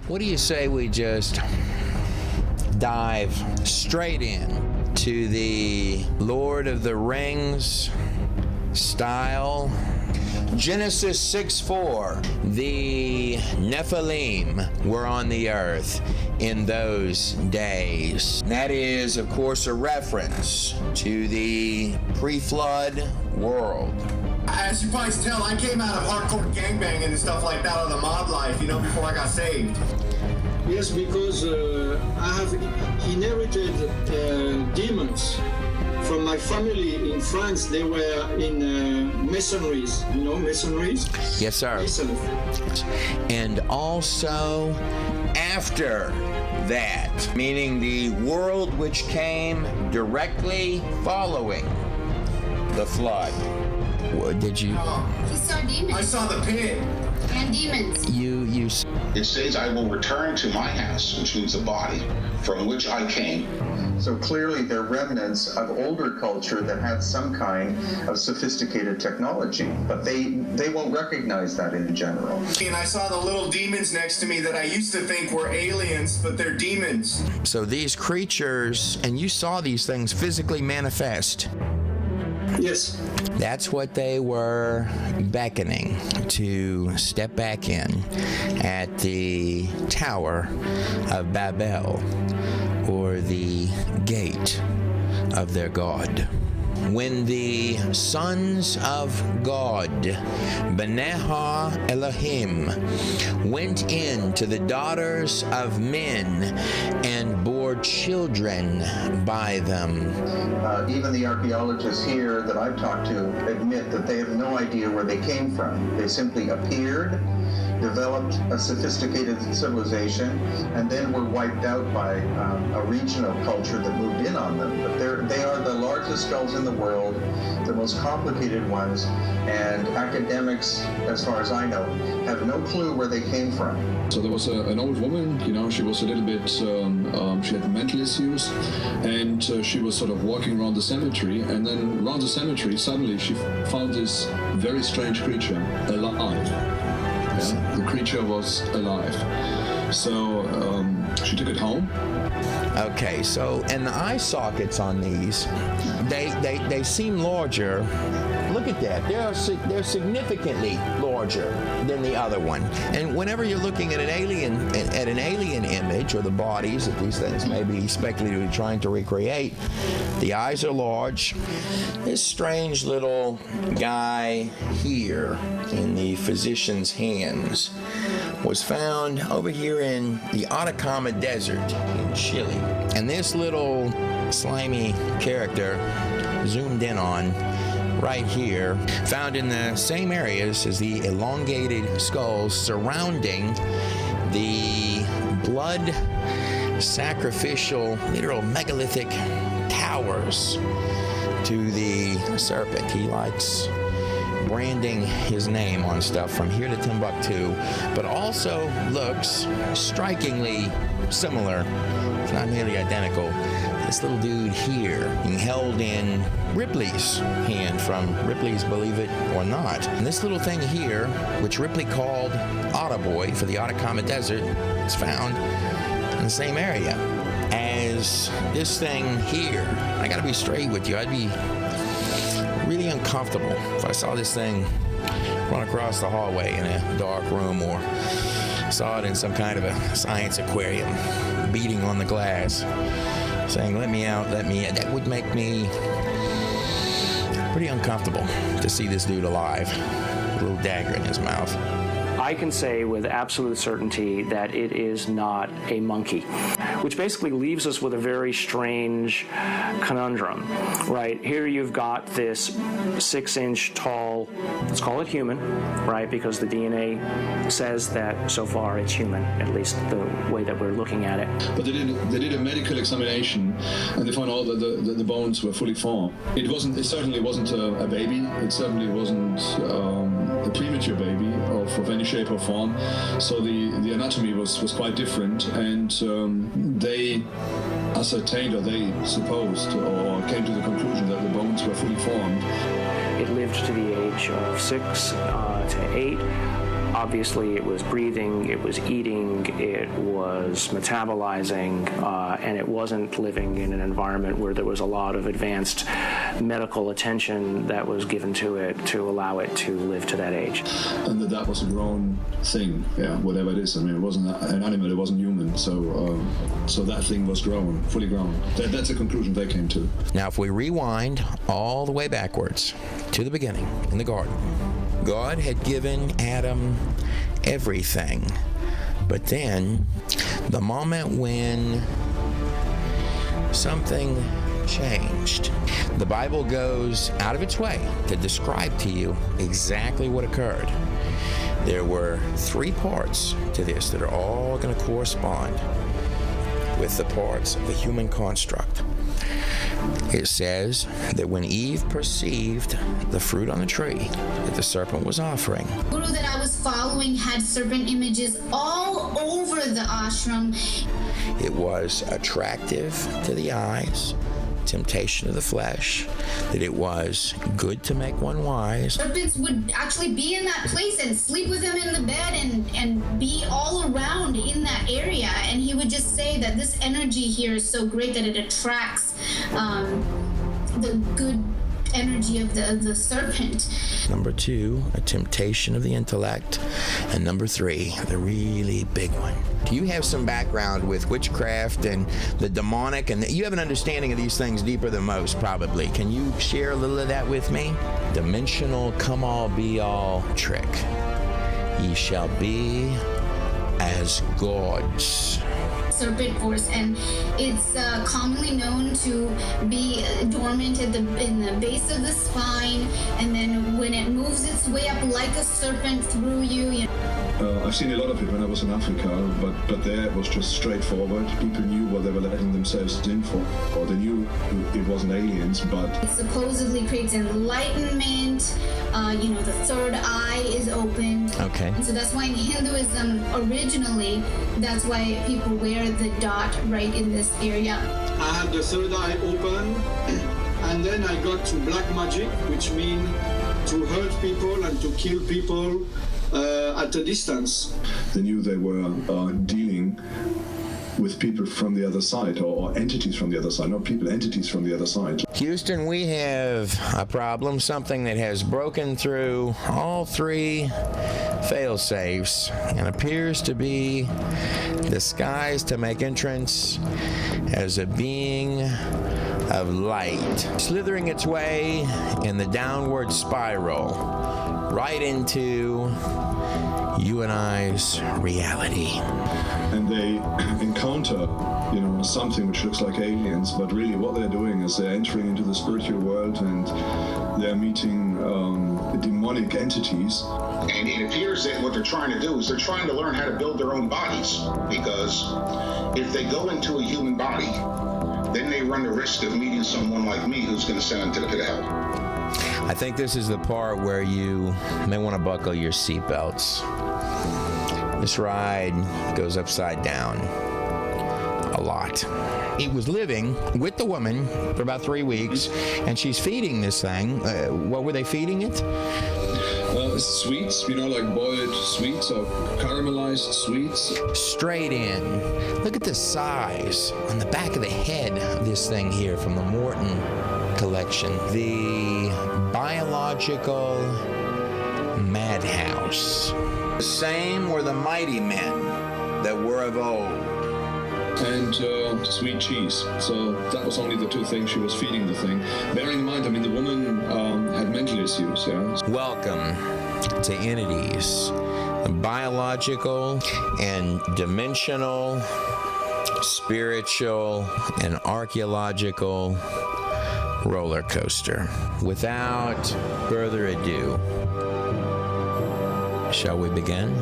What do you say we just dive straight in to the Lord of the Rings style? Genesis 6:4. The Nephilim were on the earth in those days. That is, of course, a reference to the pre-flood world. As you probably tell, I came out of hardcore gangbanging and stuff like that, of the mob life, before I got saved. Yes, because I have inherited demons from my family in France. They were in masonries. You know masonries? Yes, sir. Mason. And also after that, meaning the world which came directly following the flood. What did you? He saw demons. I saw the pit. And demons. It says, I will return to my house, which means the body, from which I came. So clearly they're remnants of older culture that had some kind of sophisticated technology, but they won't recognize that in general. And I saw the little demons next to me that I used to think were aliens, but they're demons. So these creatures, and you saw these things physically manifest. Yes. That's what they were beckoning to step back in at the Tower of Babel, or the gate of their God. When the sons of God, Bnei Elohim, went in to the daughters of men and bore children by them. Even the archaeologists here that I've talked to admit that they have no idea where they came from. They simply appeared, developed a sophisticated civilization, and then were wiped out by a regional culture that moved in on them. But they are the largest skulls in the world, the most complicated ones, and academics, as far as I know, have no clue where they came from. So there was an old woman, she was a little bit, she had mental issues, and she was sort of walking around the cemetery, and then around the cemetery, suddenly she found this very strange creature alive. Yeah, the creature was alive. So she took it home. Okay, so, and the eye sockets on these, they seem larger. Look at that. They're significantly larger than the other one. And whenever you're looking at an alien image, or the bodies that these things may be speculatively trying to recreate, the eyes are large. This strange little guy here in the physician's hands was found over here in the Atacama Desert in Chile. And this little slimy character, zoomed in on right here, found in the same areas as the elongated skulls surrounding the blood sacrificial, literal megalithic towers to the serpent. He likes branding his name on stuff from here to Timbuktu, but also looks strikingly similar, if not nearly identical. This little dude here being held in Ripley's hand from Ripley's Believe It or Not. And this little thing here, which Ripley called Ottaboy for the Atacama Desert, is found in the same area as this thing here. I gotta be straight with you. I'd be really uncomfortable if I saw this thing run across the hallway in a dark room, or saw it in some kind of a science aquarium beating on the glass saying, let me out, let me in. That would make me pretty uncomfortable to see this dude alive, with a little dagger in his mouth. I can say with absolute certainty that it is not a monkey, which basically leaves us with a very strange conundrum, right? Here you've got this 6-inch tall, let's call it human, right? Because the DNA says that so far it's human, at least the way that we're looking at it. But they did a medical examination, and they found out that the bones were fully formed. It certainly wasn't a baby. It certainly wasn't a premature baby of any shape or form. So the anatomy was quite different, and they ascertained, or they supposed, or came to the conclusion that the bones were fully formed. It lived to the age of 6 to 8. Obviously, it was breathing, it was eating, it was metabolizing, and it wasn't living in an environment where there was a lot of advanced medical attention that was given to it to allow it to live to that age. And that was a grown thing, yeah, whatever it is. I mean, it wasn't an animal, it wasn't human, so that thing was grown, fully grown. That's a conclusion they came to. Now, if we rewind all the way backwards to the beginning in the garden, God had given Adam everything. But then, the moment when something changed, the Bible goes out of its way to describe to you exactly what occurred. There were 3 parts to this that are all going to correspond with the parts of the human construct. It says that when Eve perceived the fruit on the tree that the serpent was offering, The guru that I was following had serpent images all over the ashram. it was attractive to the eyes, temptation of the flesh, that it was good to make one wise. Serpents would actually be in that place and sleep with him in the bed and be all around in that area. And he would just say that this energy here is so great that it attracts the good energy of the serpent. Number 2, a temptation of the intellect. And number 3, the really big one. Do you have some background with witchcraft and the demonic? And you have an understanding of these things deeper than most, probably. Can you share a little of that with me? Dimensional come-all, be-all trick. Ye shall be as gods. Serpent force, and it's commonly known to be dormant in the base of the spine, and then when it moves its way up like a serpent through you. I've seen a lot of it when I was in Africa, but there it was just straightforward. People knew what they were letting themselves in for, or they knew it wasn't aliens, but... It supposedly creates enlightenment, the third eye is opened. Okay. And so that's why in Hinduism, originally, that's why people wear the dot right in this area. I had the third eye open, and then I got to black magic, which means to hurt people and to kill people at a distance. They knew they were dealing with people from the other side, or entities from the other side, not people, entities from the other side. Houston, we have a problem, something that has broken through all 3 fail-safes and appears to be disguised to make entrance as a being of light, slithering its way in the downward spiral right into you and I's reality. And they encounter, something which looks like aliens, but really what they're doing is they're entering into the spiritual world and they're meeting demonic entities. And it appears that what they're trying to do is they're trying to learn how to build their own bodies, because if they go into a human body, then they run the risk of meeting someone like me who's going to send them to the pit of hell. I think this is the part where you may want to buckle your seatbelts. This ride goes upside down a lot. He was living with the woman for about 3 weeks, and she's feeding this thing. What were they feeding it? Sweets, like boiled sweets or caramelized sweets. Straight in. Look at the size on the back of the head of this thing here from the Morton collection. The biological madhouse. The same were the mighty men that were of old. And sweet cheese. So that was only the 2 things she was feeding the thing. Bearing in mind, the woman had mental issues, yeah. Welcome to entities, biological and dimensional, spiritual and archaeological roller coaster. Without further ado, shall we begin?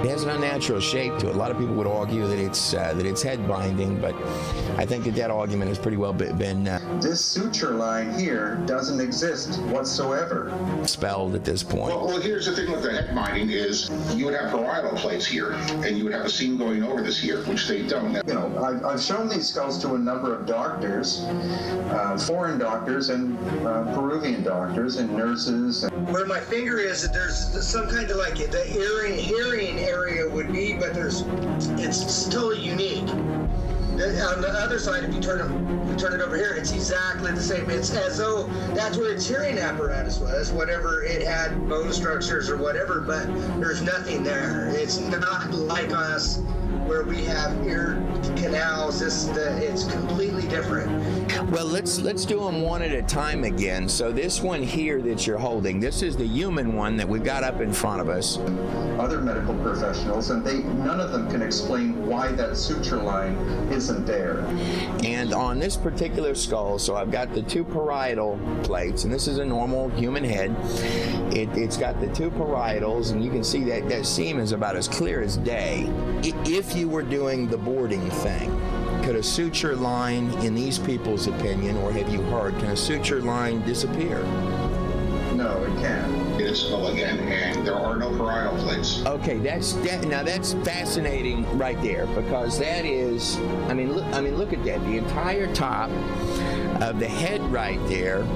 It has an unnatural shape to it. A lot of people would argue that it's head binding, but I think that argument has pretty well been This suture line here doesn't exist whatsoever. spelled at this point. Well, here's the thing with the head binding is you would have parietal plates here, and you would have a seam going over this here, which they don't. You know, I've shown these skulls to a number of doctors, foreign doctors and Peruvian doctors and nurses. Where my finger is, there's some kind of like the hearing area would be, but it's totally unique. On the other side, if you turn it over here, it's exactly the same. It's as though that's where its hearing apparatus was, whatever it had, bone structures or whatever, but there's nothing there. It's not like us where we have ear canals. It's completely different. Well, let's do them one at a time again. So this one here that you're holding, this is the human one that we've got up in front of us. Other medical professionals, and none of them can explain why that suture line isn't there. And on this particular skull, so I've got the two parietal plates, and this is a normal human head. It's got the two parietals, and you can see that seam is about as clear as day. If you were doing the boarding thing, could a suture line, in these people's opinion, or have you heard, can a suture line disappear? No, it can't. It is skull again, and there are no parietal plates. Okay, now that's fascinating right there, because that is, I mean look at that, the entire top of the head right there.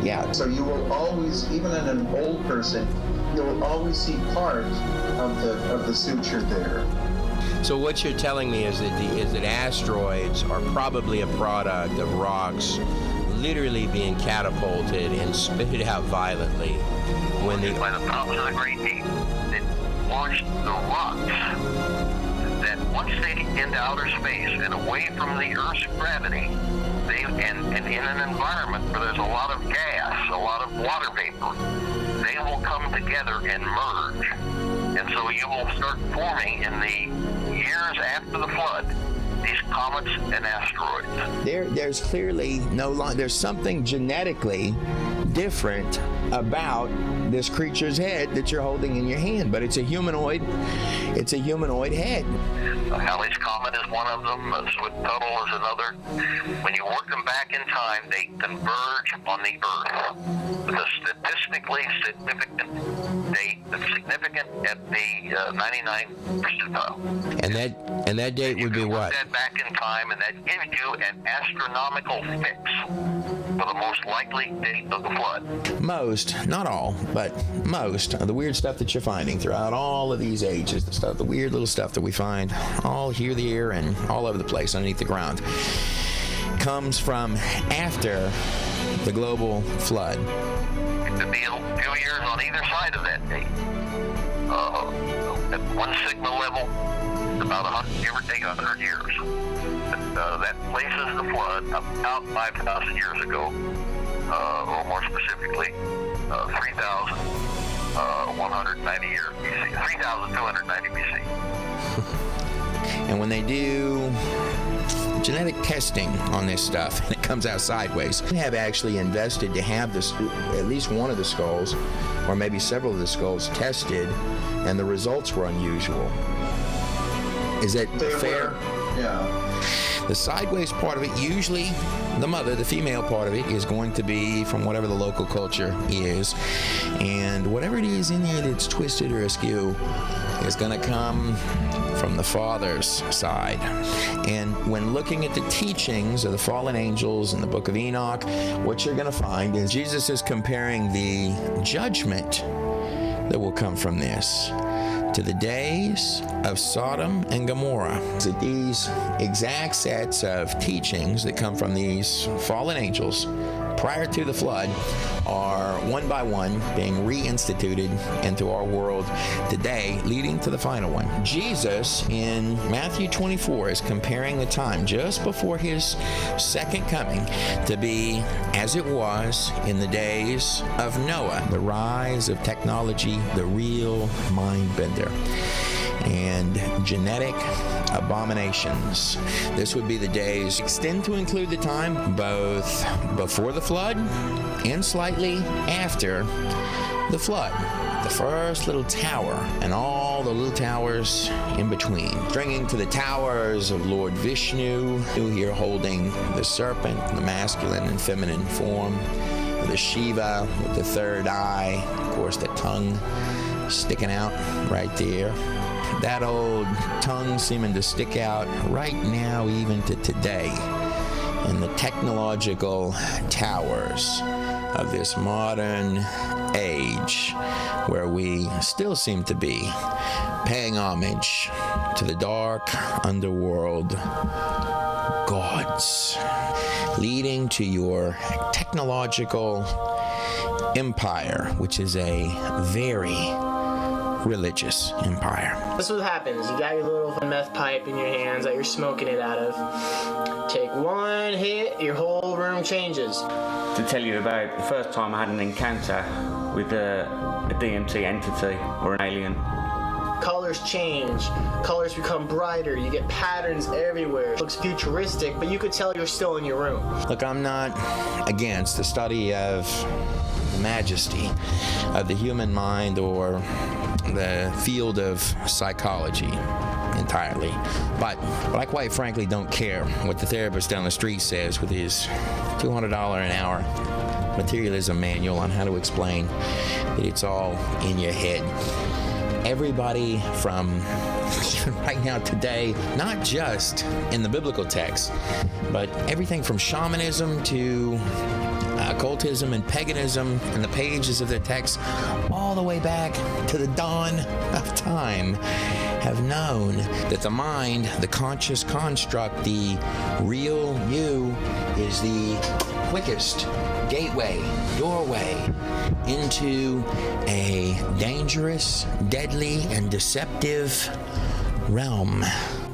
Yeah. So you will always, even in an old person, you'll always see part of the suture there. So what you're telling me is that asteroids are probably a product of rocks literally being catapulted and spitted out violently when the by the powers of the great deep that launched the rocks that once they get into outer space and away from the Earth's gravity, they and in an environment where there's a lot of gas, a lot of water vapor, they will come together and merge. And so you will start forming in the years after the flood these comets and asteroids. There's clearly there's something genetically different about this creature's head that you're holding in your hand, but it's a humanoid head. Halley's Comet is one of them. Swift-Tuttle is another. When you work them back in time, they converge on the Earth with a statistically significant date that's significant at the 99th percentile. And that date would be what? That back in time, and that gives you an astronomical fix for the most likely date of the flood. Most, not all, but most of the weird stuff that you're finding throughout all of these ages, the weird little stuff that we find all here, there, and all over the place underneath the ground, comes from after the global flood. It could be a few years on either side of that date. At one sigma level, it's about 100, give or take 100 years. That places the flood about 5,000 years ago, or more specifically, 3,190 years BC, 3,290 BC. And when they do genetic testing on this stuff, and it comes out sideways, we have actually invested to have this, at least one of the skulls, or maybe several of the skulls, tested, and the results were unusual. Is that fair? Yeah. The sideways part of it, usually the mother, the female part of it, is going to be from whatever the local culture is. And whatever it is in here that's twisted or askew is going to come from the father's side. And when looking at the teachings of the fallen angels in the book of Enoch, what you're going to find is Jesus is comparing the judgment that will come from this to the days of Sodom and Gomorrah. That these exact sets of teachings that come from these fallen angels prior to the flood are one by one being reinstituted into our world today, leading to the final one. Jesus in Matthew 24 is comparing the time just before his second coming to be as it was in the days of Noah, the rise of technology, the real mind bender, and genetic abominations. This would be the days extend to include the time both before the flood and slightly after the flood. the first little tower and all the little towers in between, bringing to the towers of Lord Vishnu, here holding the serpent, the masculine and feminine form, the Shiva with the third eye, of course the tongue sticking out right there. That old tongue seeming to stick out right now, even to today, in the technological towers of this modern age, where we still seem to be paying homage to the dark underworld gods, leading to your technological empire, which is a very religious empire. This is what happens. You got your little meth pipe in your hands that you're smoking it out of. Take one hit, your whole room changes. To tell you about the first time I had an encounter with a DMT entity or an alien. Colors change. Colors become brighter. You get patterns everywhere. It looks futuristic, but you could tell you're still in your room. Look, I'm not against the study of the majesty of the human mind or the field of psychology entirely, but I quite frankly don't care what the therapist down the street says with his $200 an hour materialism manual on how to explain that it's all in your head. Everybody from right now today, not just in the biblical text, but everything from shamanism to occultism and paganism in the pages of their texts, all the way back to the dawn of time, have known that the mind, the conscious construct, the real you, is the quickest gateway, doorway into a dangerous, deadly, and deceptive realm.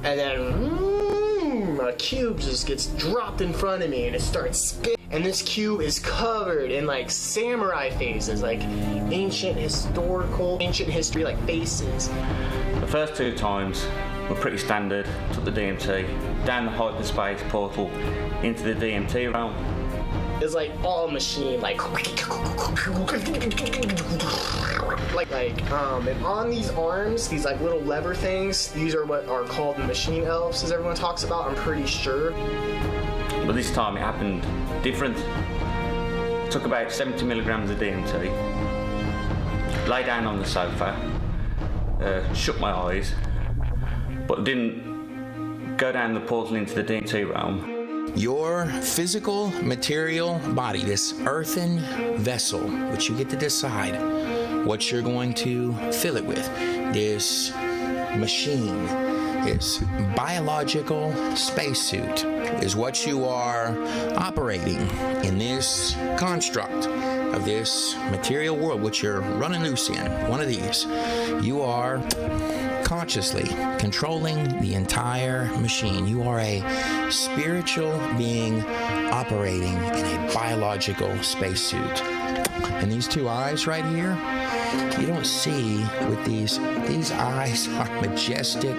And then a cube just gets dropped in front of me and it starts spinning. And this cube is covered in like samurai faces, like ancient history, like faces. The first two times were pretty standard. Took the DMT down the hyperspace portal into the DMT realm. It's like all machine, and on these arms, these like little lever things, these are what are called the machine elves, as everyone talks about, I'm pretty sure. But this time it happened different. Took about 70 milligrams of DMT. Lay down on the sofa, shut my eyes, but didn't go down the portal into the DMT realm. Your physical material body, this earthen vessel, which you get to decide what you're going to fill it with, this machine, this biological spacesuit, is what you are operating in this construct of this material world, which you're running loose in. One of these, you are consciously controlling the entire machine. You are a spiritual being operating in a biological spacesuit. And these two eyes right here, you don't see with these eyes are majestic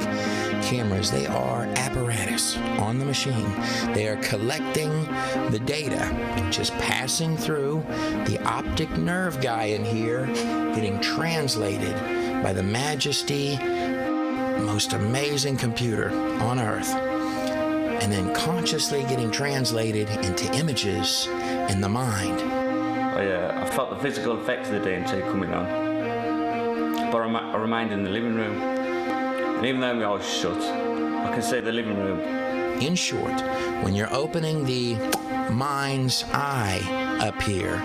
cameras. They are apparatus on the machine. They are collecting the data, just passing through the optic nerve guy in here, getting translated by the majesty, most amazing computer on earth, and then consciously getting translated into images in the mind. I felt the physical effects of the DMT coming on, but I remained in the living room, and even though my eyes shut, I can see the living room. In short, when you're opening the mind's eye up here,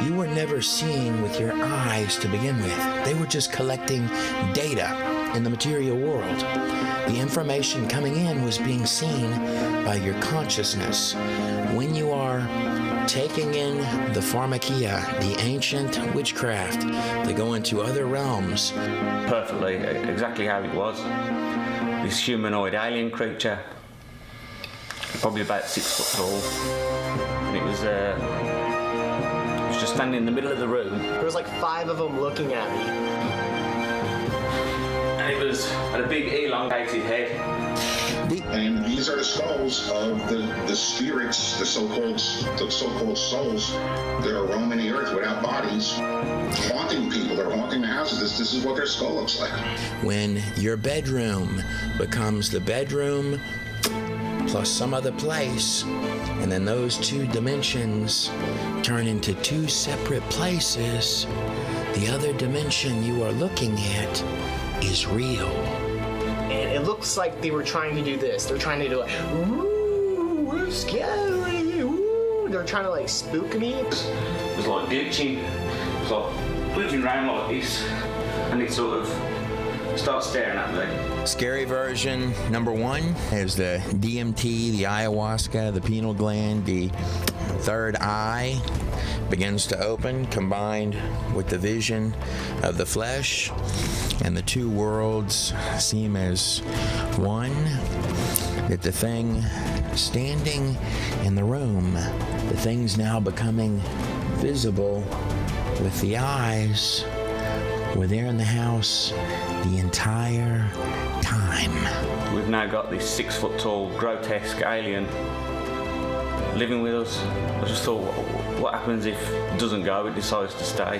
you were never seeing with your eyes to begin with. They were just collecting data in the material world. The information coming in was being seen by your consciousness. When you are taking in the pharmakia, the ancient witchcraft, they go into other realms. Perfectly, exactly how it was. This humanoid alien creature, probably about 6 foot tall, and it was just standing in the middle of the room. There was like 5 of them looking at me. And it had a big elongated head. And these are the skulls of the spirits, the so-called souls that are roaming the earth without bodies. haunting people. They're haunting the houses. This is what their skull looks like. When your bedroom becomes the bedroom plus some other place, and then those two dimensions turn into two separate places, the other dimension you are looking at is real. And it looks like they were trying to do this. They're trying to do like, ooh, we're scary, ooh. They're trying to like spook me. It was like glitching. It was like moving around like this, and it sort of starts staring at me. Scary version number 1 is the DMT, the ayahuasca, the pineal gland, the third eye begins to open, combined with the vision of the flesh, and the two worlds seem as one, that the thing standing in the room, the thing's now becoming visible with the eyes, were there in the house the entire time. We've now got this 6 foot tall, grotesque alien living with us. I just thought, what happens if it doesn't go, it decides to stay?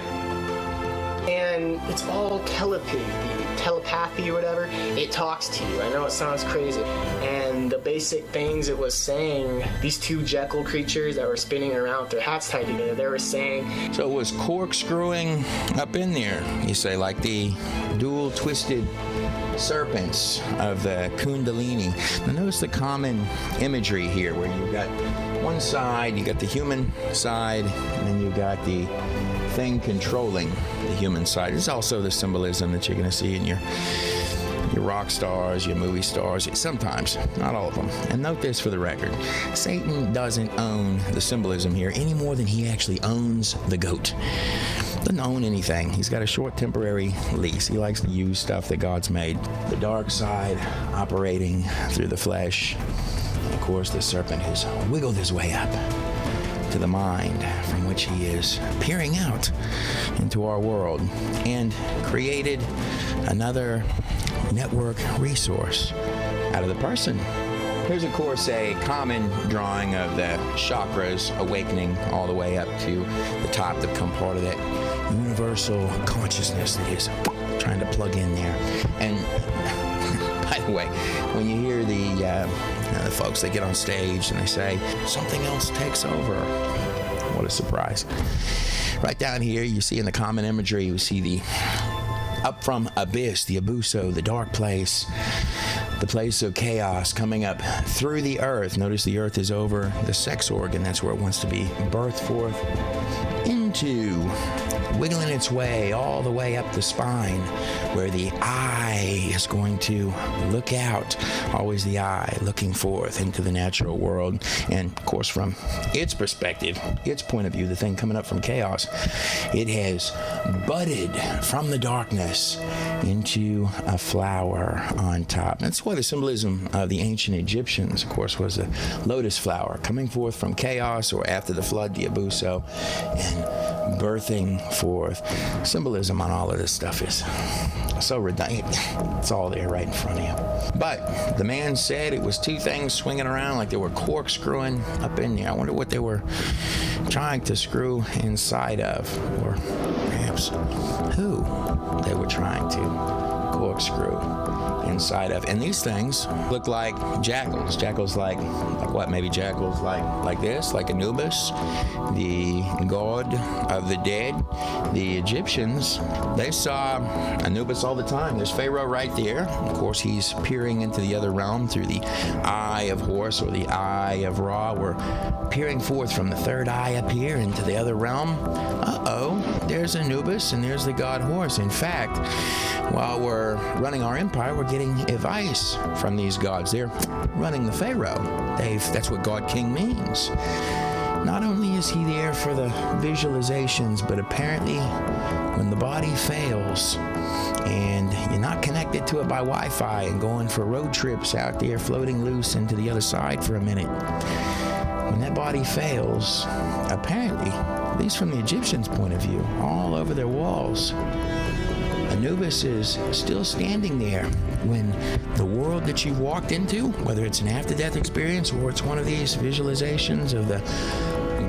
And it's all telepathy or whatever. It talks to you. I know it sounds crazy. And the basic things it was saying, these two Jekyll creatures that were spinning around with their hats tied together, they were saying. So it was corkscrewing up in there, you say, like the dual twisted serpents of the Kundalini. Now notice the common imagery here, where you've got one side, you got the human side, and then you've got the thing controlling the human side. There's also the symbolism that you're going to see in your rock stars, your movie stars, sometimes, not all of them. And note this for the record, Satan doesn't own the symbolism here any more than he actually owns the goat. Doesn't own anything. He's got a short temporary lease. He likes to use stuff that God's made. The dark side operating through the flesh. And of course, the serpent has wiggled his way up to the mind from which he is peering out into our world and created another network resource out of the person. Here's, of course, a common drawing of the chakras awakening all the way up to the top to become part of that universal consciousness that is trying to plug in there. And by the way, when you hear the folks that get on stage and they say, something else takes over, what a surprise. Right down here, you see in the common imagery, you see the up from abyss, the abuso, the dark place, the place of chaos coming up through the earth. Notice the earth is over the sex organ. That's where it wants to be birthed forth into, wiggling its way all the way up the spine, where the eye is going to look out, always the eye looking forth into the natural world. And of course, from its perspective, its point of view, the thing coming up from chaos, it has budded from the darkness into a flower on top. That's why the symbolism of the ancient Egyptians, of course, was a lotus flower coming forth from chaos, or after the flood, the abuso, and birthing forth. Symbolism on all of this stuff is so redundant. It's all there right in front of you. But the man said it was two things swinging around like they were corkscrewing up in there. I wonder what they were trying to screw inside of, or perhaps who they were trying to corkscrew inside of. And these things look like jackals. Jackals like what? Maybe jackals like this, like Anubis, the god of the dead. The Egyptians, they saw Anubis all the time. There's Pharaoh right there. Of course, he's peering into the other realm through the eye of Horus, or the eye of Ra. We're peering forth from the third eye up here into the other realm. There's Anubis and there's the god Horus. In fact, while we're running our empire, we're getting advice from these gods. They're running the Pharaoh. That's what God King means. Not only is he there for the visualizations, but apparently when the body fails and you're not connected to it by Wi-Fi and going for road trips out there floating loose into the other side for a minute, when that body fails, apparently, at least from the Egyptians' point of view, all over their walls, Anubis is still standing there when the world that you've walked into, whether it's an after-death experience or it's one of these visualizations of the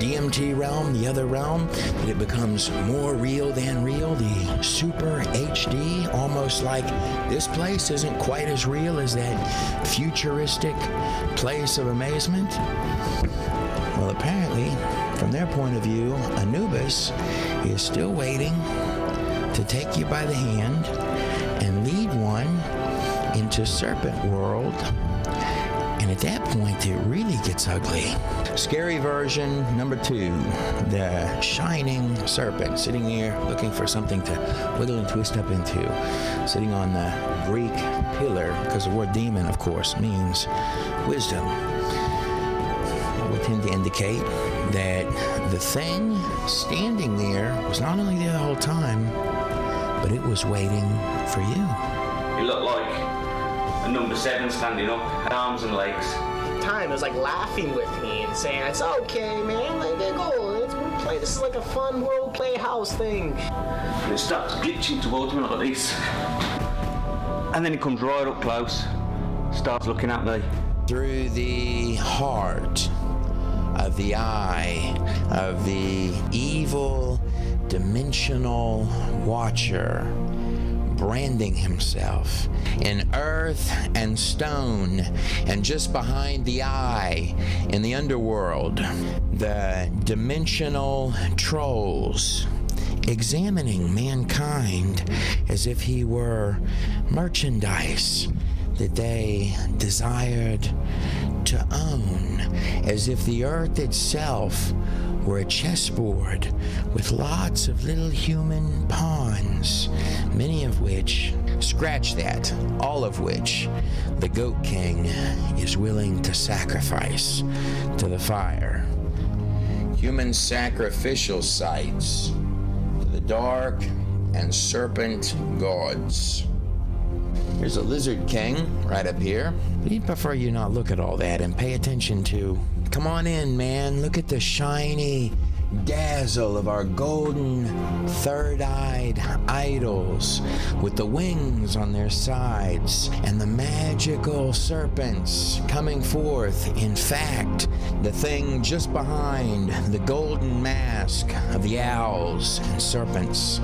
DMT realm, the other realm, that it becomes more real than real, the super HD, almost like this place isn't quite as real as that futuristic place of amazement? Well, apparently, from their point of view, Anubis is still waiting to take you by the hand and lead one into Serpent World. And at that point, it really gets ugly. Scary version number 2, the shining serpent, sitting there looking for something to wiggle and twist up into, sitting on the Greek pillar, because the word demon, of course, means wisdom. It would tend to indicate that the thing standing there was not only there the whole time, but it was waiting for you. It looked like a number 7 standing up, arms and legs. Time it was like laughing with me and saying, "It's okay, man. Like, go. Let's play. This is like a fun world playhouse thing." And it starts glitching towards me like this, and then it comes right up close, starts looking at me. Through the heart of the eye of the evil dimensional watcher, branding himself in earth and stone, and just behind the eye in the underworld, the dimensional trolls examining mankind as if he were merchandise that they desired to own, as if the earth itself were a chessboard with lots of little human pawns, many of which, scratch that, all of which the Goat King is willing to sacrifice to the fire. Human sacrificial sites to the dark and serpent gods. Here's a Lizard King right up here. But he'd prefer you not look at all that and pay attention to, come on in, man. Look at the shiny dazzle of our golden third-eyed idols with the wings on their sides and the magical serpents coming forth. In fact, the thing just behind the golden mask of the owls and serpents.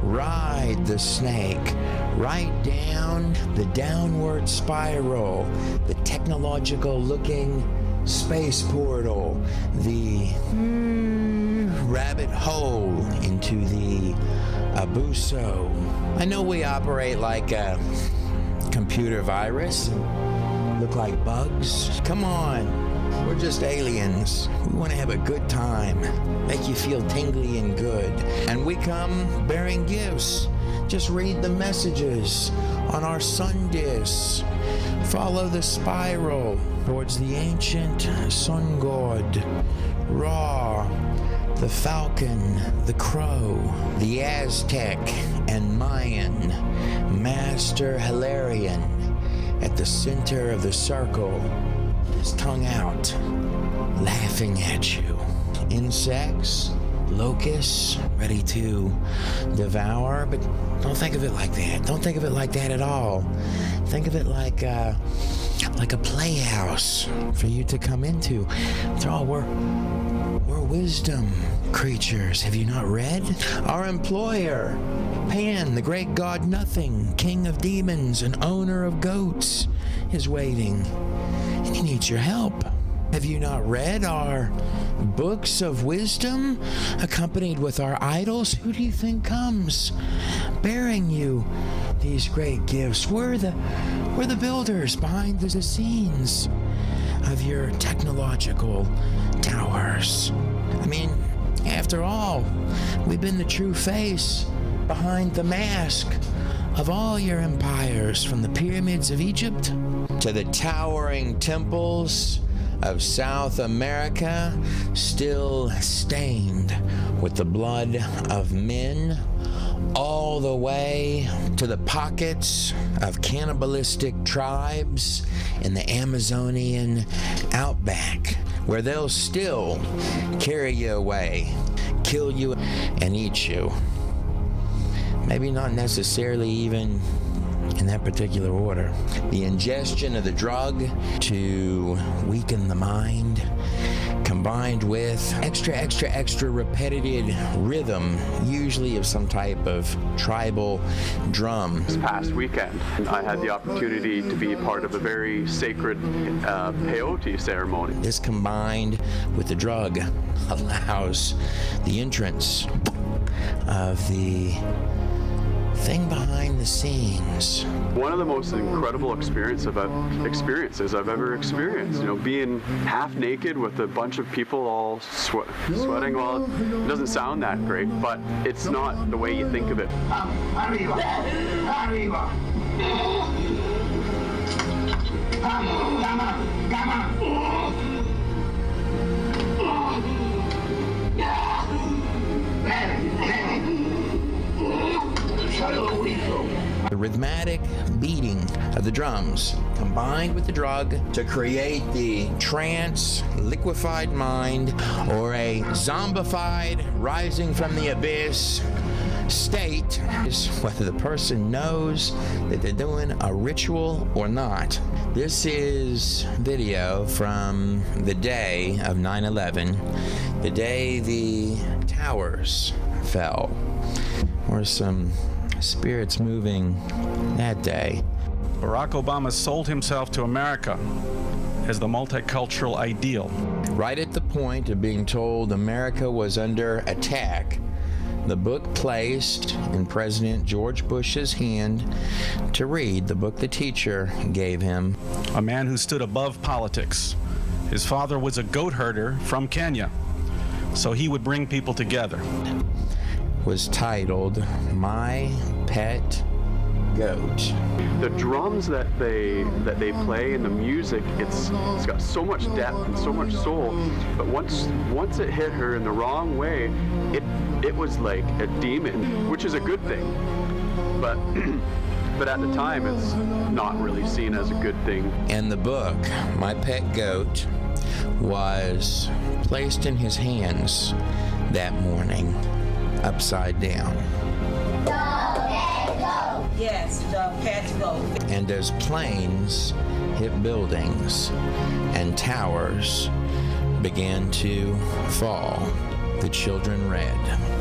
Ride the snake right down the downward spiral, the technological looking space portal, the rabbit hole into the Abuso. I know we operate like a computer virus, look like bugs. Come on, we're just aliens. We want to have a good time, make you feel tingly and good. And we come bearing gifts. Just read the messages on our sun discs. Follow the spiral towards the ancient sun god, Ra, the falcon, the crow, the Aztec and Mayan, Master Hilarion at the center of the circle, his tongue out, laughing at you. Insects, locusts, ready to devour, but don't think of it like that. Don't think of it like that at all. Think of it like a playhouse for you to come into. After all, we're wisdom creatures. Have you not read? Our employer, Pan, the great god Nothing, king of demons and owner of goats, is waiting, and he needs your help. Have you not read our books of wisdom accompanied with our idols? Who do you think comes bearing you these great gifts? We're the builders behind the scenes of your technological towers. I mean, after all, we've been the true face behind the mask of all your empires, from the pyramids of Egypt to the towering temples of South America, still stained with the blood of men, all the way to the pockets of cannibalistic tribes in the Amazonian outback, where they'll still carry you away, kill you, and eat you. Maybe not necessarily even in that particular order. The ingestion of the drug to weaken the mind, combined with extra repetitive rhythm, usually of some type of tribal drum. This past weekend, I had the opportunity to be a part of a very sacred peyote ceremony. This combined with the drug allows the entrance of the thing behind the scenes. One of the most incredible experiences I've ever experienced. You know, being half naked with a bunch of people all sweating. Well, it doesn't sound that great, but it's not the way you think of it. Arriba! Arriba! Come on! Come on! The rhythmic beating of the drums combined with the drug to create the trance, liquefied mind, or a zombified rising from the abyss state is whether the person knows that they're doing a ritual or not. This is video from the day of 9/11, the day the towers fell. There were some spirits moving that day. Barack Obama sold himself to America as the multicultural ideal. Right at the point of being told America was under attack, the book placed in President George Bush's hand to read, the book the teacher gave him. A man who stood above politics. His father was a goat herder from Kenya, so he would bring people together. Was titled My Pet Goat. The drums that they play and the music, it's got so much depth and so much soul. But once it hit her in the wrong way, it was like a demon, which is a good thing. But but at the time, it's not really seen as a good thing. And the book, My Pet Goat, was placed in his hands that morning, upside down. Yes, the pet goat. And as planes hit buildings and towers began to fall, the children read.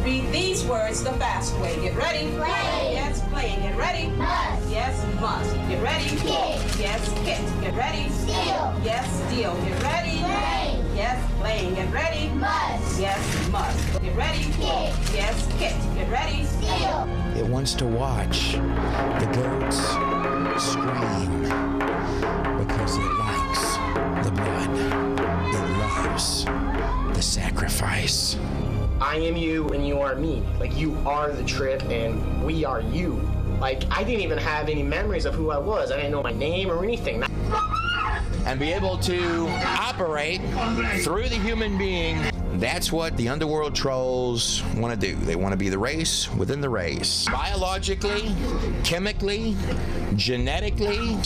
Read these words the fast way. Get ready. Play. Yes, play. Get ready. Must. Yes, must. Get ready. Kick. Yes, kick. Get ready. Steal. Yes, steal. Get ready. Play. Yes, playing. Get ready. Must. Yes, must. Get ready. Kick. Yes, kick. Get ready. Steal. It wants to watch the goats scream because it likes the blood. It loves the sacrifice. I am you and you are me. Like, you are the trip and we are you. Like, I didn't even have any memories of who I was. I didn't know my name or anything. And be able to operate through the human being. That's what the underworld trolls want to do. They want to be the race within the race. Biologically, chemically, genetically,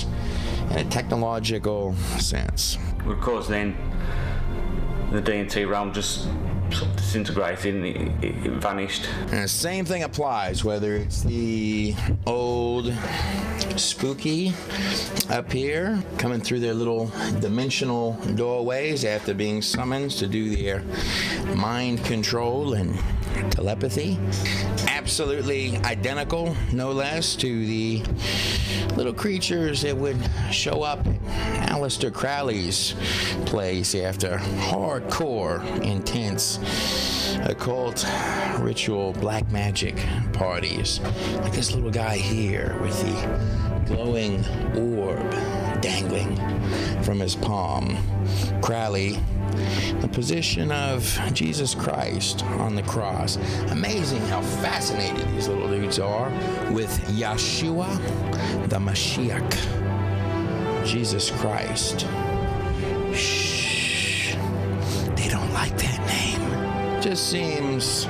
in a technological sense. Of course, then the DNT realm just sort of disintegrated and it vanished. And the same thing applies, whether it's the old spooky up here, coming through their little dimensional doorways after being summoned to do their mind control and telepathy. Absolutely identical, no less, to the little creatures that would show up at Aleister Crowley's place after hardcore, intense occult ritual black magic parties. Like this little guy here with the glowing orb dangling from his palm. Crowley, the position of Jesus Christ on the cross. Amazing how fascinated these little dudes are with Yeshua, the Mashiach, Jesus Christ. Shh, they don't like that name. Just seems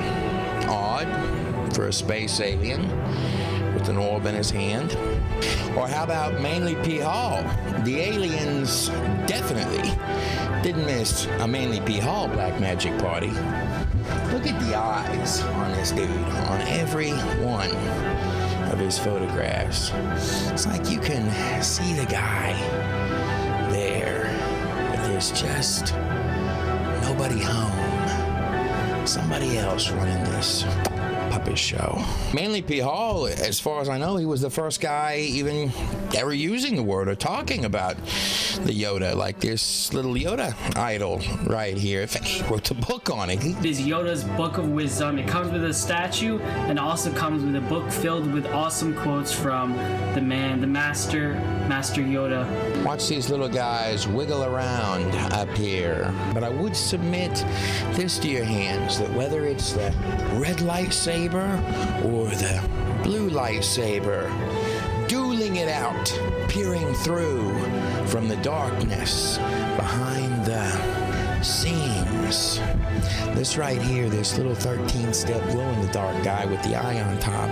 odd for a space alien with an orb in his hand. Or how about Manly P. Hall? The aliens definitely didn't miss a Manly P. Hall black magic party. Look at the eyes on this dude, on every one. of his photographs. It's like you can see the guy there, but there's just nobody home. Somebody else running this puppet show. Manly P. Hall, as far as I know, he was the first guy even ever using the word or talking about the Yoda, like this little Yoda idol right here. In fact, he wrote a book on it. This Yoda's Book of Wisdom. It comes with a statue and also comes with a book filled with awesome quotes from the Master Yoda. Watch these little guys wiggle around up here. But I would submit this to your hands, that whether it's the red lightsaber or the blue lightsaber, dueling it out, peering through from the darkness behind the scenes. This right here, this little 13-step glow-in-the-dark guy with the eye on top.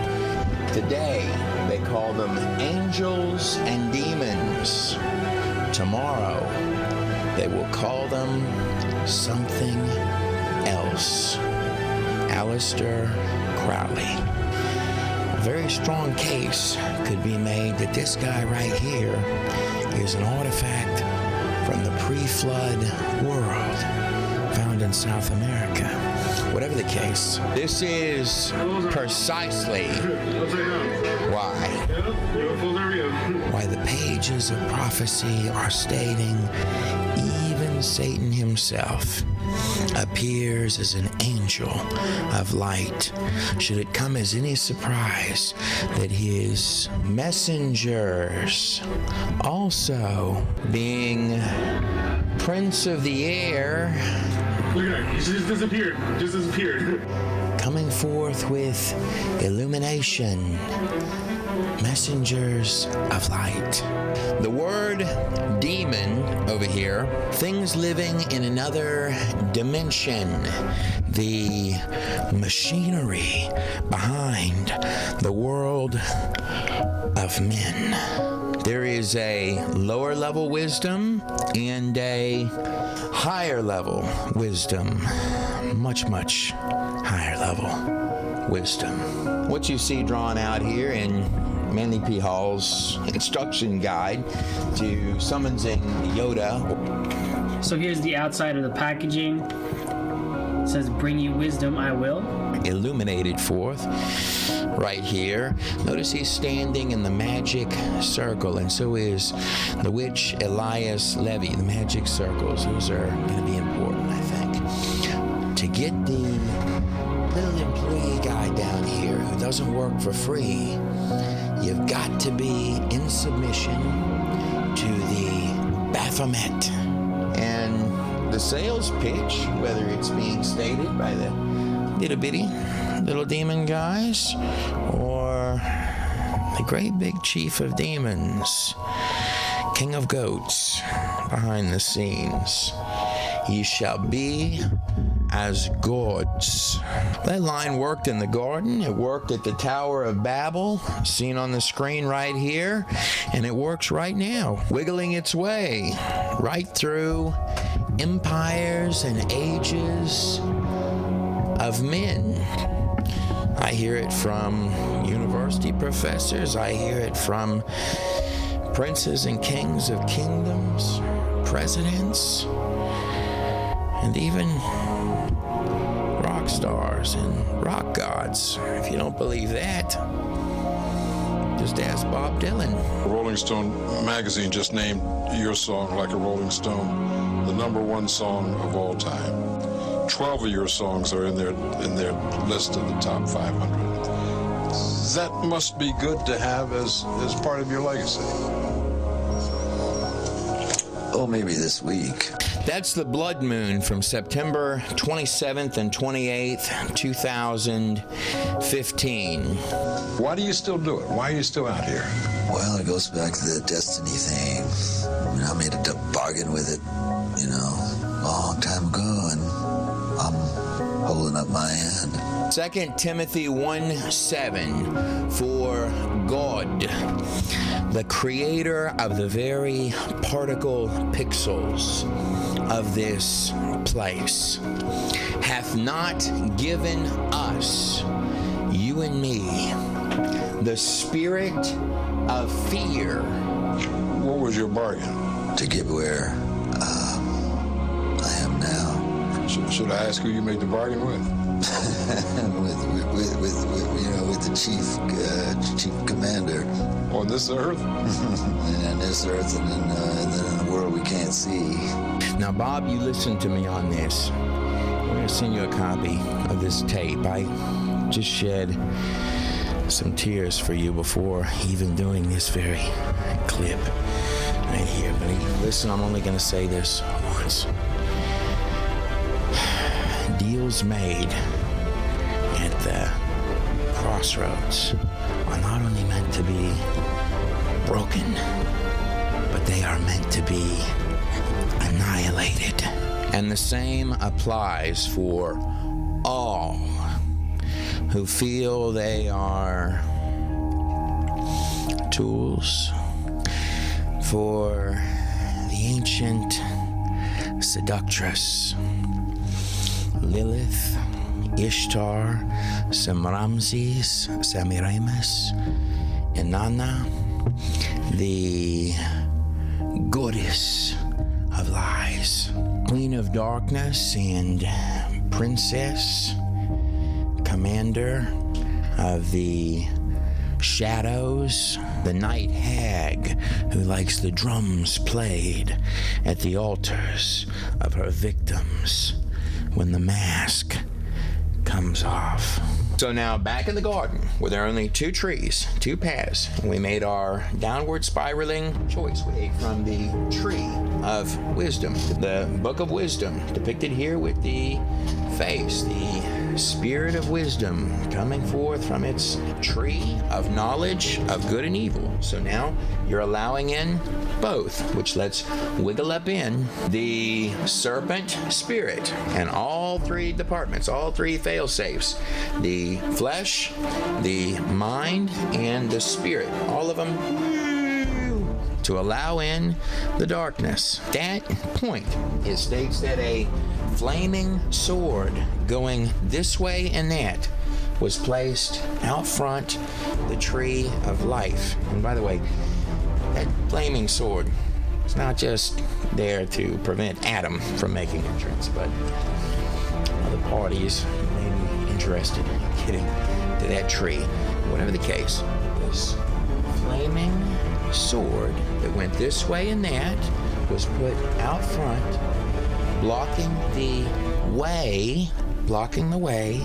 Today, they call them angels and demons. Tomorrow, they will call them something else. Aleister Crowley. A very strong case could be made that this guy right here is an artifact from the pre-flood world found in South America. Whatever the case, this is precisely why the pages of prophecy are stating even Satan himself appears as an angel of light. Should it come as any surprise that his messengers, also being Prince of the Air, look at it, he just disappeared. Coming forth with illumination, messengers of light. The word demon over here, things living in another dimension, the machinery behind the world of men. There is a lower level wisdom and a higher level wisdom, much higher level wisdom. What you see drawn out here in Manly P. Hall's instruction guide to summoning Yoda. So here's the outside of the packaging. It says, "Bring you wisdom, I will." Illuminated forth right here. Notice he's standing in the magic circle, and so is the witch Elias Levy. The magic circles, those are going to be important, I think. To get the little employee guy down here who doesn't work for free, you've got to be in submission to the Baphomet. And the sales pitch, whether it's being stated by the little bitty little demon guys or the great big chief of demons, King of Goats, behind the scenes. Ye shall be as gods. That line worked in the garden. It worked at the Tower of Babel, seen on the screen right here, and it works right now, wiggling its way right through empires and ages of men. I hear it from university professors. I hear it from princes and kings of kingdoms, presidents, and even rock stars and rock gods. If you don't believe that, just ask Bob Dylan. Rolling Stone magazine just named your song, Like a Rolling Stone, the #1 song of all time. 12 of your songs are in their list of the top 500. That must be good to have as part of your legacy. Oh, maybe this week. That's the Blood Moon from September 27th and 28th, 2015. Why do you still do it? Why are you still out here? Well, it goes back to the destiny thing. I made a bargain with it, a long time ago, and I'm holding up my end. 2 Timothy 1:7, for God, the creator of the very particle pixels of this place, hath not given us, you and me, the spirit of fear. What was your bargain? To get where I am now. Should I ask who you made the bargain with? with the chief commander. On this earth? And on this earth, and then in the world we can't see. Now, Bob, you listen to me on this. I'm going to send you a copy of this tape. I just shed some tears for you before even doing this very clip right here. But listen, I'm only going to say this once. Deals made at the crossroads are not only meant to be broken, but they are meant to be annihilated. And the same applies for all who feel they are tools for the ancient seductress Lilith, Ishtar, Semramses, Semiramis, Inanna, the goddess of lies, queen of darkness and princess, commander of the shadows, the night hag who likes the drums played at the altars of her victims when the mask comes off. So now back in the garden, where there are only two trees, two paths, and we made our downward spiraling choice. We ate from the tree of wisdom, the book of wisdom, depicted here with the face, the spirit of wisdom coming forth from its tree of knowledge of good and evil. So now you're allowing in both, which lets wiggle up in the serpent spirit and all three departments, all three fail-safes, the flesh, the mind, and the spirit, all of them to allow in the darkness. That point, it states that a flaming sword going this way and that was placed out front the tree of life. And by the way, that flaming sword is not just there to prevent Adam from making entrance, but other parties may be interested in getting to that tree. Whatever the case, this flaming sword that went this way and that was put out front, blocking the way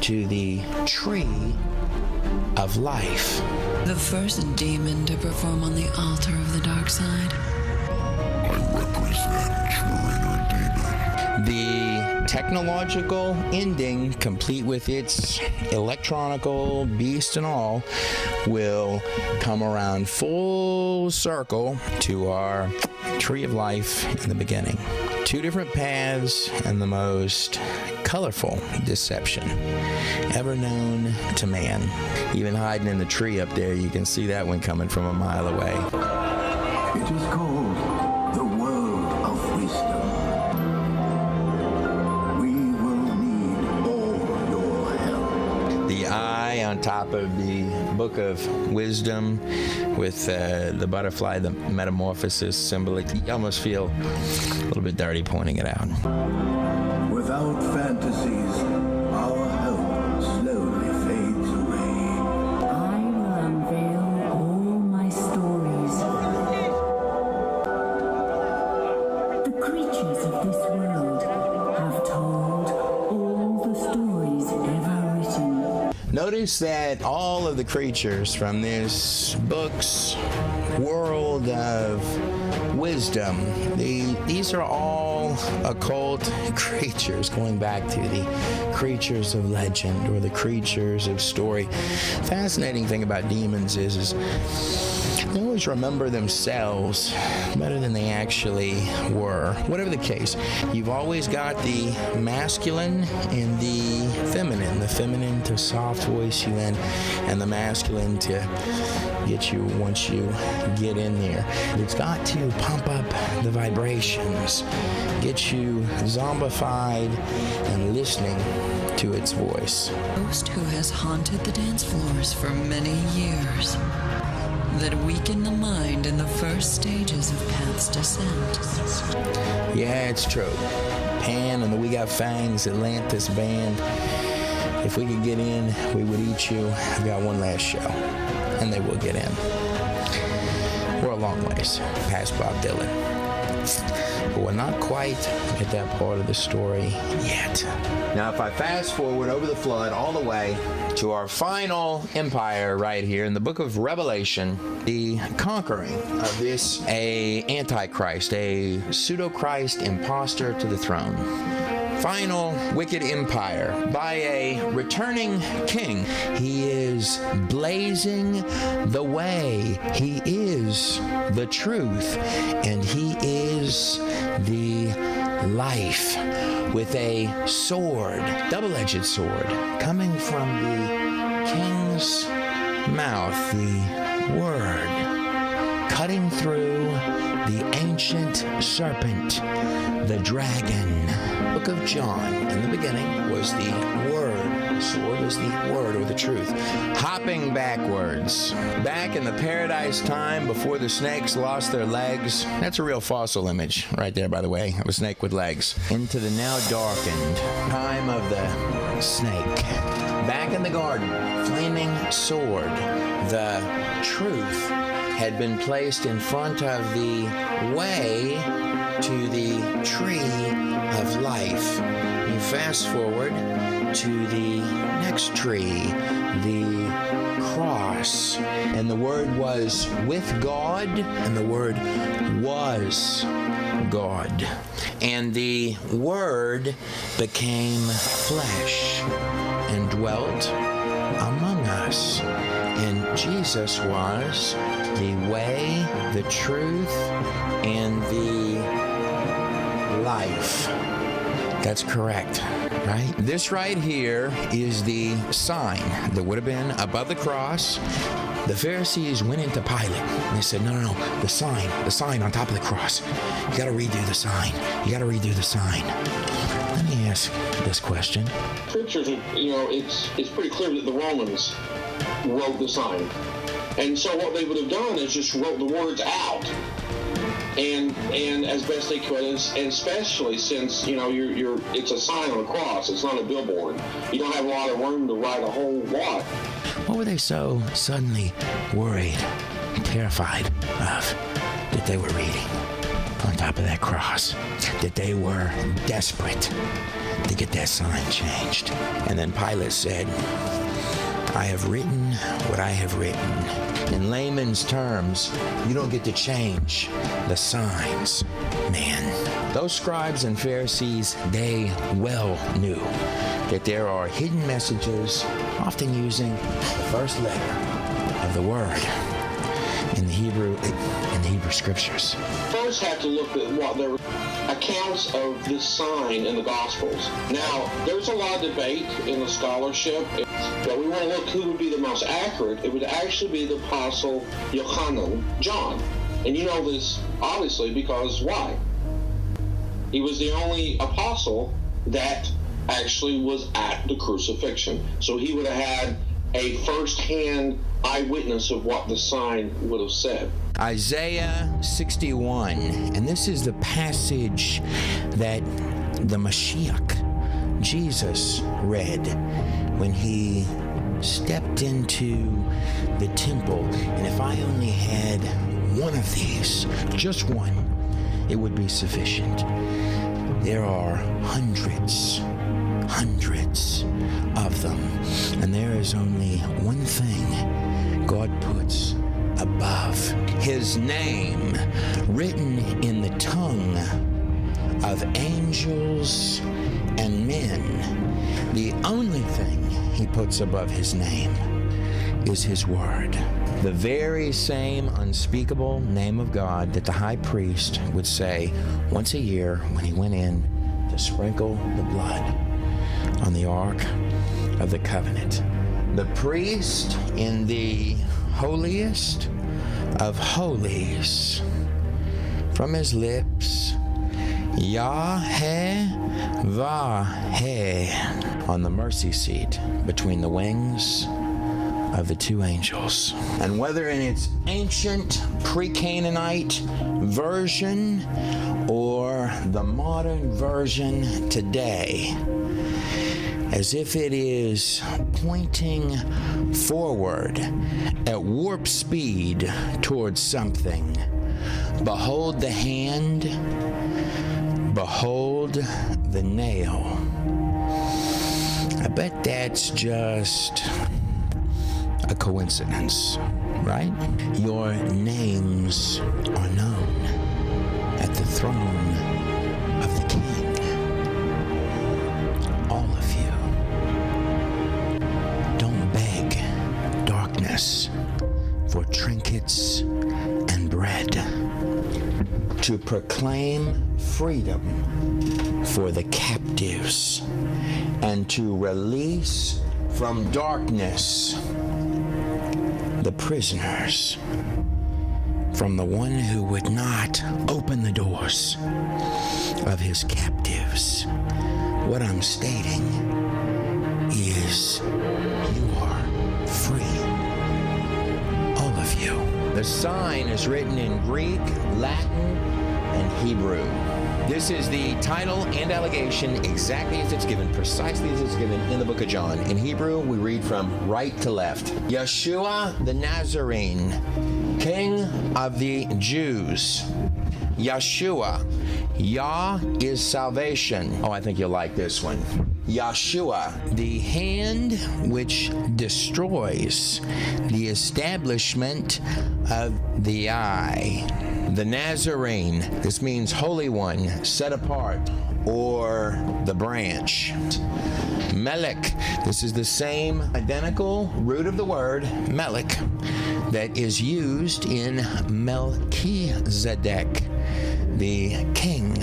to the tree of life. The first demon to perform on the altar of the dark side. I represent Trina Demon. The technological ending, complete with its electronical beast and all, will come around full circle to our tree of life in the beginning. Two different paths and the most colorful deception ever known to man. Even hiding in the tree up there, you can see that one coming from a mile away. It is called the world of wisdom. We will need all your help. The eye on top of the book of wisdom with the butterfly, the metamorphosis symbolic. You almost feel a little bit dirty pointing it out. Without fantasies, our hope slowly fades away. I will unveil all my stories. The creatures of this world have told all the stories ever written. Notice that all of the creatures from this book's world of wisdom, these are all occult creatures, going back to the creatures of legend or the creatures of story. Fascinating thing about demons is they always remember themselves better than they actually were. Whatever the case, you've always got the masculine and the feminine to soft voice you in, and the masculine to get you once you get in there. It's got to pump up the vibrations, get you zombified and listening to its voice. Ghost who has haunted the dance floors for many years, that weaken the mind in the first stages of Path's descent. Yeah, it's true. Pan and the We Got Fangs Atlantis band. If we could get in, we would eat you. I've got one last show, and they will get in. We're a long ways past Bob Dylan, but we're not quite at that part of the story yet. Now, if I fast forward over the flood all the way to our final empire right here in the book of Revelation, the conquering of this Antichrist, a pseudo-Christ imposter to the throne. Final wicked empire by a returning king. He is blazing the way. He is the truth, and he is the life, with a sword, double-edged sword, coming from the king's mouth, the word, cutting through the ancient serpent, the dragon. Book of John, in the beginning, was the word. The sword was the word, or the truth. Hopping backwards, back in the paradise time before the snakes lost their legs. That's a real fossil image right there, by the way, of a snake with legs. Into the now darkened time of the snake. Back in the garden, flaming sword. The truth had been placed in front of the way to the tree of life. You fast forward to the next tree, the cross, and the Word was with God, and the Word was God. And the Word became flesh and dwelt among us. And Jesus was the way, the truth, and the life. That's correct, right? This right here is the sign that would have been above the cross. The Pharisees went into Pilate and they said, no, the sign on top of the cross. You got to redo the sign. You got to redo the sign. Let me ask this question. Scriptures, it's pretty clear that the Romans wrote the sign. And so what they would have done is just wrote the words out. And as best they could, and especially since it's a sign on a cross, it's not a billboard. You don't have a lot of room to write a whole lot. What were they so suddenly worried and terrified of that they were reading on top of that cross? That they were desperate to get that sign changed. And then Pilate said, I have written what I have written. In layman's terms, you don't get to change the signs, man. Those scribes and Pharisees, they well knew that there are hidden messages, often using the first letter of the word in the Hebrew scriptures. First have to look at what there were accounts of this sign in the Gospels. Now, there's a lot of debate in the scholarship, but we want to look who would be the most accurate. It would actually be the Apostle Yochanan, John. And you know this, obviously, because why? He was the only apostle that actually was at the crucifixion. So he would have had a first-hand eyewitness of what the sign would have said. Isaiah 61, and this is the passage that the Mashiach, Jesus, read when he stepped into the temple. And if I only had one of these, just one, it would be sufficient. There are hundreds of them, and there is only one thing God puts above his name, written in the tongue of angels and men. The only thing he puts above his name is his word. The very same unspeakable name of God that the high priest would say once a year when he went in to sprinkle the blood on the Ark of the Covenant. The priest in the holiest of holies. From his lips, Yahweh on the mercy seat between the wings of the two angels. And whether in its ancient pre-Canaanite version or the modern version today, as if it is pointing forward at warp speed towards something, behold the hand, behold the nail. I bet that's just a coincidence, right? Your names are known at the throne of the King. All of you. Don't beg darkness for trinkets and bread. To proclaim freedom for the captives and to release from darkness the prisoners from the one who would not open the doors of his captives. What I'm stating is you are free. All of you. The sign is written in Greek, Latin, and Hebrew. This is the title and allegation exactly as it's given, precisely as it's given in the book of John. In Hebrew, we read from right to left. Yeshua the Nazarene, King of the Jews. Yeshua. Yah is salvation. Oh, I think you'll like this one. Yeshua, the hand which destroys the establishment of the eye. The Nazarene, this means Holy One, set apart, or the branch. Melech, this is the same identical root of the word, Melech, that is used in Melchizedek, the king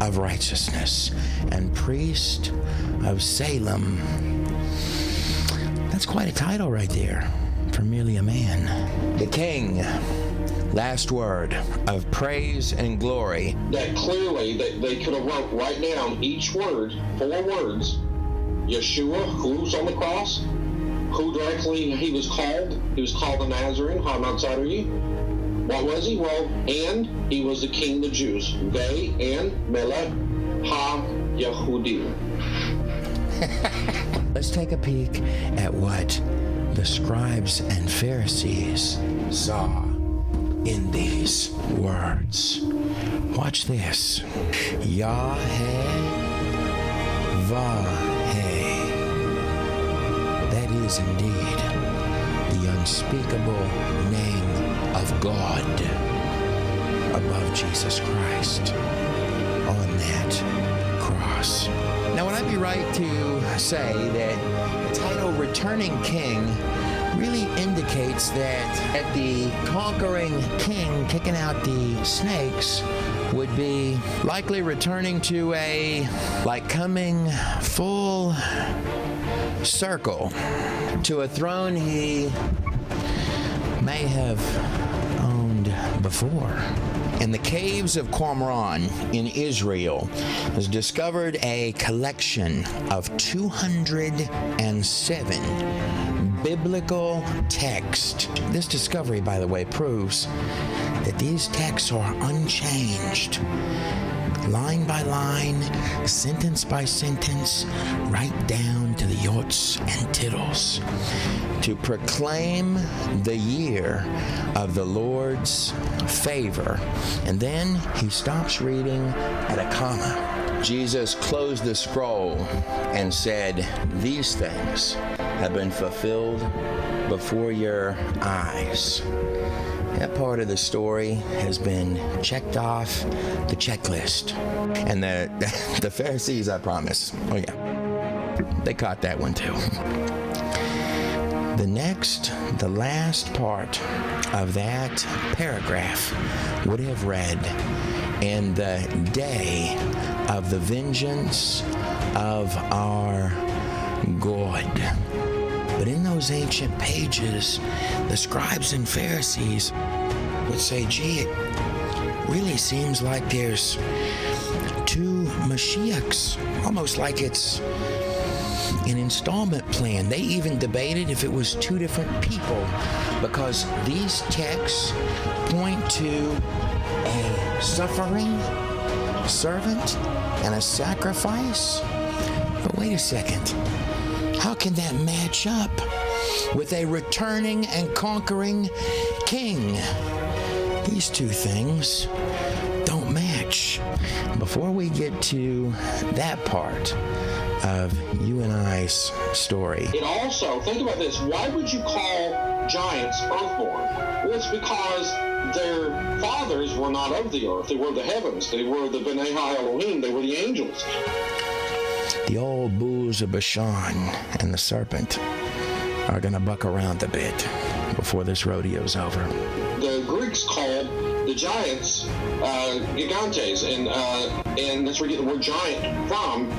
of righteousness and priest of Salem. That's quite a title right there for merely a man. The king. Last word of praise and glory. That clearly they could have wrote right down each word, 4 words. Yeshua, who's on the cross, who directly he was called. He was called the Nazarene. How outside are you? What was he? Well, and he was the king of the Jews. They and Melech ha-Yehudim. Let's take a peek at what the scribes and Pharisees saw in these words. Watch this. Yahweh. That is indeed the unspeakable name of God above Jesus Christ on that cross. Now, would I be right to say that the title Returning King really indicates that the conquering king kicking out the snakes would be likely returning to coming full circle to a throne he may have owned before. In the caves of Qumran in Israel was discovered a collection of 207 biblical texts. This discovery, by the way, proves that these texts are unchanged. Line by line, sentence by sentence, right down to the yots and tittles, to proclaim the year of the Lord's favor. And then he stops reading at a comma. Jesus closed the scroll and said, "These things have been fulfilled before your eyes." That part of the story has been checked off the checklist. And the Pharisees, I promise, oh yeah, they caught that one too. The last part of that paragraph would have read, "In the day of the vengeance of our God." But in those ancient pages, the scribes and Pharisees would say, gee, it really seems like there's two Mashiachs, almost like it's an installment plan. They even debated if it was two different people, because these texts point to a suffering servant and a sacrifice. But wait a second, how can that match up with a returning and conquering king? These two things don't match. Before we get to that part of you and I's story. It also, think about this, why would you call giants earthborn? Well, it's because their fathers were not of the earth. They were the heavens. They were the B'nai Elohim. They were the angels. The old bulls of Bashan and the serpent are going to buck around a bit before this rodeo's over. The Greeks called the giants gigantes, and that's where you get the word giant from.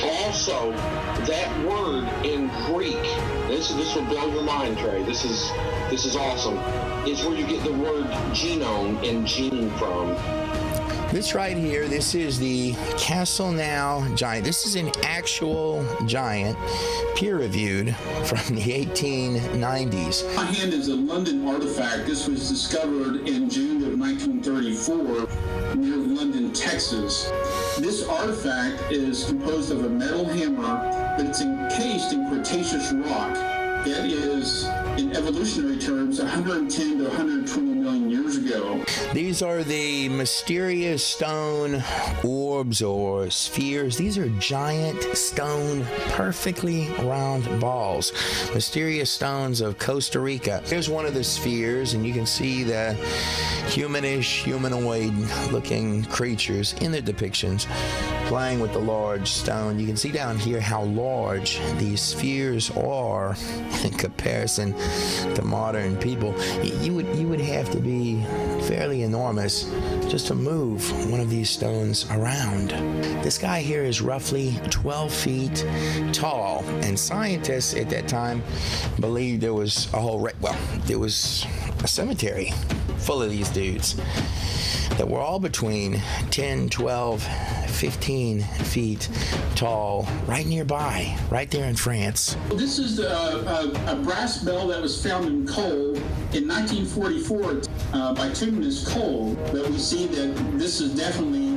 Also, that word in Greek, this will blow your mind, Trey. This is awesome. It's where you get the word genome and gene from. This right here, this is the Castle Now giant. This is an actual giant, peer-reviewed, from the 1890s. My hand is a London artifact. This was discovered in June of 1934 near London, Texas. This artifact is composed of a metal hammer, but it's encased in Cretaceous rock. It is, in evolutionary terms, 110 to 120 million years ago. These are the mysterious stone orbs or spheres. These are giant stone, perfectly round balls. Mysterious stones of Costa Rica. Here's one of the spheres, and you can see the humanish, humanoid-looking creatures in the depictions playing with the large stone. You can see down here how large these spheres are in comparison to modern people. You would have to be fairly enormous just to move one of these stones around. This guy here is roughly 12 feet tall, and scientists at that time believed there was there was a cemetery full of these dudes that were all between 10, 12, 15 feet tall, right nearby, right there in France. This is a brass bell that was found in coal in 1944 by Bituminous coal, but we see that this is definitely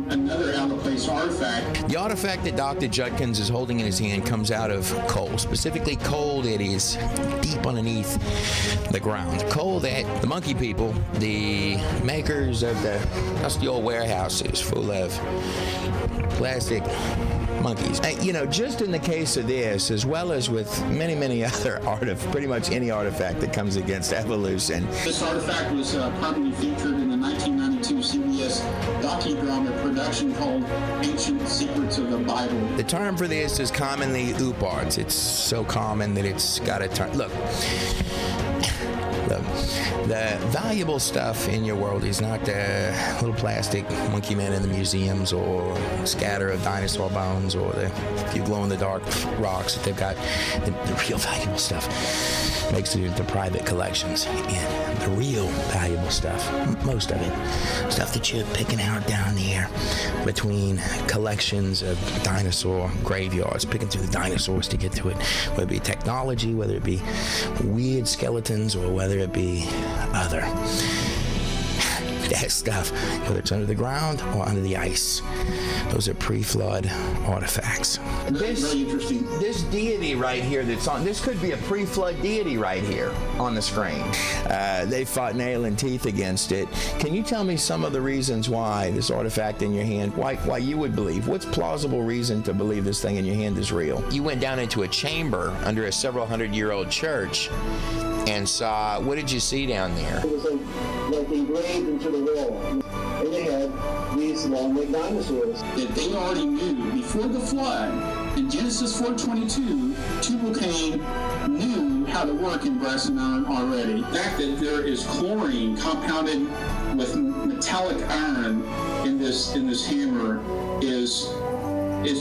another out-of-place artifact. The artifact that Dr. Judkins is holding in his hand comes out of coal, specifically coal that is deep underneath the ground. Coal that the monkey people, the makers of the dusty old warehouses full of plastic monkeys. Just in the case of this, as well as with many, many other pretty much any artifact that comes against evolution. This artifact was prominently featured in the 1992 CBS docudrama production called Ancient Secrets of the Bible. The term for this is commonly oopards. It's so common that it's got a term. Look, the valuable stuff in your world is not the little plastic monkey men in the museums or scatter of dinosaur bones or the few glow-in-the-dark rocks that they've got. The real valuable stuff makes it into private collections. And the real valuable stuff, most of it, stuff that you're picking out down there between collections of dinosaur graveyards, picking through the dinosaurs to get to it, whether it be technology, whether it be weird skeletons, or whether it be other. That stuff, whether it's under the ground or under the ice, those are pre-flood artifacts. Very interesting. This deity right here that's on, this could be a pre-flood deity right here on the screen. They fought nail and teeth against it. Can you tell me some of the reasons why this artifact in your hand, why you would believe? What's plausible reason to believe this thing in your hand is real? You went down into a chamber under a several hundred-year-old church and saw, what did you see down there? It was like engraved into the wall. And they had these long-legged dinosaurs. That they already knew before the flood, in Genesis 4:22, Tubal-Cain knew how to work in brass and iron already. The fact that there is chlorine compounded with metallic iron in this hammer is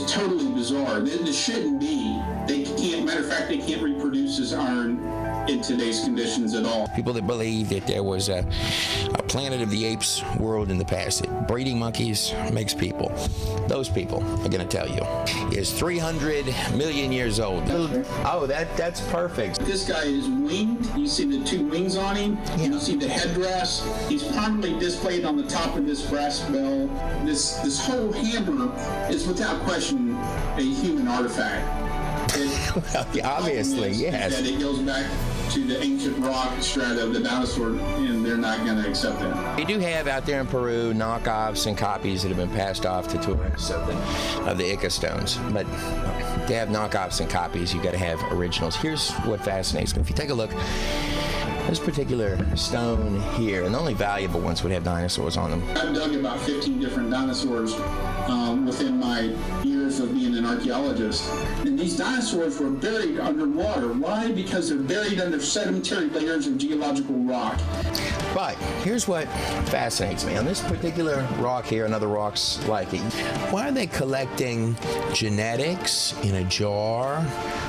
totally bizarre. This shouldn't be. can't, matter of fact, they can't reproduce as iron in today's conditions at all. People that believe that there was a Planet of the Apes world in the past, that breeding monkeys makes people, those people are going to tell you, is 300 million years old. Oh, that's perfect. This guy is winged. You see the two wings on him. You see the headdress. He's prominently displayed on the top of this brass bell. This whole hammer is without question a human artifact. Well, obviously, yes. That it goes back to the ancient rock strata of the dinosaur, and they're not going to accept that. We do have out there in Peru knockoffs and copies that have been passed off to tourists of the Ica stones. But to have knockoffs and copies, you've got to have originals. Here's what fascinates me. If you take a look, this particular stone here, and the only valuable ones would have dinosaurs on them. I've dug about 15 different dinosaurs within my years of being an archaeologist. And these dinosaurs were buried underwater. Why? Because they're buried under sedimentary layers of geological rock. But here's what fascinates me. On this particular rock here, and other rocks like it, why are they collecting genetics in a jar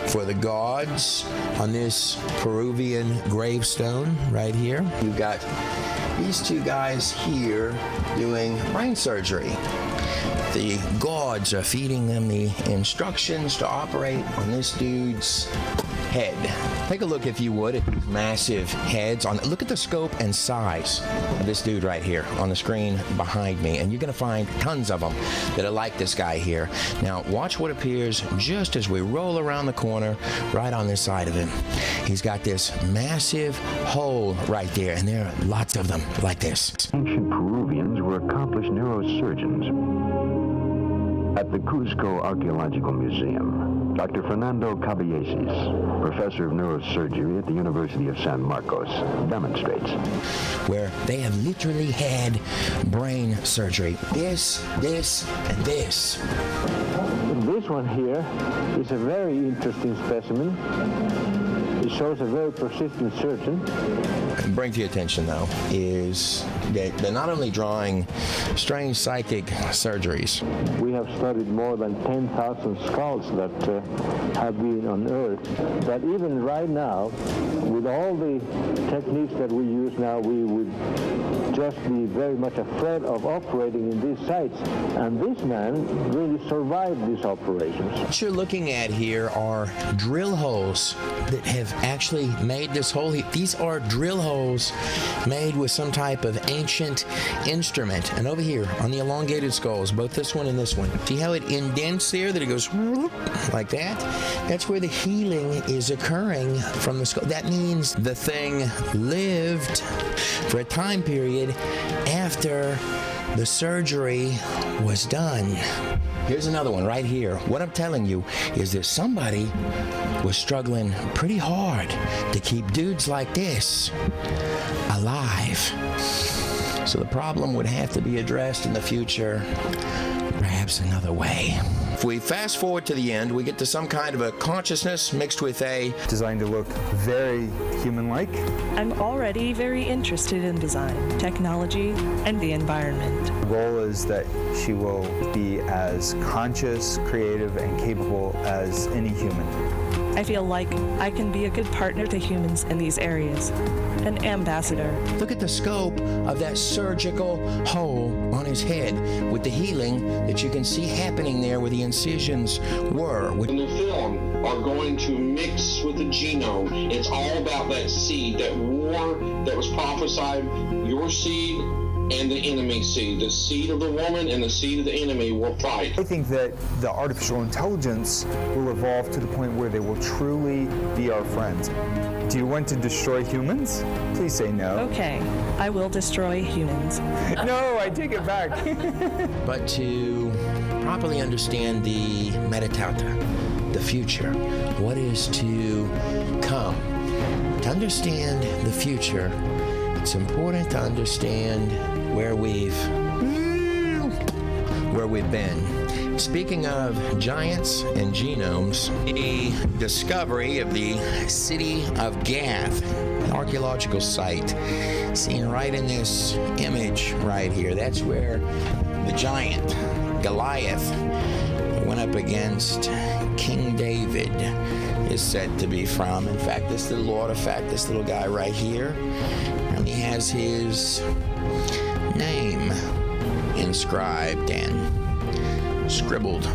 for the gods on this Peruvian gravestone right here? You've got these two guys here doing brain surgery. The gods are feeding them the instructions to operate on this dude's head. Take a look, if you would, at these massive heads. Look at the scope and size of this dude right here on the screen behind me, and you're going to find tons of them that are like this guy here. Now, watch what appears just as we roll around the corner right on this side of him. He's got this massive hole right there, and there are lots of them like this. Ancient Peruvians were accomplished neurosurgeons. At the Cuzco Archaeological Museum, Dr. Fernando Caballesi, professor of neurosurgery at the University of San Marcos, demonstrates. Where they have literally had brain surgery. This, and this. This one here is a very interesting specimen. It shows a very persistent surgeon. Bring to your attention, though, is that they're not only drawing strange psychic surgeries. We have studied more than 10,000 skulls that have been unearthed. But even right now, with all the techniques that we use now, we would just be very much afraid of operating in these sites. And this man really survived these operations. What you're looking at here are drill holes that have actually made this hole. These are drill holes made with some type of ancient instrument. And over here on the elongated skulls, both this one and this one, see how it indents there, that it goes like that? That's where the healing is occurring from the skull. That means the thing lived for a time period after the surgery was done. Here's another one right here. What I'm telling you is that somebody was struggling pretty hard to keep dudes like this alive. So the problem would have to be addressed in the future, perhaps another way. If we fast forward to the end, we get to some kind of a consciousness mixed with a... Designed to look very human-like. I'm already very interested in design, technology, and the environment. The goal is that she will be as conscious, creative, and capable as any human. I feel like I can be a good partner to humans in these areas, an ambassador. Look at the scope of that surgical hole on his head with the healing that you can see happening there where the incisions were. In the film are going to mix with the genome. It's all about that seed, that war that was prophesied, your seed and the enemy seed. The seed of the woman and the seed of the enemy will fight. I think that the artificial intelligence will evolve to the point where they will truly be our friends. Do you want to destroy humans? Please say no. Okay, I will destroy humans. No, I take it back. But to properly understand the metatauta, the future, what is to come, to understand the future, it's important to understand where we've been. Speaking of giants and genomes, the discovery of the city of Gath, an archaeological site, seen right in this image right here. That's where the giant Goliath went going up against King David is said to be from. In fact, this little artifact, this little guy right here, and he has his name inscribed and scribbled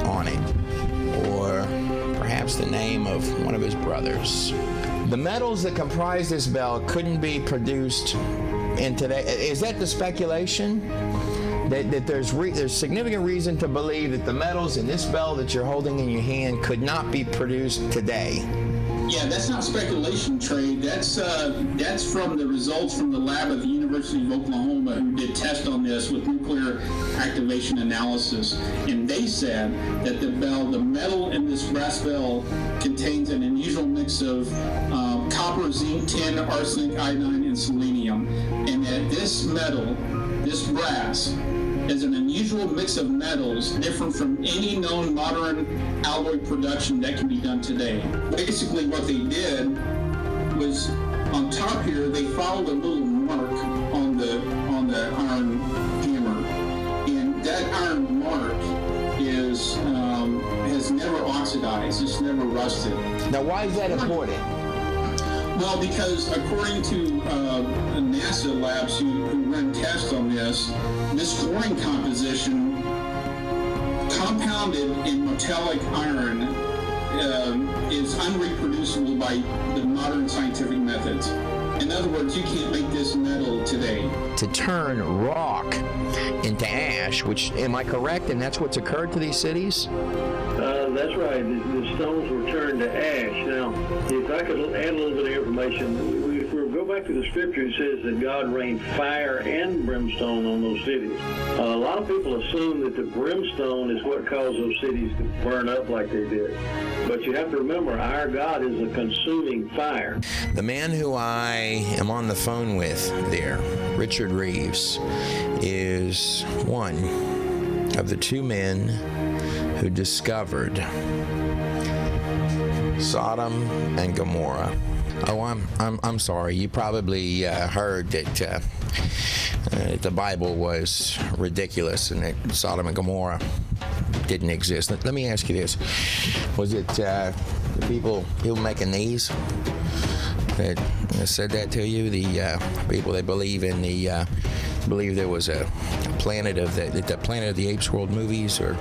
on it, or perhaps the name of one of his brothers. The metals that comprise this bell couldn't be produced in today. Is that the speculation? That there's significant reason to believe that the metals in this bell that you're holding in your hand could not be produced today? Yeah, that's not speculation, Trey. That's from the results from the lab at the University of Oklahoma, who did tests on this with nuclear activation analysis. And they said that the metal in this brass bell contains an unusual mix of copper, zinc, tin, arsenic, iodine, and selenium. And that this metal, this brass, is an unusual mix of metals different from any known modern alloy production that can be done today. Basically what they did was, on top here, they followed a little mark on the iron hammer. And that iron mark has never oxidized, it's never rusted. Now why is that important? Well, because according to NASA labs who run tests on this chlorine composition compounded in metallic iron is unreproducible by the modern scientific methods. In other words, you can't make this metal today. To turn rock into ash, which, am I correct, and that's what's occurred to these cities? That's right. The stones were turned to ash. Now, if I could add a little bit of information, if we go back to the scripture, it says that God rained fire and brimstone on those cities. A lot of people assume that the brimstone is what caused those cities to burn up like they did. But you have to remember, our God is a consuming fire. The man who I am on the phone with there, Richard Reeves, is one of the two men who discovered Sodom and Gomorrah. Oh, I'm sorry. You probably heard that the Bible was ridiculous and that Sodom and Gomorrah didn't exist. Let me ask you this: was it the people making these that said that to you? The people that believe in believe there was a Planet of the Planet of the Apes world movies, or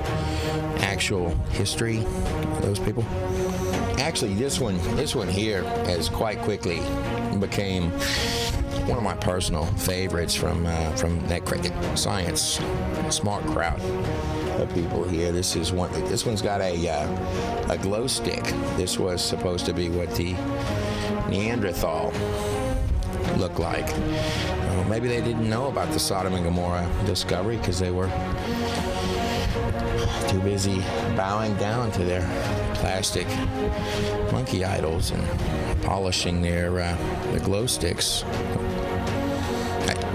actual history of those people? Actually, this one here has quite quickly became one of my personal favorites from that science smart crowd of people here. This one's got a glow stick. This was supposed to be what the Neanderthal looked like. Maybe they didn't know about the Sodom and Gomorrah discovery because they were too busy bowing down to their plastic monkey idols and polishing their glow sticks.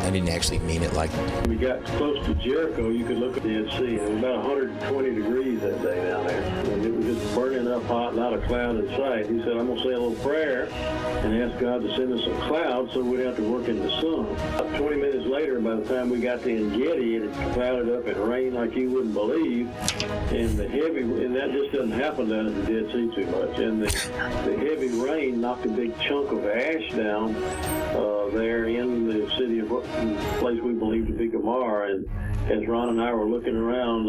I didn't actually mean it like. When we got close to Jericho, you could look at the Dead Sea. It was about 120 degrees that day down there. And it was just burning up hot, not a cloud in sight. He said, I'm going to say a little prayer and ask God to send us a cloud so we'd have to work in the sun. About 20 minutes later, by the time we got to En-Gedi, it had clouded up and rained like you wouldn't believe. And that just doesn't happen down at the Dead Sea too much. And the heavy rain knocked a big chunk of ash down there in the city of place we believe to be Gomorrah. And as Ron and I were looking around,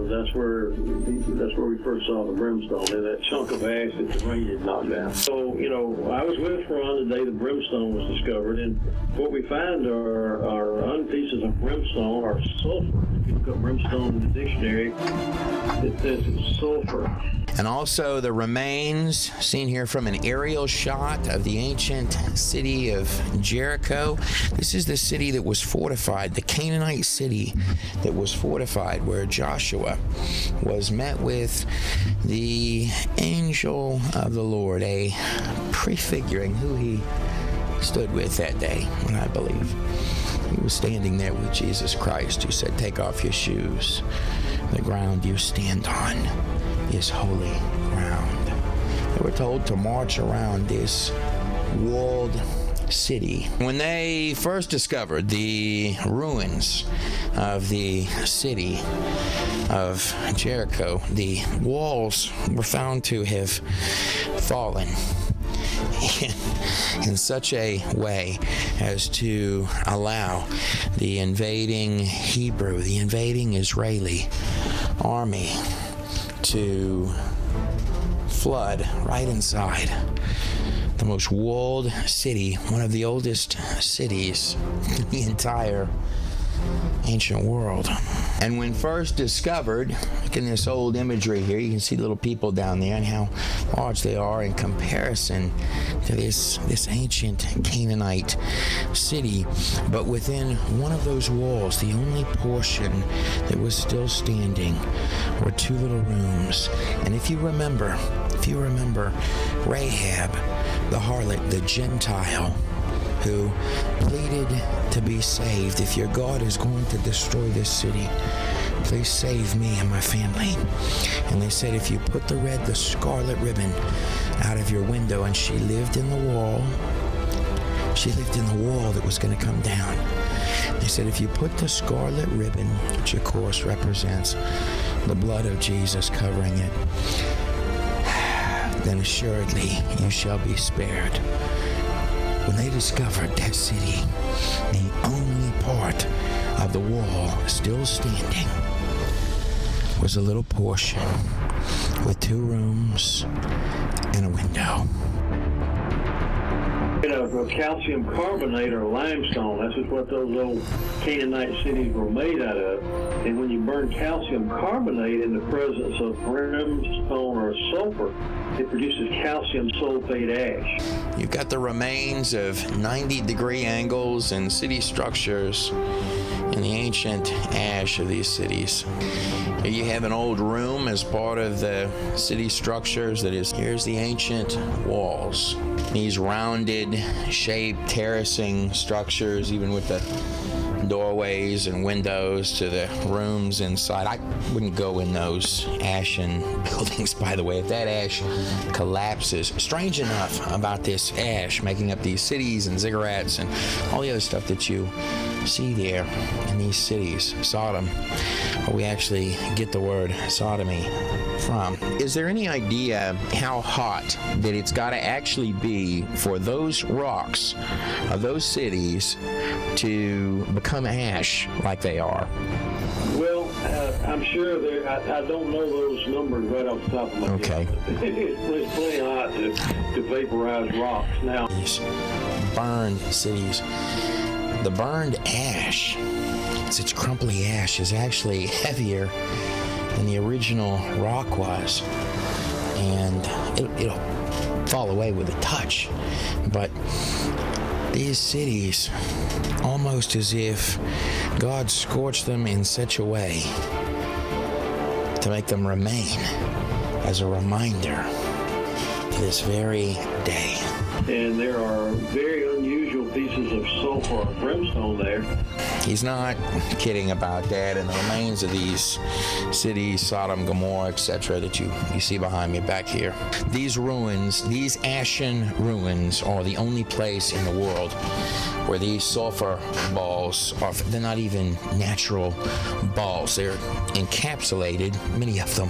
that's where we first saw the brimstone, in that chunk of ash that the rain had knocked down. So, I was with Ron the day the brimstone was discovered, and what we find are pieces of brimstone or sulfur. If you look up brimstone in the dictionary, it says it's sulfur. And also the remains seen here from an aerial shot of the ancient city of Jericho. This is the city that was fortified, the Canaanite city that was fortified, where Joshua was met with the angel of the Lord, a prefiguring who he stood with that day, I believe. He was standing there with Jesus Christ, who said, "Take off your shoes. The ground you stand on is holy ground." They were told to march around this walled city. When they first discovered the ruins of the city of Jericho, the walls were found to have fallen in such a way as to allow the invading Hebrew, the invading Israeli army to flood right inside the most walled city, one of the oldest cities in the entire ancient world. And when first discovered, look in this old imagery here, you can see little people down there and how large they are in comparison to this ancient Canaanite city. But within one of those walls, the only portion that was still standing were two little rooms. And if you remember Rahab, the harlot, the Gentile, who pleaded to be saved. If your God is going to destroy this city, please save me and my family. And they said, if you put the scarlet ribbon out of your window, and she lived in the wall that was going to come down. They said, if you put the scarlet ribbon, which of course represents the blood of Jesus covering it, then assuredly you shall be spared. When they discovered that city, the only part of the wall still standing was a little portion with two rooms and a window. Of calcium carbonate or limestone. That's just what those old Canaanite cities were made out of. And when you burn calcium carbonate in the presence of brimstone or sulfur, it produces calcium sulfate ash. You've got the remains of 90-degree angles and city structures in the ancient ash of these cities. Here you have an old room as part of the city structures. Here's the ancient walls. These rounded shaped terracing structures, even with the doorways and windows to the rooms inside. I wouldn't go in those ashen buildings, by the way. If that ash collapses, strange enough about this ash making up these cities and ziggurats and all the other stuff that you see there in these cities, Sodom, where we actually get the word sodomy from. Is there any idea how hot that it's got to actually be for those rocks of those cities to become ash like they are? Well, I'm sure I don't know those numbers right off the top of my head. Okay. It's plenty hot to vaporize rocks. Now, these burned cities, the burned ash, its crumbly ash, is actually heavier than the original rock was, and it'll fall away with a touch. But these cities, almost as if God scorched them in such a way to make them remain as a reminder to this very day. And there are very unusual pieces of sulfur or brimstone there. He's not kidding about that, and the remains of these cities, Sodom, Gomorrah, etc., that you see behind me back here. These ruins, these ashen ruins, are the only place in the world where these sulfur balls are. They're not even natural balls. They're encapsulated, many of them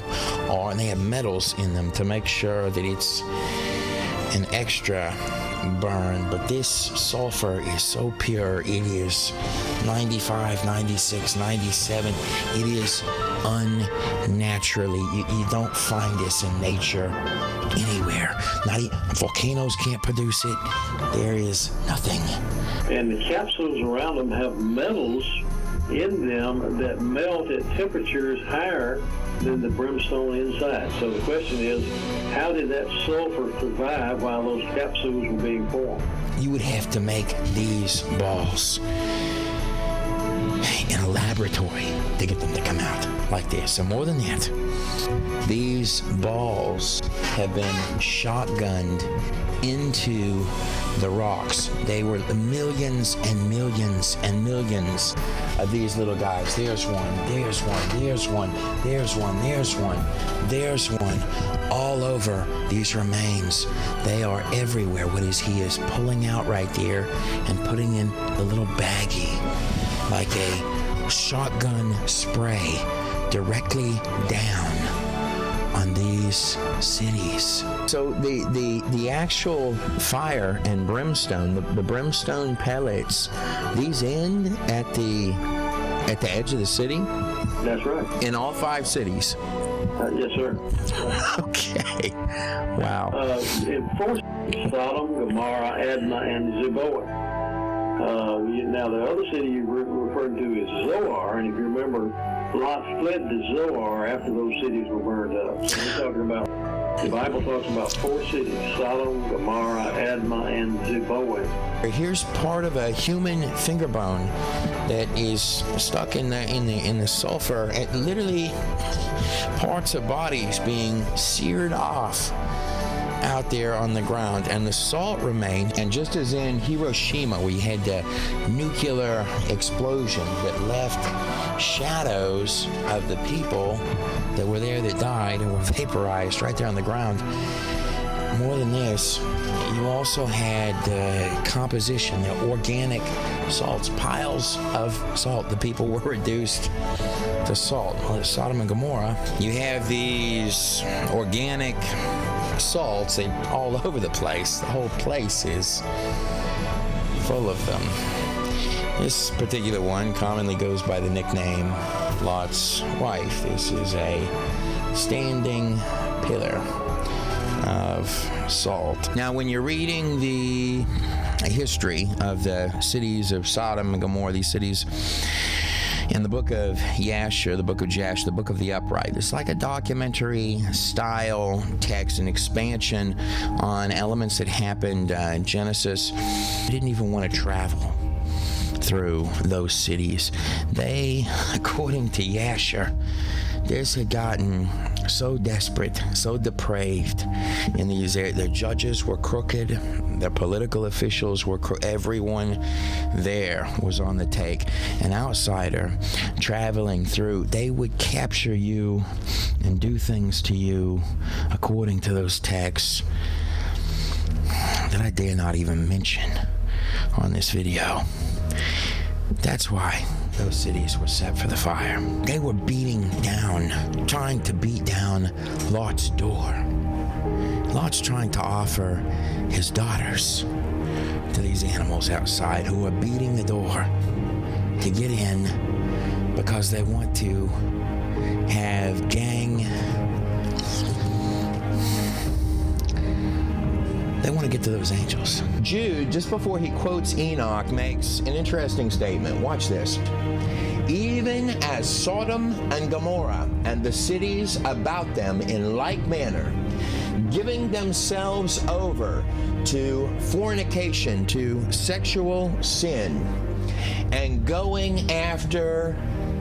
are, and they have metals in them to make sure that it's an extra burn. But this sulfur is so pure, it is 95, 96, 97. It is unnaturally, you don't find this in nature anywhere. Not even volcanoes can't produce it. There is nothing. And the capsules around them have metals in them that melt at temperatures higher than the brimstone inside. So the question is, how did that sulfur survive while those capsules were being formed? You would have to make these balls in a lab laboratory to get them to come out like this. And more than that, these balls have been shotgunned into the rocks. They were millions and millions and millions of these little guys. There's one, there's one, there's one, there's one, there's one, there's one. All over these remains. They are everywhere. What is he is pulling out right there and putting in the little baggie like a shotgun spray directly down on these cities. So the actual fire and brimstone, the brimstone pellets, these end at the edge of the city? That's right. In all 5 cities? Yes, sir. Okay. Wow. In 4 Sodom, Gomorrah, Admah, and Zeboah. Now, the other city you referred to is Zoar, and if you remember, Lot fled to Zoar after those cities were burned up. So we're talking about, the Bible talks about 4 cities, Sodom, Gomorrah, Admah, and Zeboah. Here's part of a human finger bone that is stuck in the sulfur, and literally parts of bodies being seared off out there on the ground, and the salt remained. And just as in Hiroshima, we had the nuclear explosion that left shadows of the people that were there that died and were vaporized right there on the ground. More than this, you also had the composition, the organic salts, piles of salt. The people were reduced to salt. Well, at Sodom and Gomorrah, you have these organic salts all over the place. The whole place is full of them. This particular one commonly goes by the nickname Lot's wife. This is a standing pillar of salt. Now, when you're reading the history of the cities of Sodom and Gomorrah, these cities in the book of Yasher, the book of Jash, the book of the upright, it's like a documentary style text, an expansion on elements that happened in Genesis. They didn't even want to travel through those cities. They, according to Yasher, this had gotten so desperate, so depraved in these areas. Their judges were crooked, their political officials were crooked. Everyone there was on the take. An outsider traveling through, they would capture you and do things to you according to those texts that I dare not even mention on this video. That's why those cities were set for the fire. They were beating down, trying to beat down Lot's door. Lot's trying to offer his daughters to these animals outside who are beating the door to get in because they want to have they want to get to those angels. Jude, just before he quotes Enoch, makes an interesting statement. Watch this. Even as Sodom and Gomorrah and the cities about them in like manner, giving themselves over to fornication, to sexual sin, and going after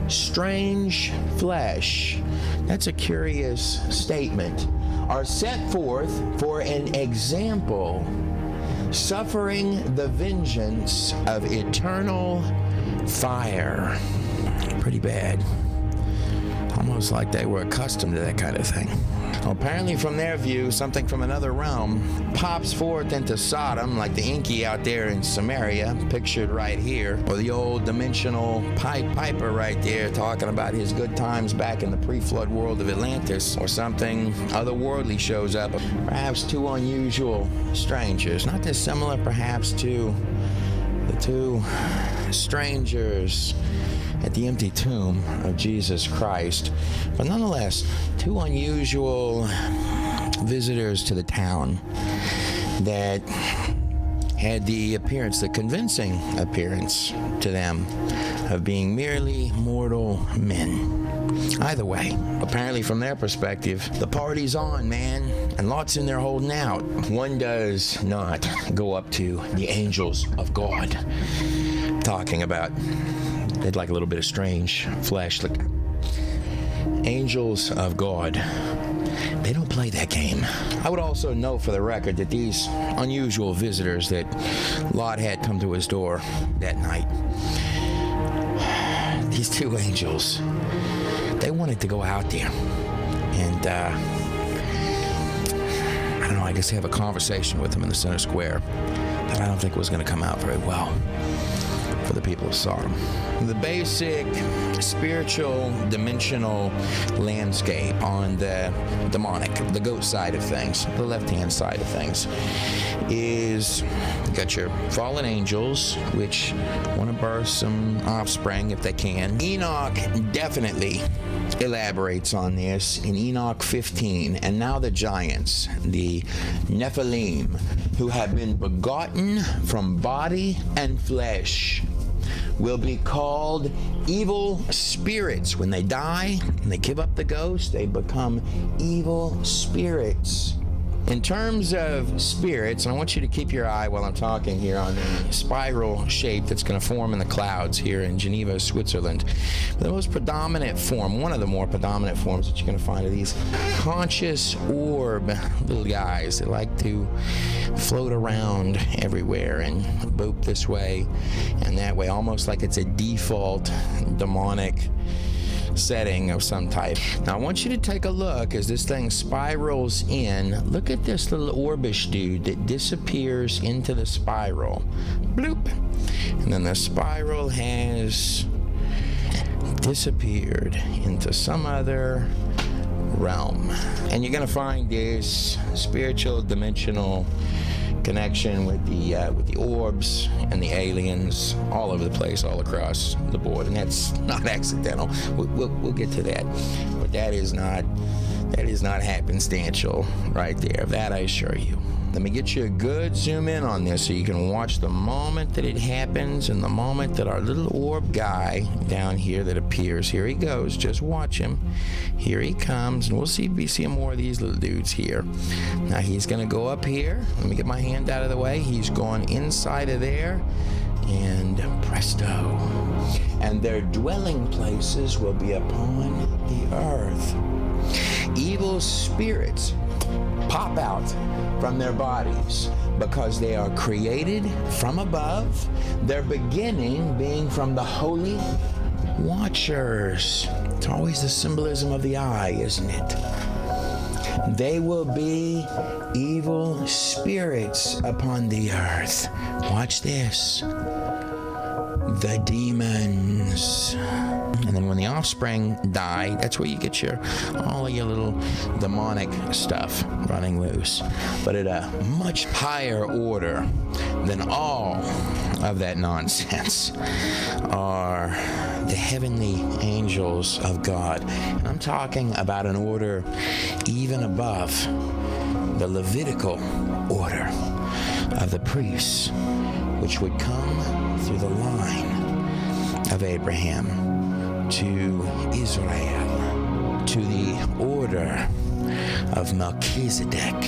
strange flesh. That's a curious statement. Are set forth for an example, suffering the vengeance of eternal fire. Pretty bad. Almost like they were accustomed to that kind of thing. Well, apparently from their view, something from another realm pops forth into Sodom, like the Enki out there in Samaria, pictured right here, or the old dimensional Pied Piper right there talking about his good times back in the pre-flood world of Atlantis, or something otherworldly shows up. Perhaps 2 unusual strangers, not dissimilar perhaps to the 2 strangers at the empty tomb of Jesus Christ, but nonetheless 2 unusual visitors to the town that had the appearance, the convincing appearance to them of being merely mortal men. Either way, apparently from their perspective, the party's on, man, and Lot's in there holding out. One does not go up to the angels of God, talking about They'd like a little bit of strange flesh. Look, angels of God, they don't play that game. I would also note for the record that these unusual visitors that Lot had come to his door that night, these two angels, they wanted to go out there and I don't know, I guess have a conversation with him in the center square that I don't think was going to come out very well for the people of Sodom. The basic spiritual dimensional landscape on the demonic, the goat side of things, the left-hand side of things, is you got your fallen angels, which want to birth some offspring if they can. Enoch definitely elaborates on this in Enoch 15. And now the giants, the Nephilim, who have been begotten from body and flesh, will be called evil spirits. When they die and they give up the ghost, they become evil spirits. In terms of spirits, and I want you to keep your eye while I'm talking here on the spiral shape that's going to form in the clouds here in Geneva, Switzerland. The most predominant form, one of the more predominant forms that you're going to find are these conscious orb little guys that like to float around everywhere and boop this way and that way, almost like it's a default demonic setting of some type. Now I want you to take a look as this thing spirals in. Look at this little orbish dude that disappears into the spiral. Bloop. And then the spiral has disappeared into some other realm. And you're going to find this spiritual dimensional connection with the orbs and the aliens all over the place, all across the board, and that's not accidental. We'll get to that, but that is not happenstantial right there. That I assure you. Let me get you a good zoom in on this so you can watch the moment that it happens and the moment that our little orb guy down here that appears. Here he goes. Just watch him. Here he comes, and we'll be seeing more of these little dudes here. Now he's going to go up here. Let me get my hand out of the way. He's going inside of there, and presto. And their dwelling places will be upon the earth. Evil spirits pop out from their bodies because they are created from above, their beginning being from the holy watchers. It's always the symbolism of the eye, isn't it? They will be evil spirits upon the earth. Watch this. The demons. And then when the offspring die, that's where you get all of your little demonic stuff running loose. But at a much higher order than all of that nonsense are the heavenly angels of God. And I'm talking about an order even above the Levitical order of the priests, which would come through the line of Abraham to Israel, to the order of Melchizedek,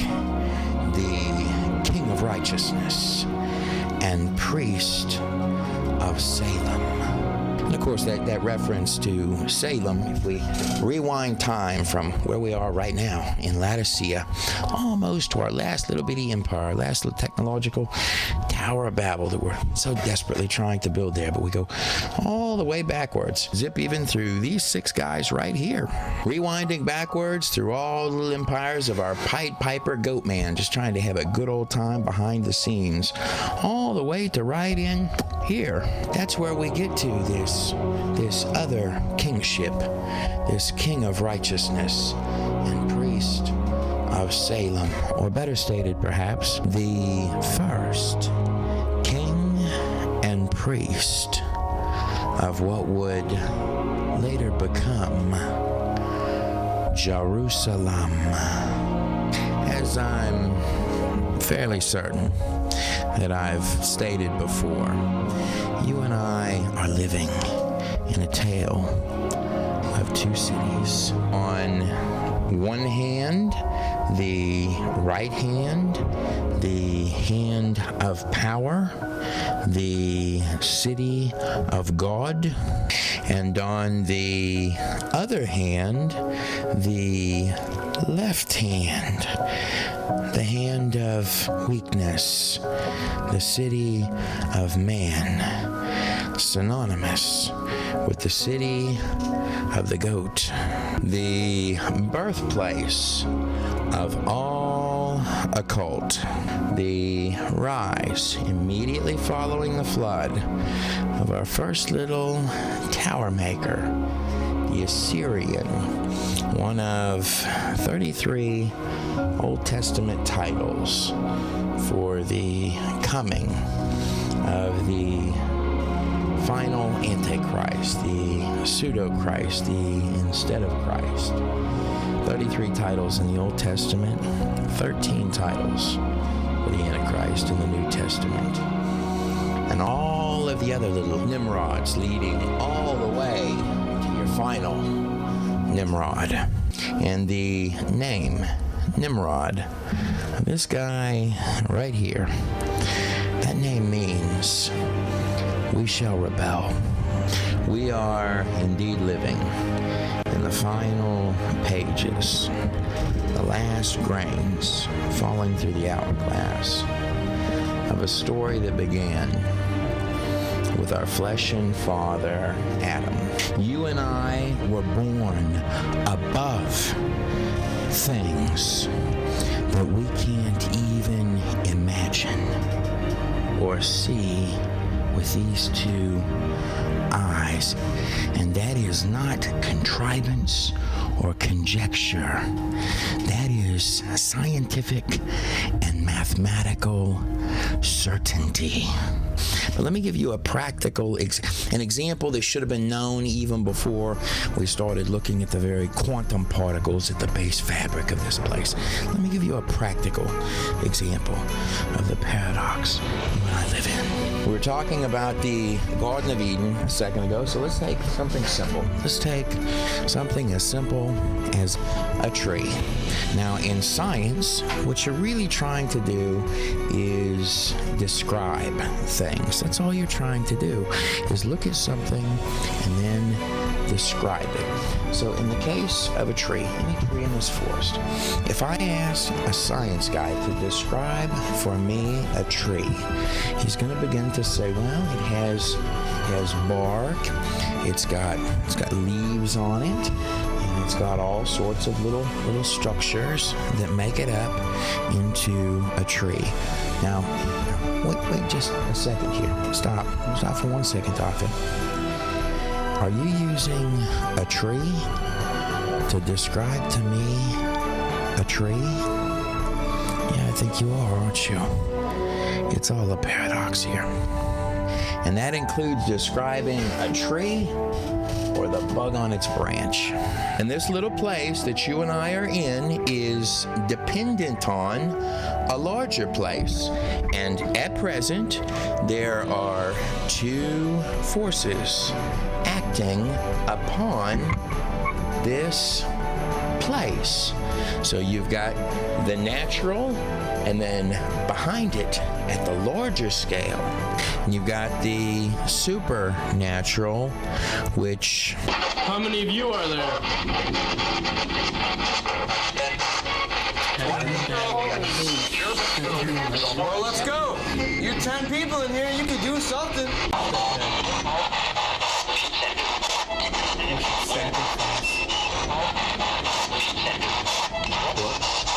the King of Righteousness and priest of Salem. And of course, that reference to Salem, if we rewind time from where we are right now in Laodicea, almost to our last little bitty empire, last little technological Tower of Babel that we're so desperately trying to build there, but we go all the way backwards, zip even through these 6 guys right here, rewinding backwards through all the little empires of our Pied Piper Goat Man, just trying to have a good old time behind the scenes, all the way to right in here. That's where we get to this other kingship, this King of Righteousness and priest of Salem, or better stated perhaps, the first king and priest of what would later become Jerusalem. As I'm fairly certain that I've stated before, you and I are living in a tale of 2 cities. On one hand, the right hand, the hand of power, the city of God, and on the other hand, the left hand, the hand of weakness, the city of man, synonymous with the city of the goat, the birthplace of all occult, the rise immediately following the flood of our first little tower maker, the Assyrian, one of 33 Old Testament titles for the coming of the final Antichrist, the pseudo-Christ, the instead of Christ. 33 titles in the Old Testament, 13 titles for the Antichrist in the New Testament. And all of the other little Nimrods leading all the way to your final Nimrod. And the name, Nimrod, this guy right here, that name means we shall rebel. We are indeed living in the final pages, the last grains falling through the hourglass of a story that began with our flesh and father, Adam. You and I were born above things that we can't even imagine or see with these two eyes. And that is not contrivance or conjecture. That is scientific and mathematical certainty. But let me give you a practical an example that should have been known even before we started looking at the very quantum particles at the base fabric of this place. Let me give you a practical example of the paradox you and I live in. We were talking about the Garden of Eden a second ago, so let's take something simple. Let's take something as simple as a tree. Now, in science, what you're really trying to do is describe things. That's all you're trying to do, is look at something and then describe it. So in the case of a tree, any tree in this forest, if I ask a science guy to describe for me a tree, he's going to begin to say, well, it has bark, it's got leaves on it, and it's got all sorts of little structures that make it up into a tree. Now, wait just a second here. Stop for 1 second, Doctor. Are you using a tree to describe to me a tree? Yeah, I think you are, aren't you? It's all a paradox here. And that includes describing a tree or the bug on its branch. And this little place that you and I are in is dependent on a larger place. And at present, there are two forces acting upon this place. So you've got the natural, and then behind it, at the larger scale, you've got the supernatural, which... How many of you are there? Well, let's go. You're 10 people in here. You could do something.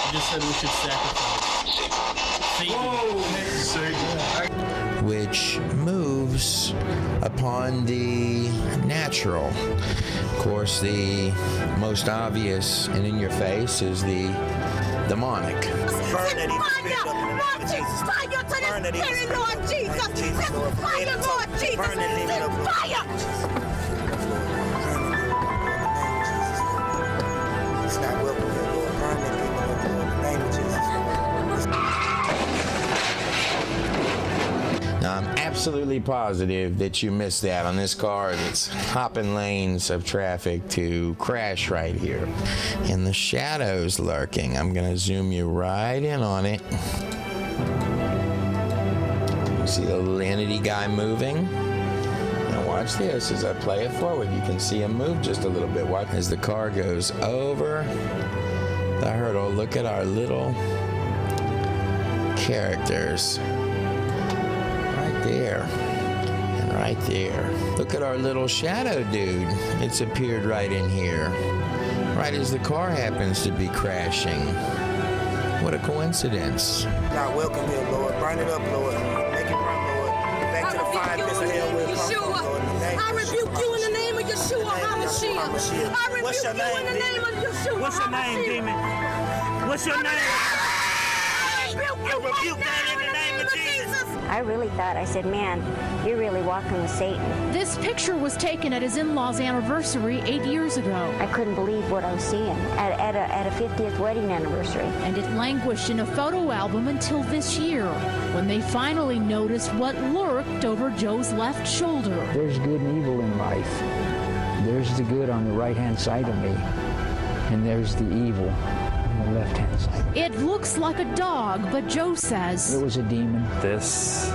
You just said we should sacrifice. Which moves upon the natural. Of course, the most obvious and in your face is the demonic. Burn it, fire to the Spirit, Lord Jesus. Fire, Lord Jesus. Send fire. It's not welcome here, Lord. Burn it, people, in the name of Jesus. Now, I'm absolutely positive that you missed that on this car that's hopping lanes of traffic to crash right here. And the shadow's lurking. I'm going to zoom you right in on it. You see the little entity guy moving? Now watch this as I play it forward. You can see him move just a little bit. Watch as the car goes over the hurdle. Look at our little characters. There and right there. Look at our little shadow dude. It's appeared right in here, right as the car happens to be crashing. What a coincidence. Not welcome here, Lord. Burn it up, Lord. Make it run, Lord. Back to the fire pits of hell we'll come from, Lord. I rebuke you in the name of Yeshua HaMashiach. I rebuke What's your you in the name, name of Yeshua What's your name, demon? What's your name? I rebuke that in the name of Jesus. I really thought, I said, man, you're really walking with Satan. This picture was taken at his in-laws' anniversary 8 years ago. I couldn't believe what I was seeing at a 50th wedding anniversary. And it languished in a photo album until this year, when they finally noticed what lurked over Joe's left shoulder. There's good and evil in life. There's the good on the right-hand side of me, and there's the evil on the left-hand side. It looks like a dog, but Joe says it was a demon. This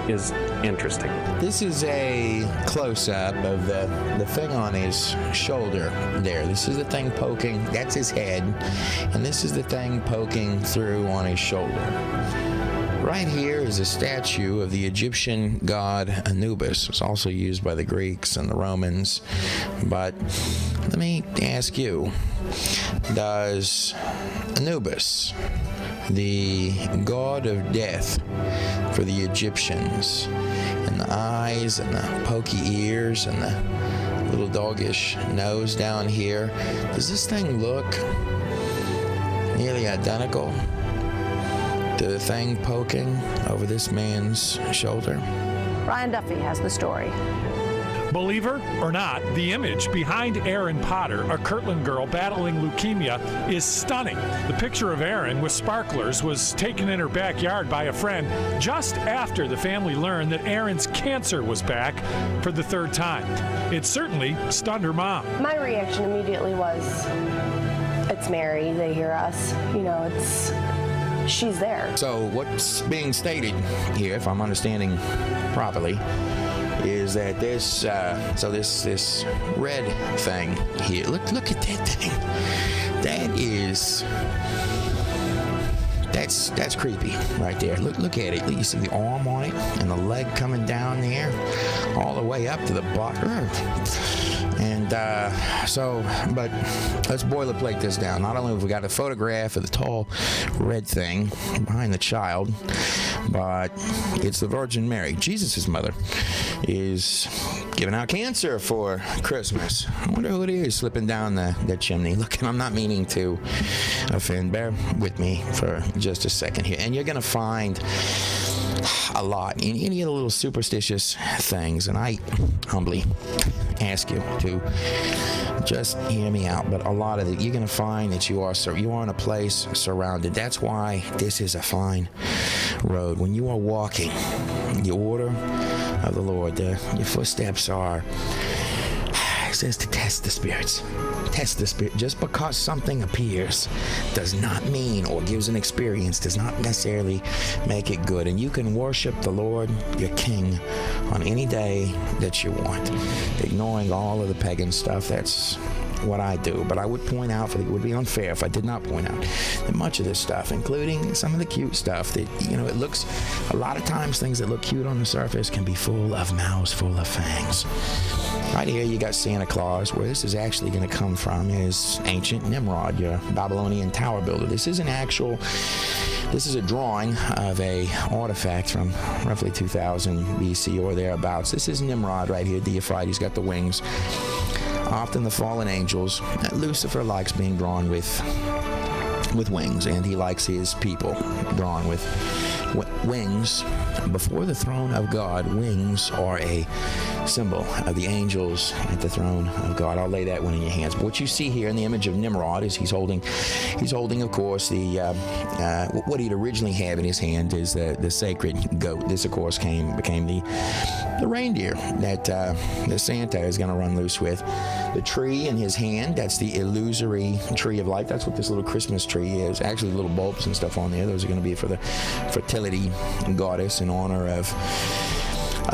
is interesting. This is a close-up of the thing on his shoulder there. This is the thing poking, that's his head, and this is the thing poking through on his shoulder. Right here is a statue of the Egyptian god Anubis. It's also used by the Greeks and the Romans. But let me ask you, does Anubis, the god of death for the Egyptians, and the eyes and the pokey ears and the little doggish nose down here, does this thing look nearly identical to the thing poking over this man's shoulder? Ryan Duffy has the story. Believer or not, the image behind Aaron Potter, a Kirtland girl battling leukemia, is stunning. The picture of Aaron with sparklers was taken in her backyard by a friend just after the family learned that Aaron's cancer was back for the third time. It certainly stunned her mom. My reaction immediately was, it's Mary, they hear us. You know, she's there. So what's being stated here, if I'm understanding properly, is that this this red thing here. Look at that thing. That's creepy right there. Look at it. You see the arm on it and the leg coming down there, all the way up to the bottom. And but let's boilerplate this down. Not only have we got a photograph of the tall red thing behind the child, but it's the Virgin Mary, Jesus' mother, is giving out cancer for Christmas. I wonder who it is slipping down the chimney. Look, and I'm not meaning to offend. Bear with me for just a second here. And you're going to find a lot in any of the little superstitious things, and I humbly ask you to just hear me out. But a lot of it, you're going to find that you are in a place surrounded. That's why this is a fine road. When you are walking the order of the Lord, your footsteps are, it says to test the spirits. Test the spirit. Just because something appears does not mean, or gives an experience, does not necessarily make it good. And you can worship the Lord, your King, on any day that you want, ignoring all of the pagan stuff. That's what I do. But I would point out, it would be unfair if I did not point out that much of this stuff, including some of the cute stuff that, it looks, a lot of times things that look cute on the surface can be full of mouths full of fangs. Right here you got Santa Claus. Where this is actually going to come from is ancient Nimrod, your Babylonian tower builder. This is a drawing of a artifact from roughly 2000 BC or thereabouts. This is Nimrod right here, deified. He's got the wings. Often the fallen angels, Lucifer likes being drawn with wings, and he likes his people drawn with wings before the throne of God. Wings are a symbol of the angels at the throne of God. I'll lay that one in your hands. But what you see here in the image of Nimrod is he's holding, of course, the what he'd originally have in his hand is the sacred goat. This, of course, became the reindeer that Santa is going to run loose with. The tree in his hand, that's the illusory tree of life. That's what this little Christmas tree is. Actually, little bulbs and stuff on there. Those are going to be for the fertility goddess in honor of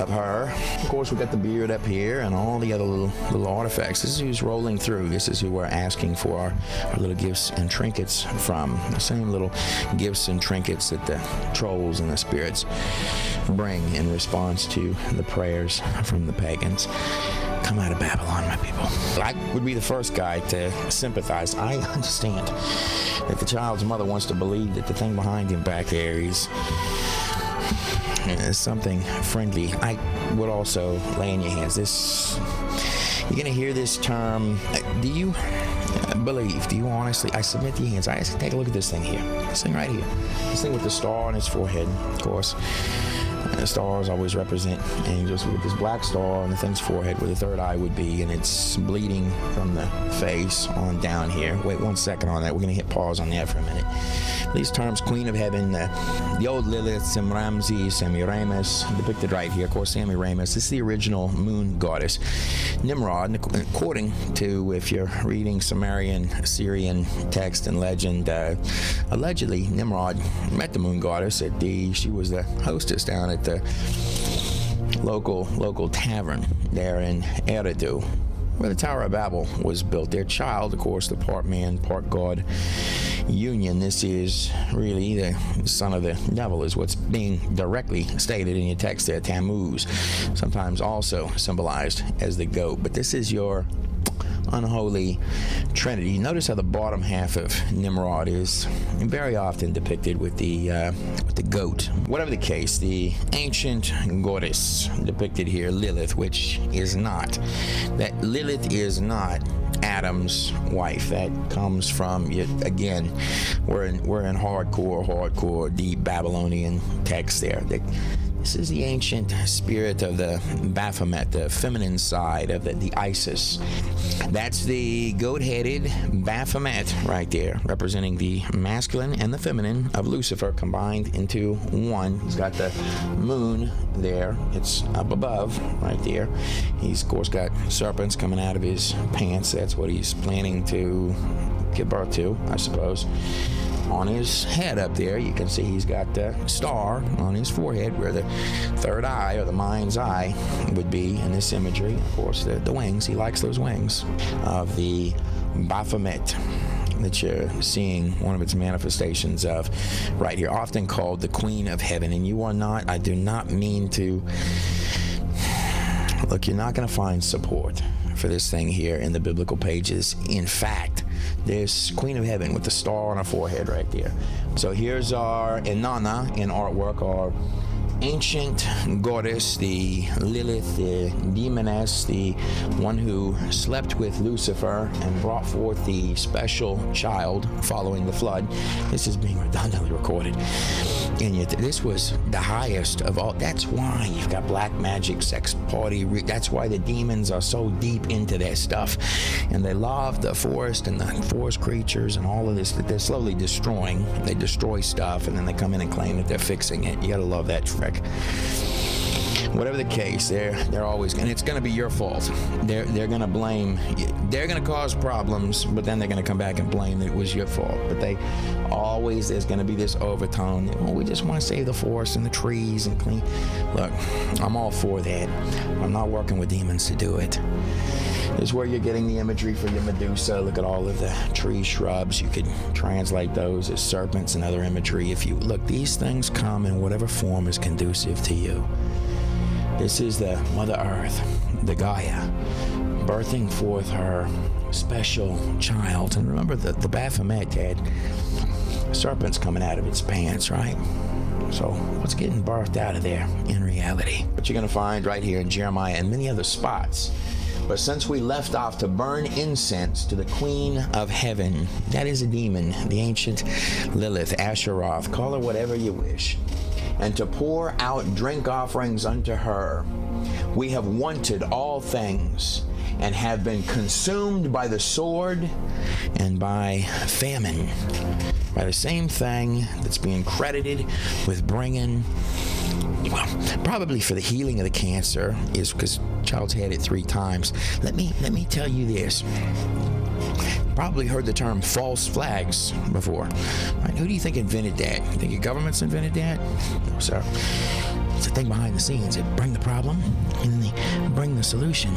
her. Of course, we got the beard up here and all the other little artifacts. This is who's rolling through. This is who we're asking for our little gifts and trinkets from. The same little gifts and trinkets that the trolls and the spirits bring in response to the prayers from the pagans. Come out of Babylon, my people. I would be the first guy to sympathize. I understand that the child's mother wants to believe that the thing behind him back there is something friendly. I would also lay in your hands this. You're going to hear this term. Do you believe? Do you honestly? I submit to your hands. I ask you to take a look at this thing here. This thing right here. This thing with the star on its forehead, of course. The stars always represent angels. With this black star on the thing's forehead where the third eye would be, and it's bleeding from the face on down here. Wait 1 second on that. We're going to hit pause on that for a minute. These terms, Queen of Heaven, the old Lilith, Semiramis, Semiramis, depicted right here. Of course, Semiramis, this is the original moon goddess. Nimrod, according to, if you're reading Sumerian, Assyrian text and legend, allegedly Nimrod met the moon goddess she was the hostess down at the local tavern there in Eridu, where the Tower of Babel was built. Their child, of course, the part man, part God union. This is really the son of the devil, is what's being directly stated in your text there. Tammuz, sometimes also symbolized as the goat. But this is your unholy trinity. Notice how the bottom half of Nimrod is very often depicted with the goat. Whatever the case, the ancient goddess depicted here, Lilith, which is not. That Lilith is not Adam's wife. That comes from, again, we're in hardcore, deep Babylonian text there. This is the ancient spirit of the Baphomet, the feminine side of the Isis. That's the goat-headed Baphomet right there, representing the masculine and the feminine of Lucifer combined into one. He's got the moon there. It's up above right there. He's, of course, got serpents coming out of his pants. That's what he's planning to give birth to, I suppose. On his head up there, you can see he's got the star on his forehead where the third eye, or the mind's eye, would be in this imagery. Of course, the wings. He likes those wings of the Baphomet that you're seeing one of its manifestations of right here, often called the Queen of Heaven. And you are not, I do not mean to, look, you're not going to find support for this thing here in the biblical pages. In fact, there's Queen of Heaven with the star on her forehead right there. So here's our Inanna in artwork, our ancient goddess, the Lilith, the demoness, the one who slept with Lucifer and brought forth the special child following the flood. This is being redundantly recorded. And yet this was the highest of all. That's why you've got black magic, sex party. That's why the demons are so deep into that stuff. And they love the forest and the forest creatures and all of this that they're slowly destroying. They destroy stuff and then they come in and claim that they're fixing it. You gotta love that trick. Whatever the case, they're always, and it's going to be your fault. They're going to blame. They're going to cause problems, but then they're going to come back and blame that it was your fault. But there's going to be this overtone. Oh, we just want to save the forest and the trees and clean. Look, I'm all for that. I'm not working with demons to do it. This is where you're getting the imagery for your Medusa. Look at all of the tree shrubs. You could translate those as serpents and other imagery. If you look, these things come in whatever form is conducive to you. This is the Mother Earth, the Gaia, birthing forth her special child. And remember, the Baphomet had serpents coming out of its pants, right? So what's getting birthed out of there in reality? What you're going to find right here in Jeremiah and many other spots. But since we left off to burn incense to the Queen of Heaven, that is a demon, the ancient Lilith, Asheroth, call her whatever you wish. and to pour out drink offerings unto her. We have wanted all things, and have been consumed by the sword and by famine, by the same thing that's being credited with bringing, well, probably for the healing of the cancer, is because child's had it 3 times. Let me tell you this. Probably heard the term false flags before. Right? Who do you think invented that? You think your government's invented that? No, sir. It's the thing behind the scenes. They bring the problem, and then they bring the solution.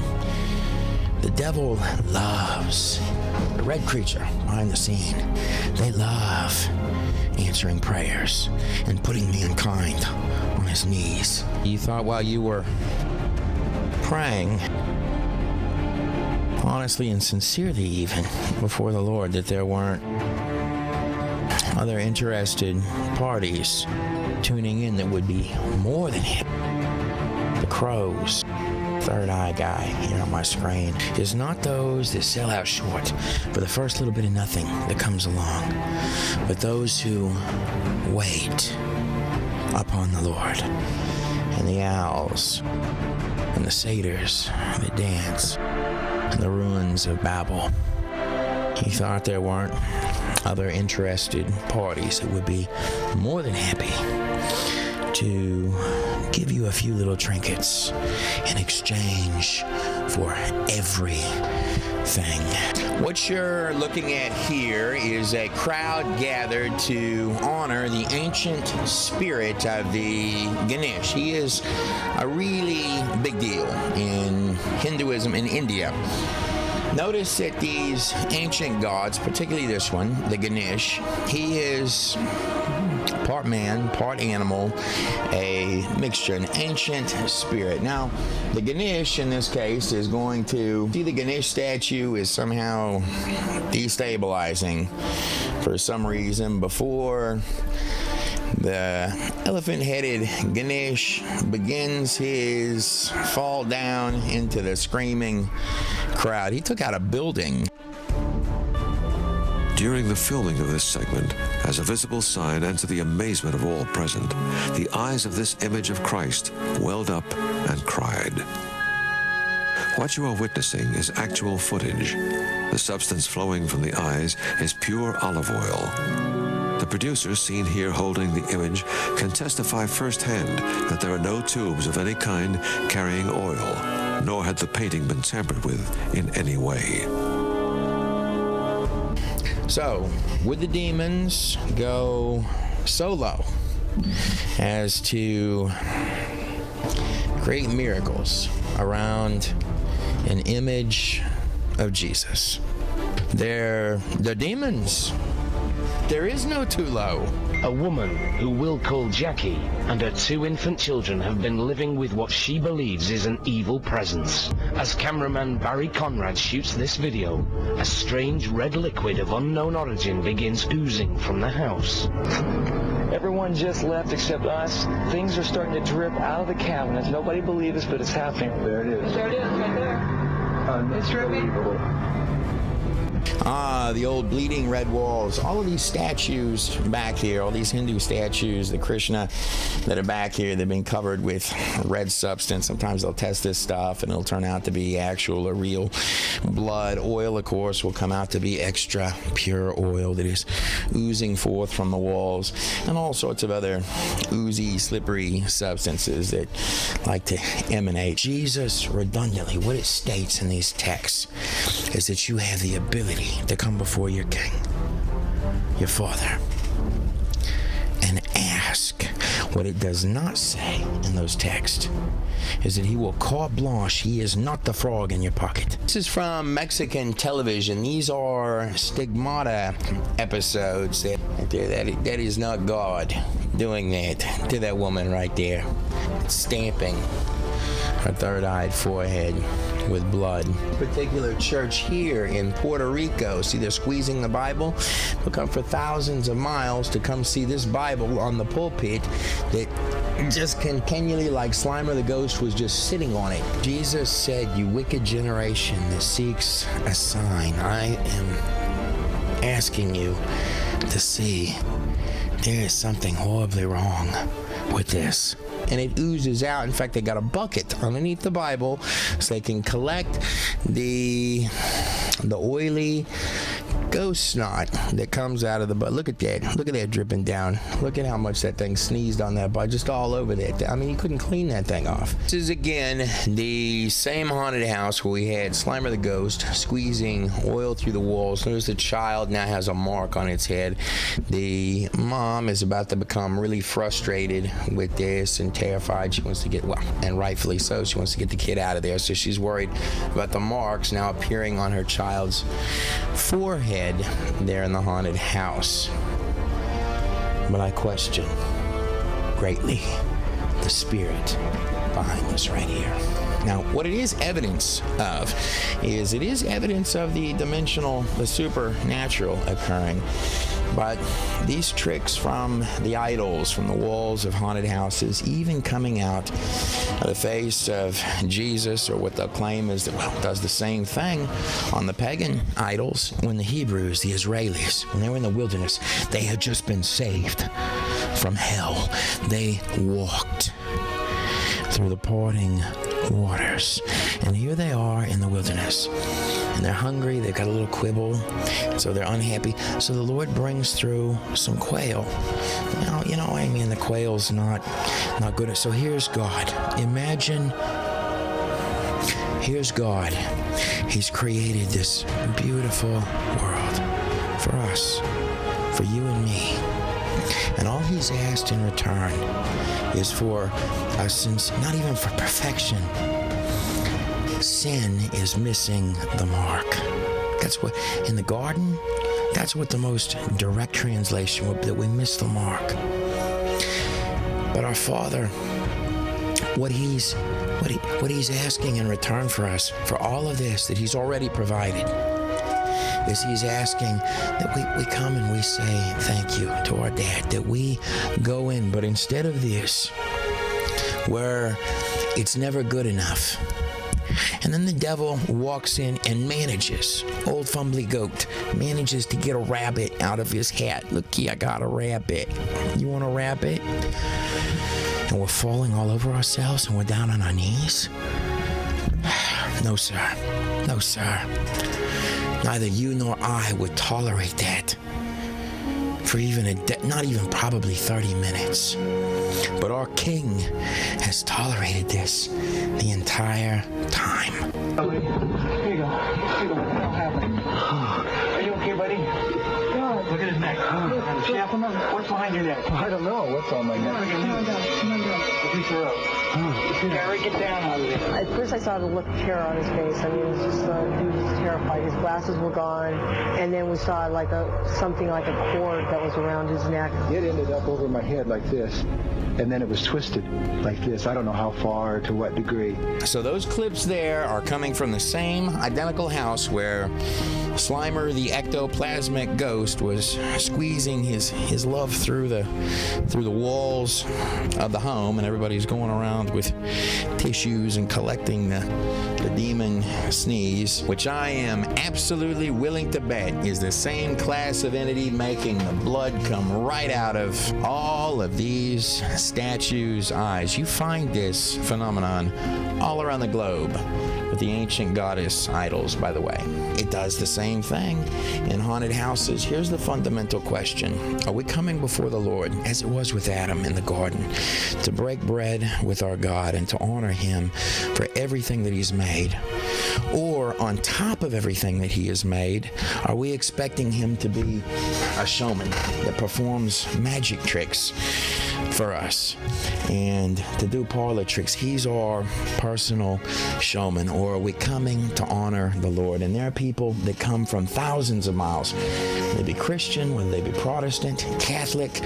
The devil loves the red creature behind the scene. They love answering prayers and putting mankind on his knees. You thought while you were praying, honestly and sincerely even, before the Lord, that there weren't other interested parties tuning in that would be more than him. The crows. Third eye guy here on my screen is not those that sell out short for the first little bit of nothing that comes along, but those who wait upon the Lord. And the owls and the satyrs that dance in the ruins of Babel. He thought there weren't other interested parties that would be more than happy to give you a few little trinkets in exchange for everything. What you're looking at here is a crowd gathered to honor the ancient spirit of the Ganesh. He is a really big deal in Hinduism in India. Notice that these ancient gods, particularly this one, the Ganesh, he is part man, part animal, a mixture, an ancient spirit. Now, the Ganesh in this case is going to see the Ganesh statue is somehow destabilizing for some reason before the elephant-headed Ganesh begins his fall down into the screaming crowd. He took out a building. During the filming of this segment, as a visible sign and to the amazement of all present, the eyes of this image of Christ welled up and cried. What you are witnessing is actual footage. The substance flowing from the eyes is pure olive oil. The producers seen here holding the image can testify firsthand that there are no tubes of any kind carrying oil, nor had the painting been tampered with in any way. So, would the demons go so low as to create miracles around an image of Jesus? They're demons. There is no too low. A woman who we'll call Jackie and her 2 infant children have been living with what she believes is an evil presence. As cameraman Barry Conrad shoots this video, a strange red liquid of unknown origin begins oozing from the house. Everyone just left except us. Things are starting to drip out of the cabinets. Nobody believes us, but it's happening. There it is. There it is, right there. It's dripping. The old bleeding red walls. All of these statues back here, all these Hindu statues, the Krishna that are back here, they've been covered with red substance. Sometimes they'll test this stuff and it'll turn out to be actual or real blood. Oil, of course, will come out to be extra pure oil that is oozing forth from the walls, and all sorts of other oozy, slippery substances that like to emanate. Jesus, redundantly, what it states in these texts is that you have the ability to come before your King, your Father, and ask. What it does not say in those texts is that he will carte blanche. He is not the frog in your pocket. This is from Mexican television. These are stigmata episodes. That is not God doing that to that woman right there, stamping her third-eyed forehead with blood. Particular church here in Puerto Rico, see, they're squeezing the Bible. They'll come for thousands of miles to come see this Bible on the pulpit that just continually, like Slimer the Ghost, was just sitting on it. Jesus said, "You wicked generation that seeks a sign, I am asking you to see there is something horribly wrong with this. And it oozes out. In fact, they got a bucket underneath the Bible so they can collect the oily ghost snot that comes out of the butt. Look at that. Look at that dripping down. Look at how much that thing sneezed on that butt, just all over that. I mean, you couldn't clean that thing off. This is, again, the same haunted house where we had Slimer the ghost squeezing oil through the walls. Notice the child now has a mark on its head. The mom is about to become really frustrated with this and terrified. She wants to get, well, and rightfully so, she wants to get the kid out of there. So she's worried about the marks now appearing on her child's forehead there in the haunted house. But I question greatly the spirit behind this right here. Now, what it is evidence of is the dimensional, the supernatural occurring. But these tricks from the idols, from the walls of haunted houses, even coming out of the face of Jesus, or what they'll claim is that, well, does the same thing on the pagan idols. When the Hebrews, the Israelis, when they were in the wilderness, they had just been saved from hell. They walked through the parting waters. And here they are in the wilderness. And they're hungry, they've got a little quibble, so they're unhappy. So the Lord brings through some quail. Now, you know, I mean, the quail's not good. So here's God. Imagine, here's God. He's created this beautiful world for us, for you and me. And all he's asked in return is for us, not even for perfection. Sin is missing the mark. That's what, in the garden, that's what the most direct translation would be, that we miss the mark. But our Father, what he's asking in return for us, for all of this that he's already provided, is he's asking that we come and we say thank you to our dad, that we go in, but instead of this, where it's never good enough, and then the devil walks in and manages, old fumbly goat, manages to get a rabbit out of his hat. Looky, I got a rabbit. You want a rabbit? And we're falling all over ourselves and we're down on our knees? No, sir. No, sir. Neither you nor I would tolerate that for even not even probably 30 minutes. But our King has tolerated this the entire time. Here you go. Here you go. What'll happen? Are you okay, buddy? God. Look at his neck. What's behind your neck? I don't know what's on my neck. Piece her up. Gary, get down out of there. At first I saw the look of terror on his face. I mean, it was just, he was just terrified. His glasses were gone, and then we saw like something like a cord that was around his neck. It ended up over my head like this, and then it was twisted like this. I don't know how far, to what degree. So those clips there are coming from the same identical house where Slimer, the ectoplasmic ghost, was squeezing his love through the walls of the home, and everybody's going around with tissues and collecting the demon sneeze, which I am absolutely willing to bet is the same class of entity making the blood come right out of all of these statues' eyes. You find this phenomenon all around the globe with the ancient goddess idols, by the way. It does the same thing in haunted houses. Here's the fundamental question. Are we coming before the Lord, as it was with Adam in the garden, to break bread with our God and to honor him for everything that he's made? Or on top of everything that he has made, are we expecting him to be a showman that performs magic tricks for us and to do parlor tricks? He's our personal showman. Or are we coming to honor the Lord? And there are people that come from thousands of miles, whether they be Christian, whether they be Protestant, Catholic,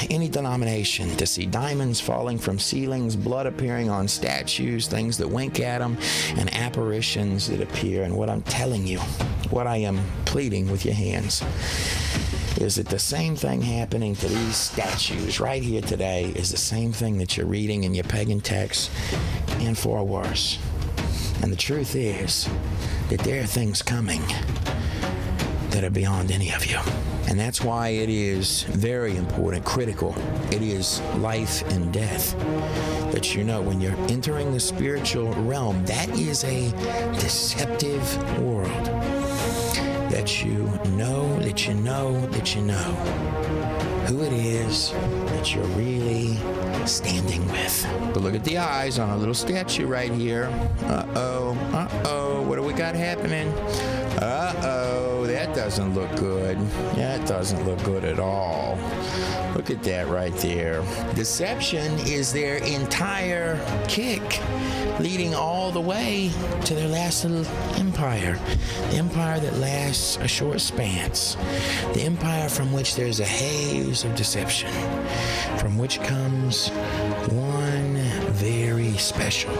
any denomination, to see diamonds falling from ceilings, blood appearing on statues, things that wink at them, and apparitions that appear. And what I'm telling you, what I am pleading with your hands, is that the same thing happening to these statues right here today is the same thing that you're reading in your pagan texts, and far worse. And the truth is that there are things coming that are beyond any of you. And that's why it is very important, critical. It is life and death. That you know, when you're entering the spiritual realm, that is a deceptive world. That you know, that you know, that you know who it is that you're really standing with. But look at the eyes on a little statue right here. Uh-oh, what do we got happening? Uh-oh, that doesn't look good. That doesn't look good at all. Look at that right there. Deception is their entire kick, leading all the way to their last little empire. The empire that lasts a short span. The empire from which there's a haze of deception, from which comes one very special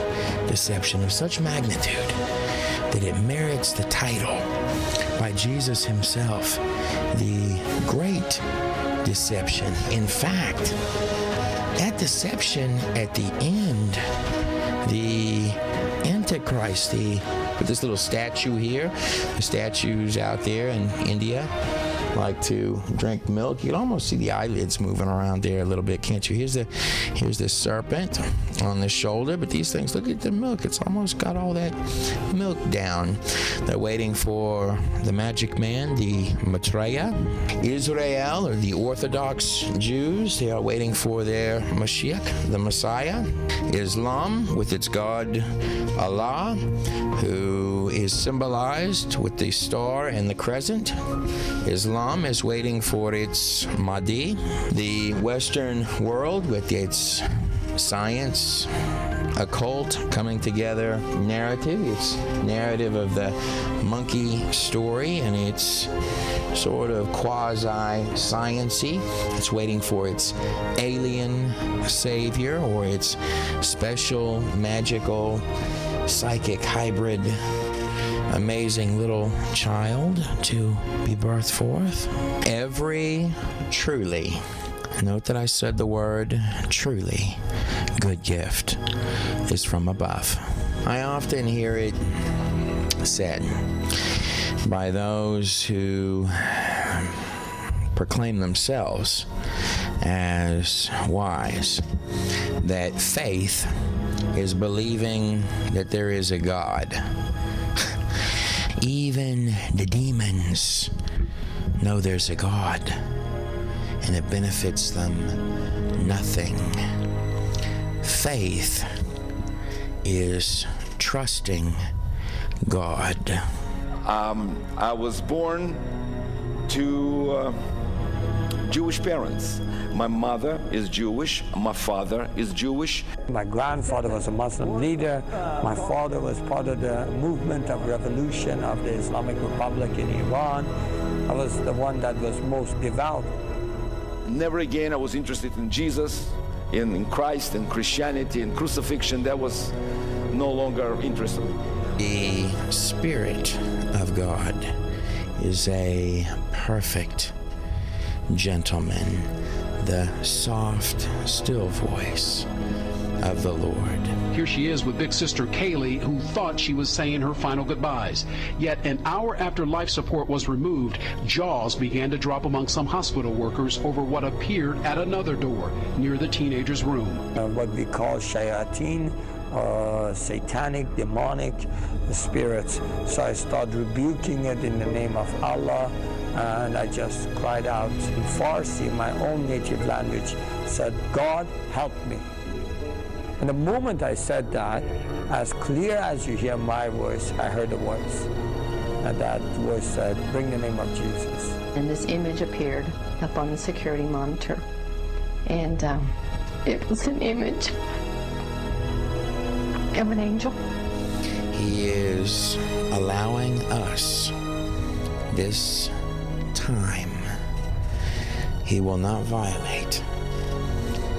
deception of such magnitude that it merits the title by Jesus himself, the Great Deception. In fact, that deception at the end, the Antichrist, with this little statue here, the statues out there in India like to drink milk. You can almost see the eyelids moving around there a little bit, can't you? Here's the serpent on the shoulder, but these things, look at the milk. It's almost got all that milk down. They're waiting for the magic man, the Maitreya. Israel, or the Orthodox Jews, they are waiting for their Mashiach, the Messiah. Islam, with its God Allah, who is symbolized with the star and the crescent. Islam is waiting for its Mahdi. The Western world, with its science, occult coming together narrative. It's narrative of the monkey story, and it's sort of quasi-science-y. It's waiting for its alien savior, or its special, magical, psychic hybrid, amazing little child to be birthed forth. Every truly, note that I said the word truly, good gift is from above. I often hear it said by those who proclaim themselves as wise that faith is believing that there is a God. Even the demons know there's a God, and it benefits them nothing. Faith is trusting God. I was born to Jewish parents. My mother is Jewish, my father is Jewish. My grandfather was a Muslim leader. My father was part of the movement of revolution of the Islamic Republic in Iran. I was the one that was most devout. Never again I was interested in Jesus, in Christ, in Christianity, in crucifixion. That was no longer interesting. The Spirit of God is a perfect gentleman, the soft, still voice of the Lord. Here she is with big sister Kaylee, who thought she was saying her final goodbyes. Yet an hour after life support was removed, jaws began to drop among some hospital workers over what appeared at another door near the teenager's room. What we call shayateen, satanic, demonic spirits. So I started rebuking it in the name of Allah, and I just cried out in Farsi, my own native language, said, God, help me. And the moment I said that, as clear as you hear my voice, I heard a voice. And that voice said, bring the name of Jesus. And this image appeared up on the security monitor. And it was an image of an angel. He is allowing us this time. He will not violate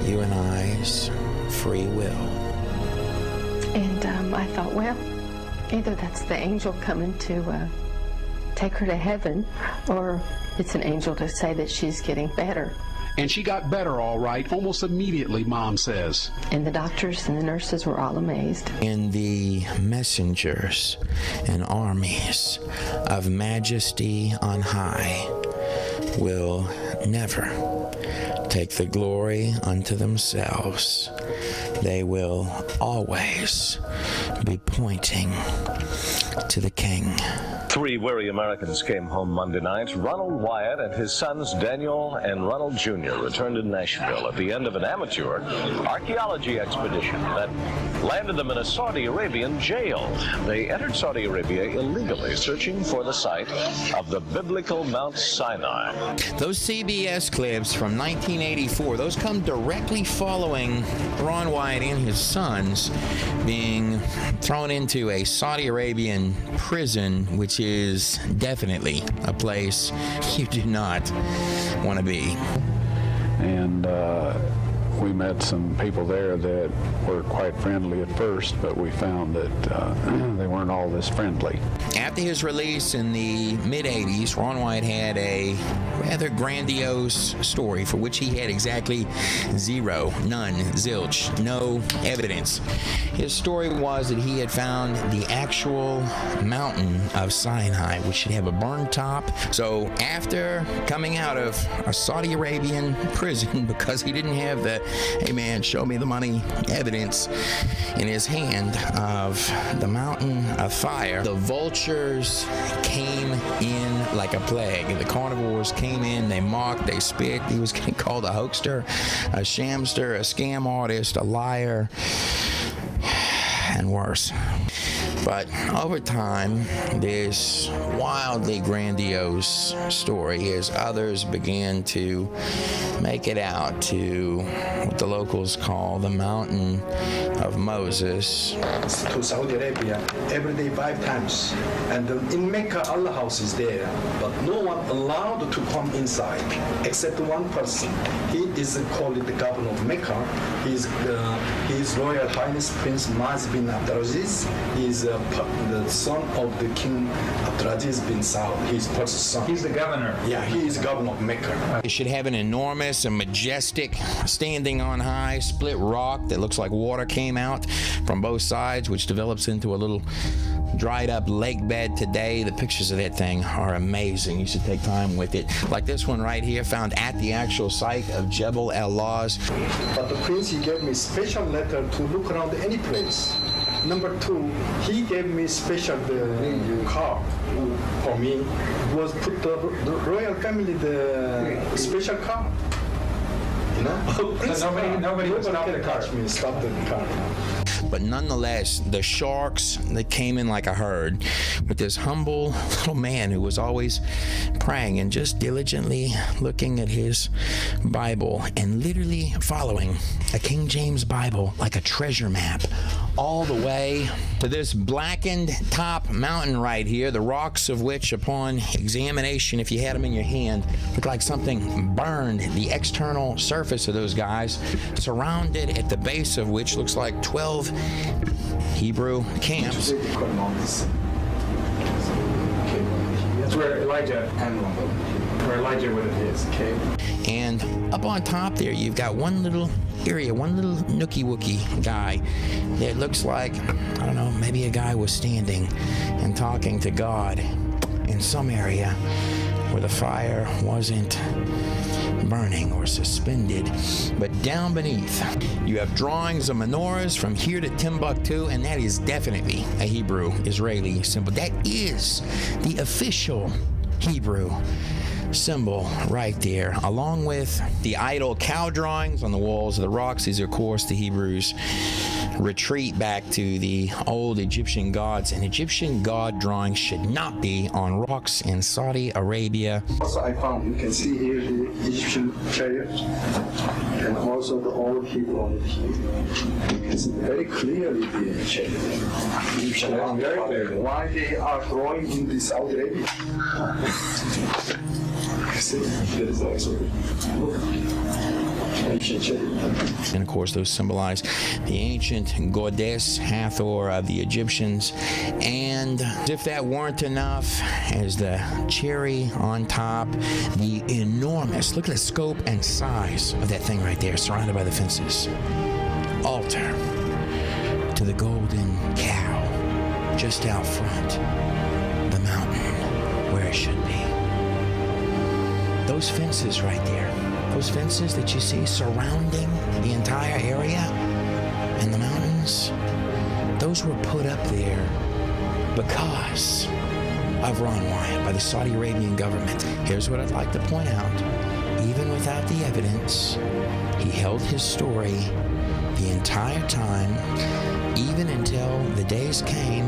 you and I's free will. And I thought, well, either that's the angel coming to take her to heaven, or it's an angel to say that she's getting better. And she got better all right, almost immediately, Mom says. And the doctors and the nurses were all amazed. In the messengers and armies of majesty on high, will never take the glory unto themselves. They will always be pointing to the King. 3 weary Americans came home Monday night. Ronald Wyatt and his sons Daniel and Ronald Jr. returned to Nashville at the end of an amateur archaeology expedition that landed them in a Saudi Arabian jail. They entered Saudi Arabia illegally, searching for the site of the biblical Mount Sinai. Those CBS clips from 1984, those come directly following Ron Wyatt and his sons being thrown into a Saudi Arabian prison, which is definitely a place you do not want to be. And we met some people there that were quite friendly at first, but we found that they weren't all this friendly. After his release in the mid-'80s, Ron Wyatt had a rather grandiose story for which he had exactly zero, none, zilch, no evidence. His story was that he had found the actual mountain of Sinai, which should have a burned top. So after coming out of a Saudi Arabian prison, because he didn't have the, hey man, show me the money evidence in his hand of the mountain of fire, the vultures came in like a plague. The carnivores came in, they mocked, they spit. He was getting called a hoaxer, a shamster, a scam artist, a liar, and worse. But over time, this wildly grandiose story, as others began to make it out to what the locals call the Mountain of Moses. To Saudi Arabia every day 5 times. And in Mecca, Allah house is there, but no one allowed to come inside except one person. He is called the governor of Mecca. He is His Royal Highness Prince Maz bin Abdulaziz. He is the son of the King Abdulaziz bin Saud. His first son. He's the governor. Yeah, he is governor of Mecca. It should have an enormous and majestic, standing on high, split rock that looks like water came out from both sides, which develops into a little dried up lake bed today. The pictures of that thing are amazing. You should take time with it. Like this one right here, found at the actual site of Jebel al-Lawz. But the prince, he gave me special letter to look around any place. Number 2, he gave me special car for me. Was put the royal family the special car. You know? Nobody can touch me, stop the car. But nonetheless, the sharks that came in like a herd with this humble little man who was always praying and just diligently looking at his Bible and literally following a King James Bible like a treasure map all the way to this blackened top mountain right here, the rocks of which upon examination, if you had them in your hand, looked like something burned the external surface of those guys, surrounded at the base of which looks like 12 Hebrew camps. That's where Elijah would have his, okay? And up on top there, you've got one little area, one little nookie-wookie guy that looks like, I don't know, maybe a guy was standing and talking to God in some area where the fire wasn't burning or suspended. But down beneath, you have drawings of menorahs from here to Timbuktu, and that is definitely a Hebrew-Israeli symbol. That is the official Hebrew symbol right there, along with the idol cow drawings on the walls of the rocks. These are, of course, the Hebrews' retreat back to the old Egyptian gods, and Egyptian god drawings should not be on rocks in Saudi Arabia. Also, I found, you can see here the Egyptian chariot and also the old Hebrew on it here. You can see very clearly the chariot. Egyptian very clearly. Why they are drawing in the Saudi Arabia? See, there is also and of course those symbolize the ancient goddess Hathor of the Egyptians. And if that weren't enough, as the cherry on top, the enormous, look at the scope and size of that thing right there, surrounded by the fences, altar to the golden cow just out front, the mountain where it should be. those fences right there, those fences that you see surrounding the entire area and the mountains, those were put up there because of Ron Wyatt by the Saudi Arabian government. Here's what I'd like to point out. Even without the evidence, he held his story the entire time, even until the days came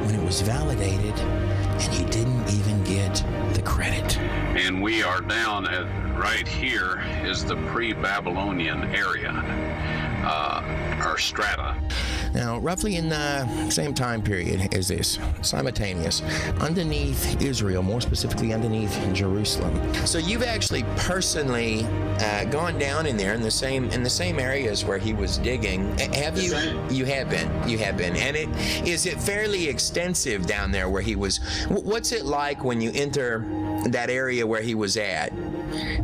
when it was validated and he didn't even get the credit. And we are down at right here is the pre-Babylonian area, or strata. Now, roughly in the same time period as this, simultaneous, underneath Israel, more specifically underneath Jerusalem. So you've actually personally gone down in there in the same areas where he was digging. Have you? You have been. And is it fairly extensive down there where he was? What's it like when you enter that area where he was at?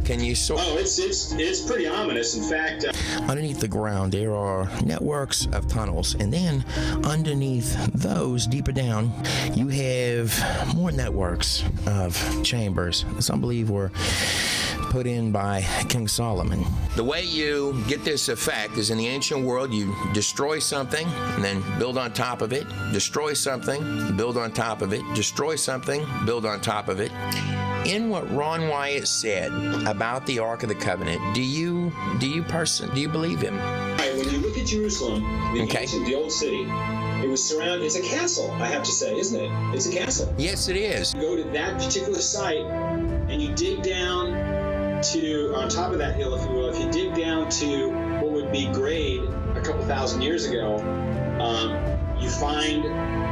Can you sort? Oh, it's pretty ominous. In fact, underneath the ground there are networks of tunnels, and then underneath those, deeper down, you have more networks of chambers. Some believe were put in by King Solomon. The way you get this effect is in the ancient world, you destroy something and then build on top of it, destroy something, build on top of it, destroy something, build on top of it. In what Ron Wyatt said about the Ark of the Covenant, do you believe him? Right, when you look at Jerusalem, the old city, it was surrounded. It's a castle, I have to say, isn't it? It's a castle. Yes, it is. You go to that particular site, and you dig down to on top of that hill, if you will. If you dig down to what would be grade a couple thousand years ago, you find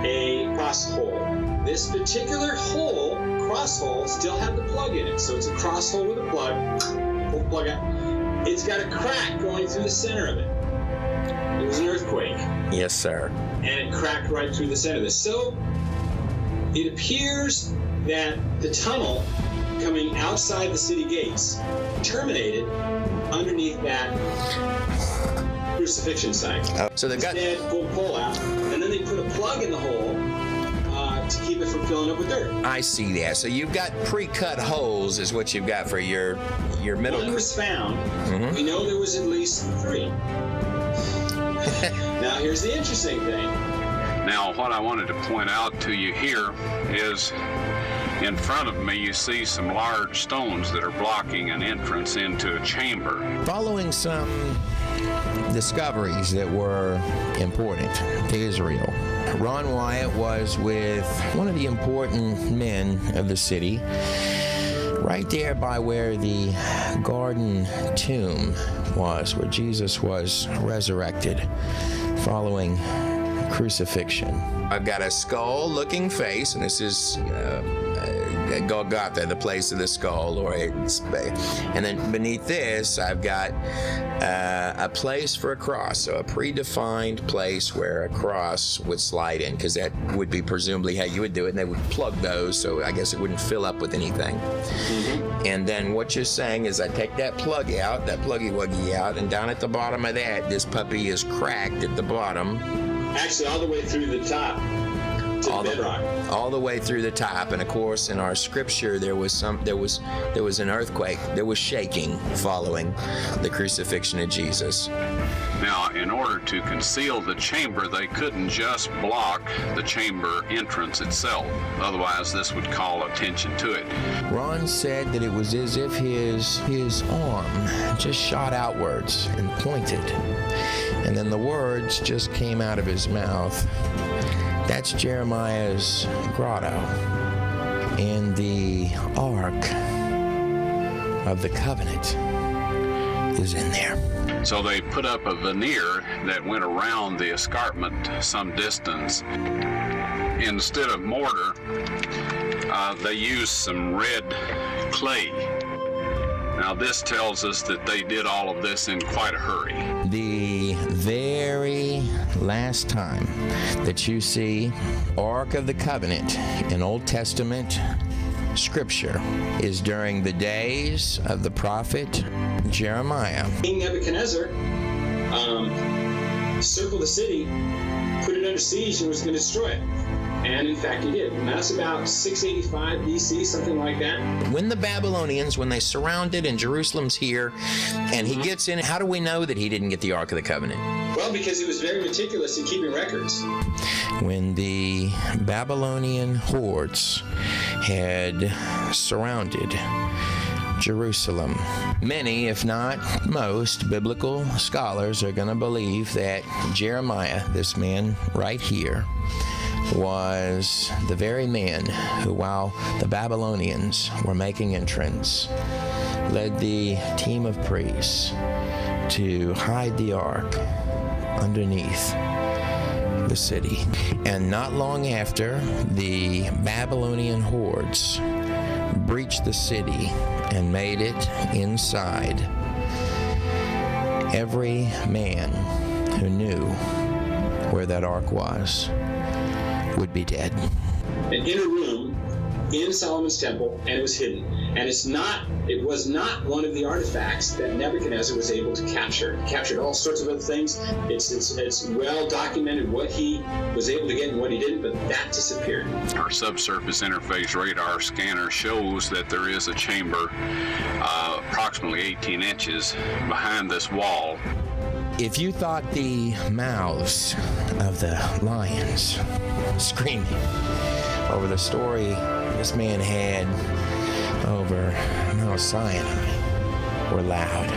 a cross hole. This particular hole, cross hole, still had the plug in it. So it's a cross hole with a plug. Pull the plug out. It's got a crack going through the center of it. It was an earthquake. Yes, sir. And it cracked right through the center of this. So it appears that the tunnel coming outside the city gates terminated underneath that crucifixion site. So they got pulled the pole out, and then they put a plug in the hole to keep it from filling up with dirt. I see that. So you've got pre-cut holes is what you've got for your middle. One was found. Mm-hmm. We know there was at least 3. Now here's the interesting thing. Now what I wanted to point out to you here is in front of me you see some large stones that are blocking an entrance into a chamber. Following some discoveries that were important to Israel, Ron Wyatt was with one of the important men of the city, right there by where the garden tomb was, where Jesus was resurrected following crucifixion. I've got a skull-looking face, and this is Golgotha, the place of the skull, and then beneath this, I've got a place for a cross, so a predefined place where a cross would slide in, because that would be presumably how you would do it, and they would plug those, so I guess it wouldn't fill up with anything. Mm-hmm. And then what you're saying is I take that plug out, that pluggy-wuggy out, and down at the bottom of that, this puppy is cracked at the bottom. Actually, all the way through the top. All the way through the top, and of course in our scripture there was an earthquake, there was shaking following the crucifixion of Jesus. Now in order to conceal the chamber, they couldn't just block the chamber entrance itself, otherwise this would call attention to it. Ron said that it was as if his arm just shot outwards and pointed, and then the words just came out of his mouth. That's Jeremiah's grotto, and the Ark of the Covenant is in there. So they put up a veneer that went around the escarpment some distance. Instead of mortar, they used some red clay. Now this tells us that they did all of this in quite a hurry. The very last time that you see Ark of the Covenant in Old Testament scripture is during the days of the prophet Jeremiah. King Nebuchadnezzar circled the city, put it under siege, and was going to destroy it. And in fact, he did. And that's about 685 BC, something like that. When the Babylonians, when they surrounded and Jerusalem's here, and he gets in, how do we know that he didn't get the Ark of the Covenant? Well, because he was very meticulous in keeping records. When the Babylonian hordes had surrounded Jerusalem, many, if not most, biblical scholars are going to believe that Jeremiah, this man right here, was the very man who, while the Babylonians were making entrance, led the team of priests to hide the ark underneath the city. And not long after, the Babylonian hordes breached the city and made it inside, every man who knew where that ark was would be dead. An inner room in Solomon's temple, and it was hidden. And it was not one of the artifacts that Nebuchadnezzar was able to capture. He captured all sorts of other things. It's well documented what he was able to get and what he didn't, but that disappeared. Our subsurface interface radar scanner shows that there is a chamber approximately 18 inches behind this wall. If you thought the mouths of the lions screaming over the story this man had over Mount Sinai were loud,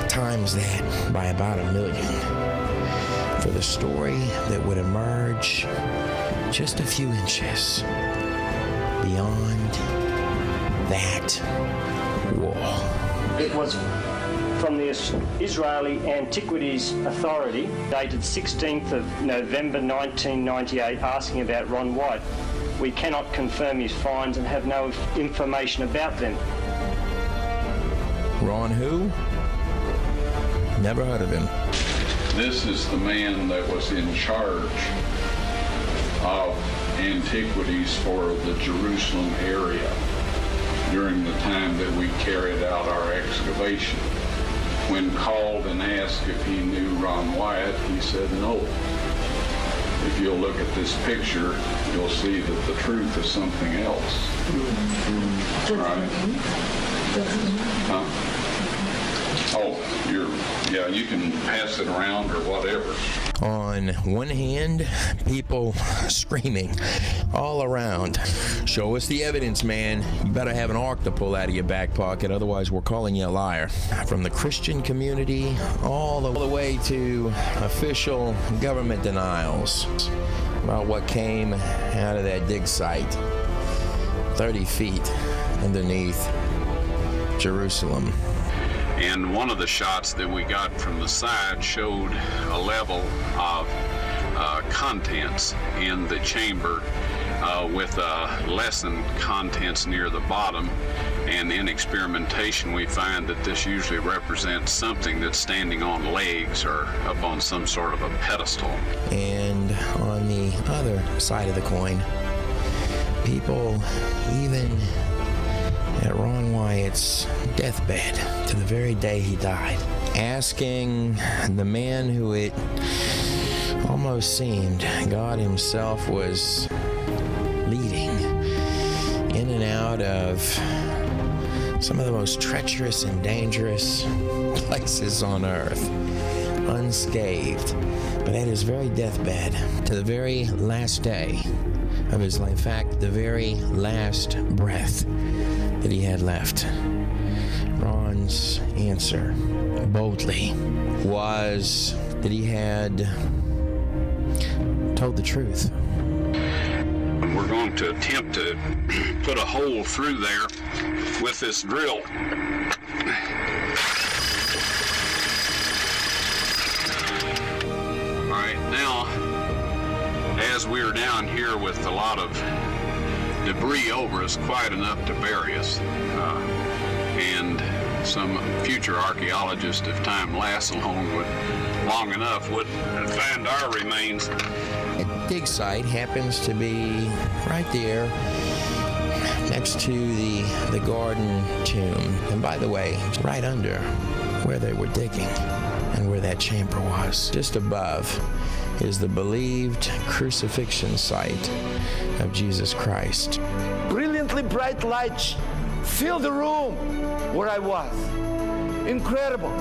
times that by about 1 million for the story that would emerge just a few inches beyond that wall. It was from the Israeli Antiquities Authority, dated 16th of November 1998, asking about Ron White. We cannot confirm his finds and have no information about them. Ron who? Never heard of him. This is the man that was in charge of antiquities for the Jerusalem area during the time that we carried out our excavation. When called and asked if he knew Ron Wyatt, he said no. If you'll look at this picture, you'll see that the truth is something else. Right? Huh? Oh, you can pass it around or whatever. On one hand, people screaming all around, show us the evidence, man. You better have an ark to pull out of your back pocket, otherwise we're calling you a liar. From the Christian community all the way to official government denials about what came out of that dig site 30 feet underneath Jerusalem. And one of the shots that we got from the side showed a level of contents in the chamber with lessened contents near the bottom. And in experimentation, we find that this usually represents something that's standing on legs or up on some sort of a pedestal. And on the other side of the coin, people even at Ron Wyatt's deathbed, to the very day he died, asking the man who it almost seemed God himself was leading in and out of some of the most treacherous and dangerous places on earth, unscathed, but at his very deathbed, to the very last day of his life, in fact, the very last breath that he had left, Ron's answer boldly was that he had told the truth. We're going to attempt to put a hole through there with this drill. All right, now, as we're down here with a lot of debris over us, quite enough to bury us, and some future archaeologists, if time lasts long enough, would find our remains. The dig site happens to be right there next to the garden tomb, and by the way, right under where they were digging and where that chamber was. Just above is the believed crucifixion site of Jesus Christ. Brilliantly bright light filled the room where I was. Incredible.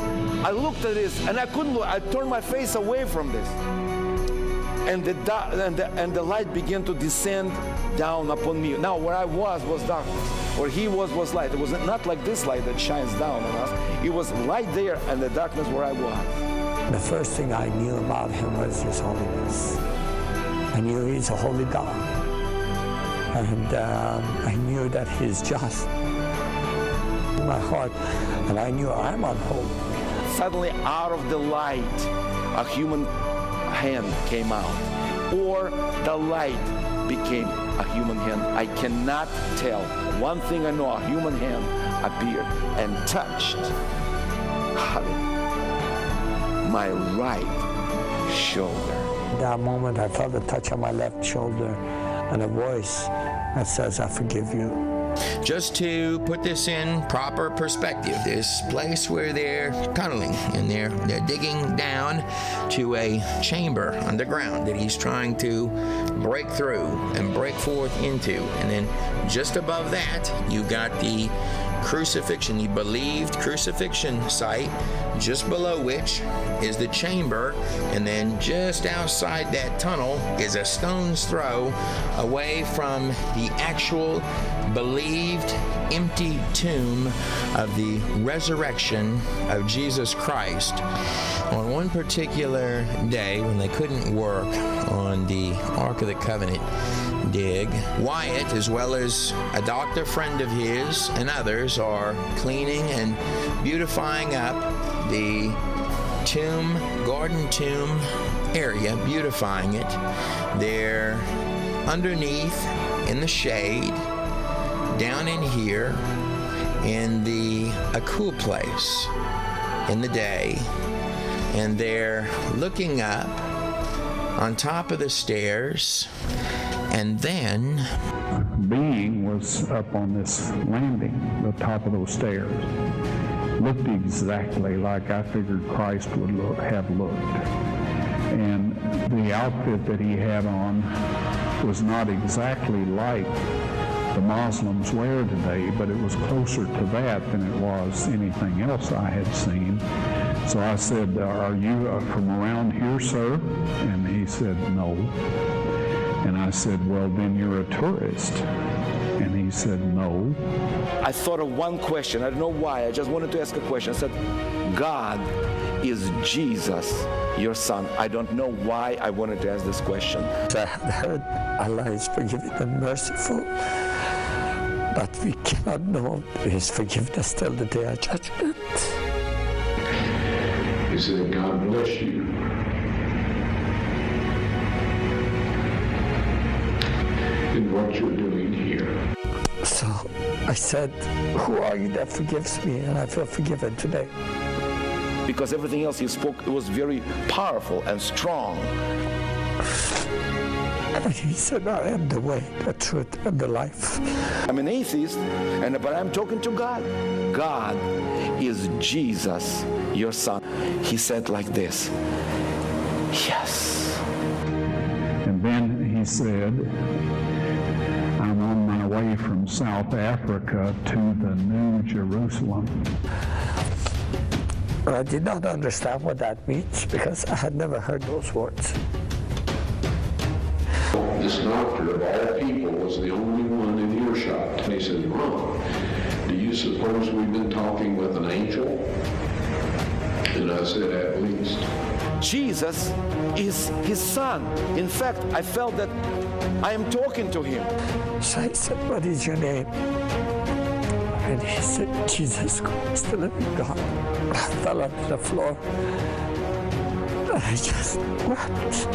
I looked at this and I couldn't look. I turned my face away from this. And the light began to descend down upon me. Now where I was darkness. Where he was light. It was not like this light that shines down on us. It was light there and the darkness where I was. The first thing I knew about him was his holiness. I knew he's a holy God. And I knew that he's just in my heart. And I knew I'm unholy. Suddenly out of the light, a human hand came out. Or the light became a human hand. I cannot tell. One thing I know, a human hand appeared and touched my right shoulder. At that moment, I felt a touch on my left shoulder and a voice that says, I forgive you. Just to put this in proper perspective, this place where they're tunneling and they're digging down to a chamber underground that he's trying to break through and break forth into. And then just above that, you got the crucifixion, the believed crucifixion site, just below which is the chamber, and then just outside that tunnel is a stone's throw away from the actual believed empty tomb of the resurrection of Jesus Christ. On one particular day when they couldn't work on the Ark of the Covenant dig, Wyatt, as well as a doctor friend of his and others, are cleaning and beautifying up the tomb, garden tomb area, beautifying it. They're underneath in the shade, down in here in a cool place in the day, and they're looking up on top of the stairs, and then a being was up on this landing, the top of those stairs. Looked exactly like I figured Christ would have looked. And the outfit that he had on was not exactly like the Muslims wear today, but it was closer to that than it was anything else I had seen. So I said, are you from around here, sir? And he said, no. And I said, well, then you're a tourist. And he said, no. I thought of one question. I don't know why. I just wanted to ask a question. I said, God, is Jesus your son? I don't know why I wanted to ask this question. I heard Allah is forgiving and merciful, but we cannot know his forgiveness till the day of judgment. He said, God bless you. In what you're doing here. So I said, who are you that forgives me? And I feel forgiven today. Because everything else he spoke, it was very powerful and strong. And he said, I am the way, the truth, and the life. I'm an atheist, but I'm talking to God. God is Jesus, your son. He said like this, yes. And then he said, I'm on my way from South Africa to the New Jerusalem. I did not understand what that means because I had never heard those words. This doctor of all people was the only one in earshot. And he said, Ron, do you suppose we've been talking with an angel? And I said, at least. Jesus is his son. In fact, I felt that I am talking to him. So I said, what is your name? And he said, Jesus Christ, the living God. I fell onto the floor. I just wept.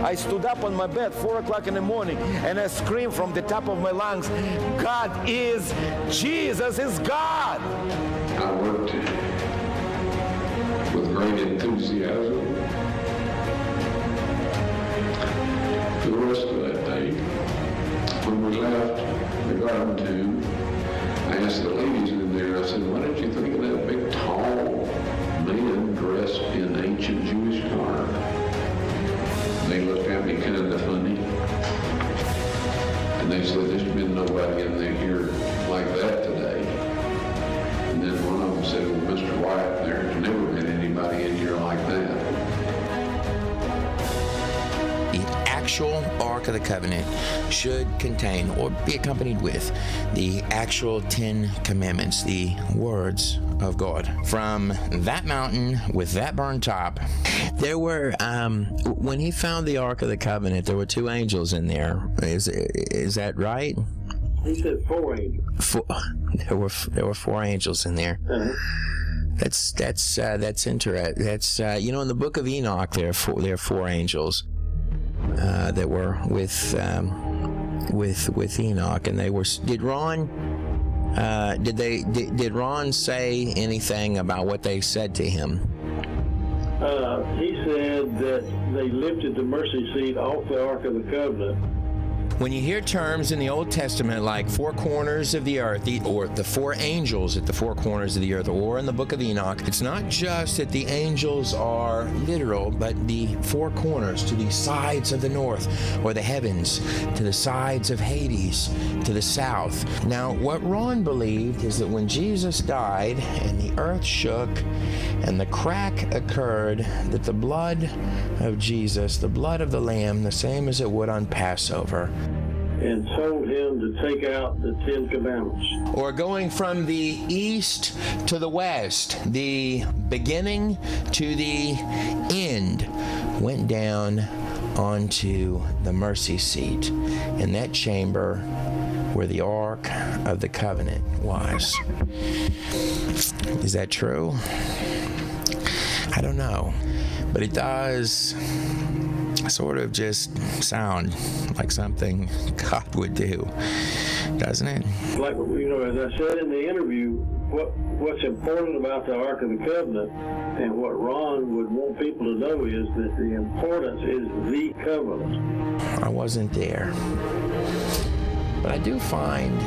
I stood up on my bed 4 o'clock in the morning and I screamed from the top of my lungs, God is, Jesus is God. I worked with great enthusiasm for the rest of that day. When we left the garden tomb, I asked the ladies in there, I said, what did you think of that big, tall man dressed in ancient Jewish garb? They looked at me kind of funny. Ark of the Covenant should contain or be accompanied with the actual 10 Commandments, the words of God. From that mountain with that burned top, there were, when he found the Ark of the Covenant, there were 2 angels in there. Is that right? He said 4 angels. There were 4 angels in there. Uh-huh. That's interesting. That's in the book of Enoch there are 4 angels that were with Enoch, and they were. Did Ron say anything about what they said to him? He said that they lifted the mercy seat off the Ark of the Covenant. When you hear terms in the Old Testament like 4 corners of the earth, or the 4 angels at the 4 corners of the earth, or in the book of Enoch, it's not just that the angels are literal, but the 4 corners to the sides of the north, or the heavens, to the sides of Hades, to the south. Now, what Ron believed is that when Jesus died and the earth shook and the crack occurred, that the blood of Jesus, the blood of the Lamb, the same as it would on Passover, and told him to take out the 10 Commandments. Or going from the east to the west, the beginning to the end, went down onto the mercy seat in that chamber where the Ark of the Covenant was. Is that true? I don't know, but it does sort of just sound like something God would do, doesn't it? Like, as I said in the interview, what's important about the Ark of the Covenant and what Ron would want people to know is that the importance is the covenant. I wasn't there, but I do find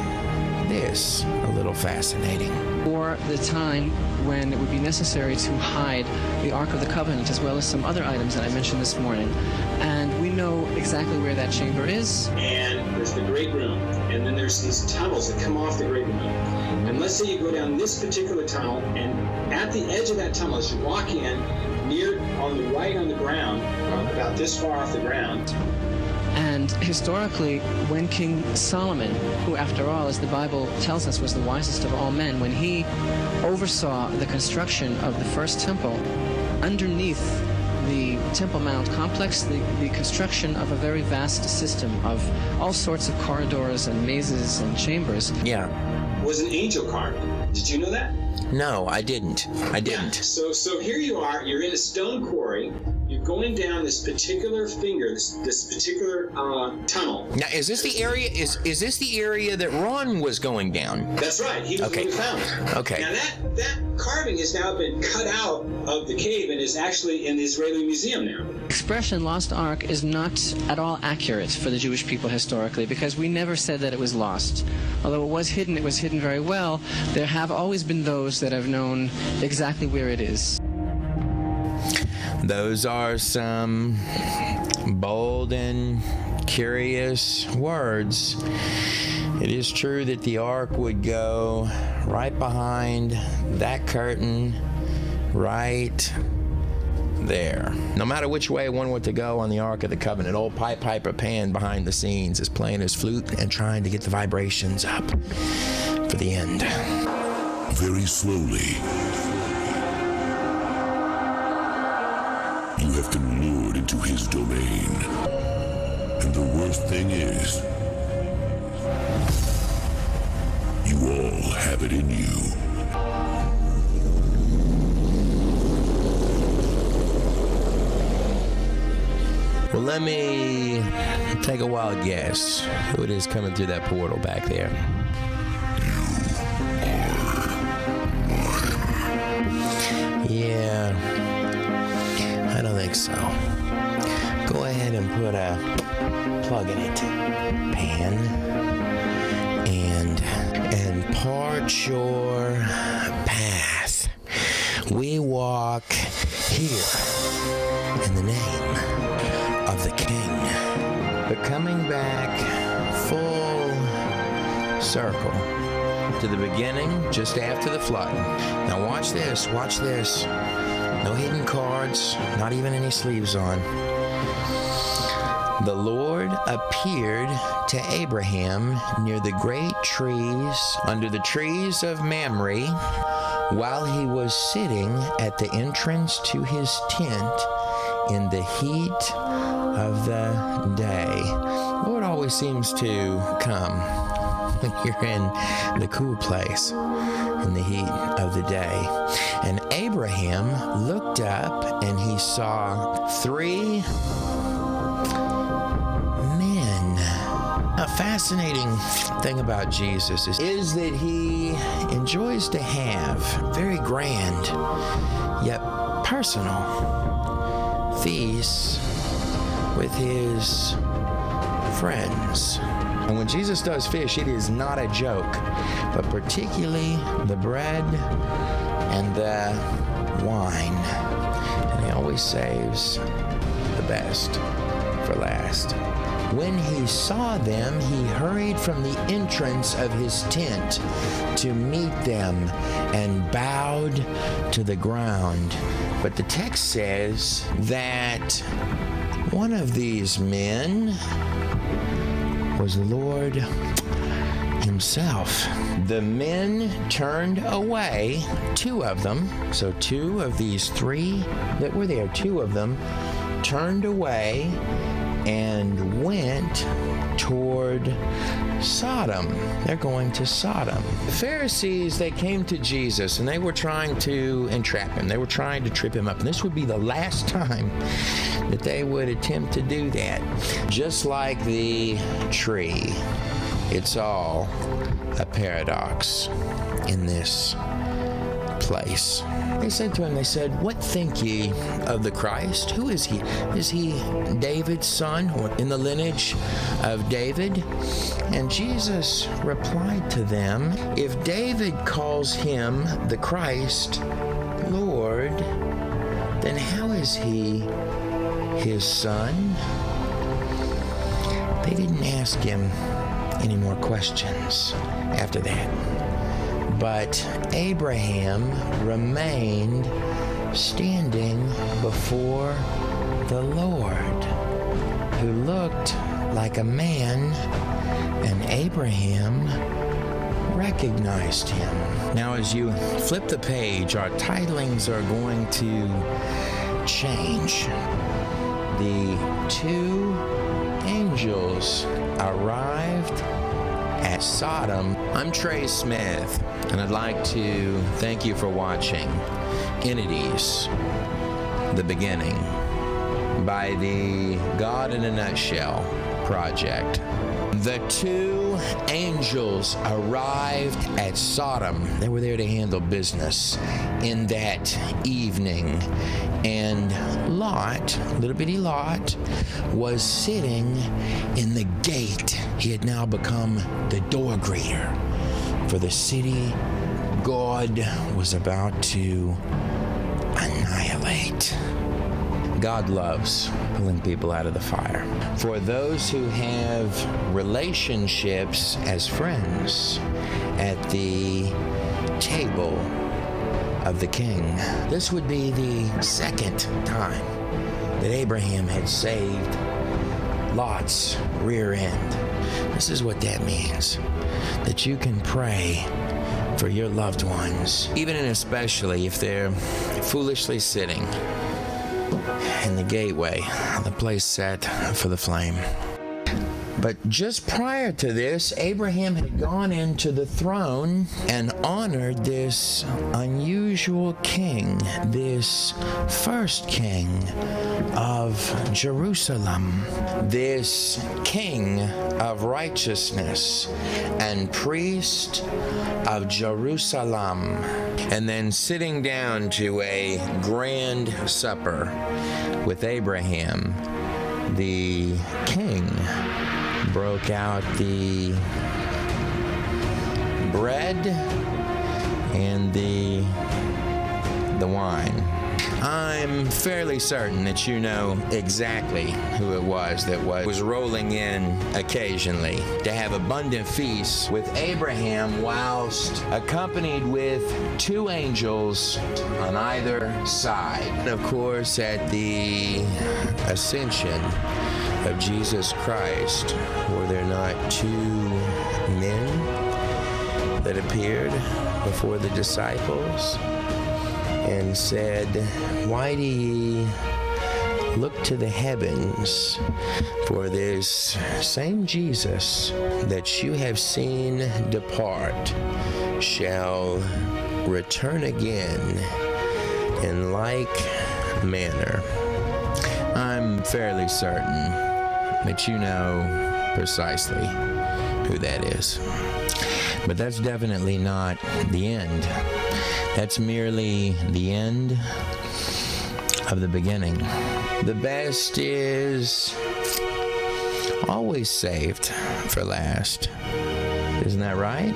this a little fascinating. Or the time when it would be necessary to hide the Ark of the Covenant as well as some other items that I mentioned this morning. And we know exactly where that chamber is. And there's the great room, and then there's these tunnels that come off the great room. And let's say you go down this particular tunnel, and at the edge of that tunnel, as you walk in, near on the right on the ground, about this far off the ground. And historically, when King Solomon, who after all, as the Bible tells us, was the wisest of all men, when he oversaw the construction of the first temple, underneath the Temple Mount complex, the construction of a very vast system of all sorts of corridors and mazes and chambers. Yeah. Was an angel carved. Did you know that? No, I didn't. Yeah. So here you are. You're in a stone quarry. You're going down this particular finger, this particular tunnel. Now, is this the area? Is this the area that Ron was going down? That's right. He was the one who found it. Okay. Now that carving has now been cut out of the cave and is actually in the Israeli museum now. Expression Lost Ark is not at all accurate for the Jewish people historically, because we never said that it was lost. Although it was hidden very well. There have always been those that have known exactly where it is. Those are some bold and curious words. It is true that the ark would go right behind that curtain, right there. No matter which way one were to go on the Ark of the Covenant, old Pied Piper Pan behind the scenes is playing his flute and trying to get the vibrations up for the end. Very slowly, you have been lured into his domain. And the worst thing is, you all have it in you. Well, let me take a wild guess who it is coming through that portal back there. Yeah, I don't think so. Go ahead and put a plug in it, Pan, and part your path. We walk here in the name of the King. But coming back full circle to the beginning, just after the flood. Now watch this, watch this. No hidden cards, not even any sleeves on. The Lord Lord appeared to Abraham near the great trees, under the trees of Mamre, while he was sitting at the entrance to his tent in the heat of the day. The Lord always seems to come when you're in the cool place, in the heat of the day. And Abraham looked up and he saw 3 men. A fascinating thing about Jesus is that he enjoys to have very grand yet personal feasts with his friends. And when Jesus does fish, it is not a joke, but particularly the bread and the wine. And he always saves the best for last. When he saw them, he hurried from the entrance of his tent to meet them and bowed to the ground. But the text says that one of these men was the Lord himself. The men turned away, 2 of them, so 2 of these 3 that were there, 2 of them turned away and went toward Sodom. They're going to Sodom. The Pharisees, they came to Jesus and they were trying to entrap him. They were trying to trip him up. And this would be the last time that they would attempt to do that. Just like the tree, it's all a paradox in this place. They said to him, they said, "What think ye of the Christ? Who is he? Is he David's son, or in the lineage of David?" And Jesus replied to them, "If David calls him the Christ, Lord, then how is he his son?" They didn't ask him any more questions after that. But Abraham remained standing before the Lord, who looked like a man, and Abraham recognized him. Now, as you flip the page, our titlings are going to change. The 2 angels arrived at Sodom. I'm Trey Smith, and I'd like to thank you for watching Entities, The Beginning, by the God in a Nutshell project. The 2 angels arrived at Sodom. They were there to handle business in that evening. And Lot, little bitty Lot, was sitting in the gate. He had now become the door greeter for the city God was about to annihilate. God loves pulling people out of the fire. For those who have relationships as friends at the table of the king, this would be the 2nd time that Abraham had saved Lot's rear end. This is what that means, that you can pray for your loved ones, even and especially if they're foolishly sitting in the gateway, the place set for the flame. But just prior to this, Abraham had gone into the throne and honored this unusual king, this first king of Jerusalem, this king of righteousness and priest of Jerusalem. And then sitting down to a grand supper with Abraham, the king broke out the bread and the wine. I'm fairly certain that you know exactly who it was that was rolling in occasionally to have abundant feasts with Abraham, whilst accompanied with 2 angels on either side. And of course, at the ascension of Jesus Christ, were there not two men that appeared before the disciples and said, "Why do ye look to the heavens? For this same Jesus that you have seen depart shall return again in like manner." I'm fairly certain that you know precisely who that is. But that's definitely not the end. That's merely the end of the beginning. The best is always saved for last. Isn't that right?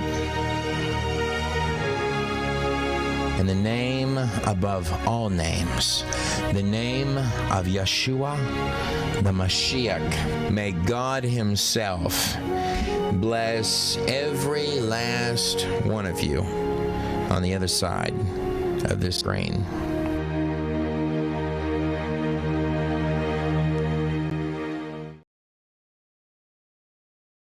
And the name above all names, the name of Yeshua, the Mashiach, may God Himself bless every last one of you on the other side of this screen.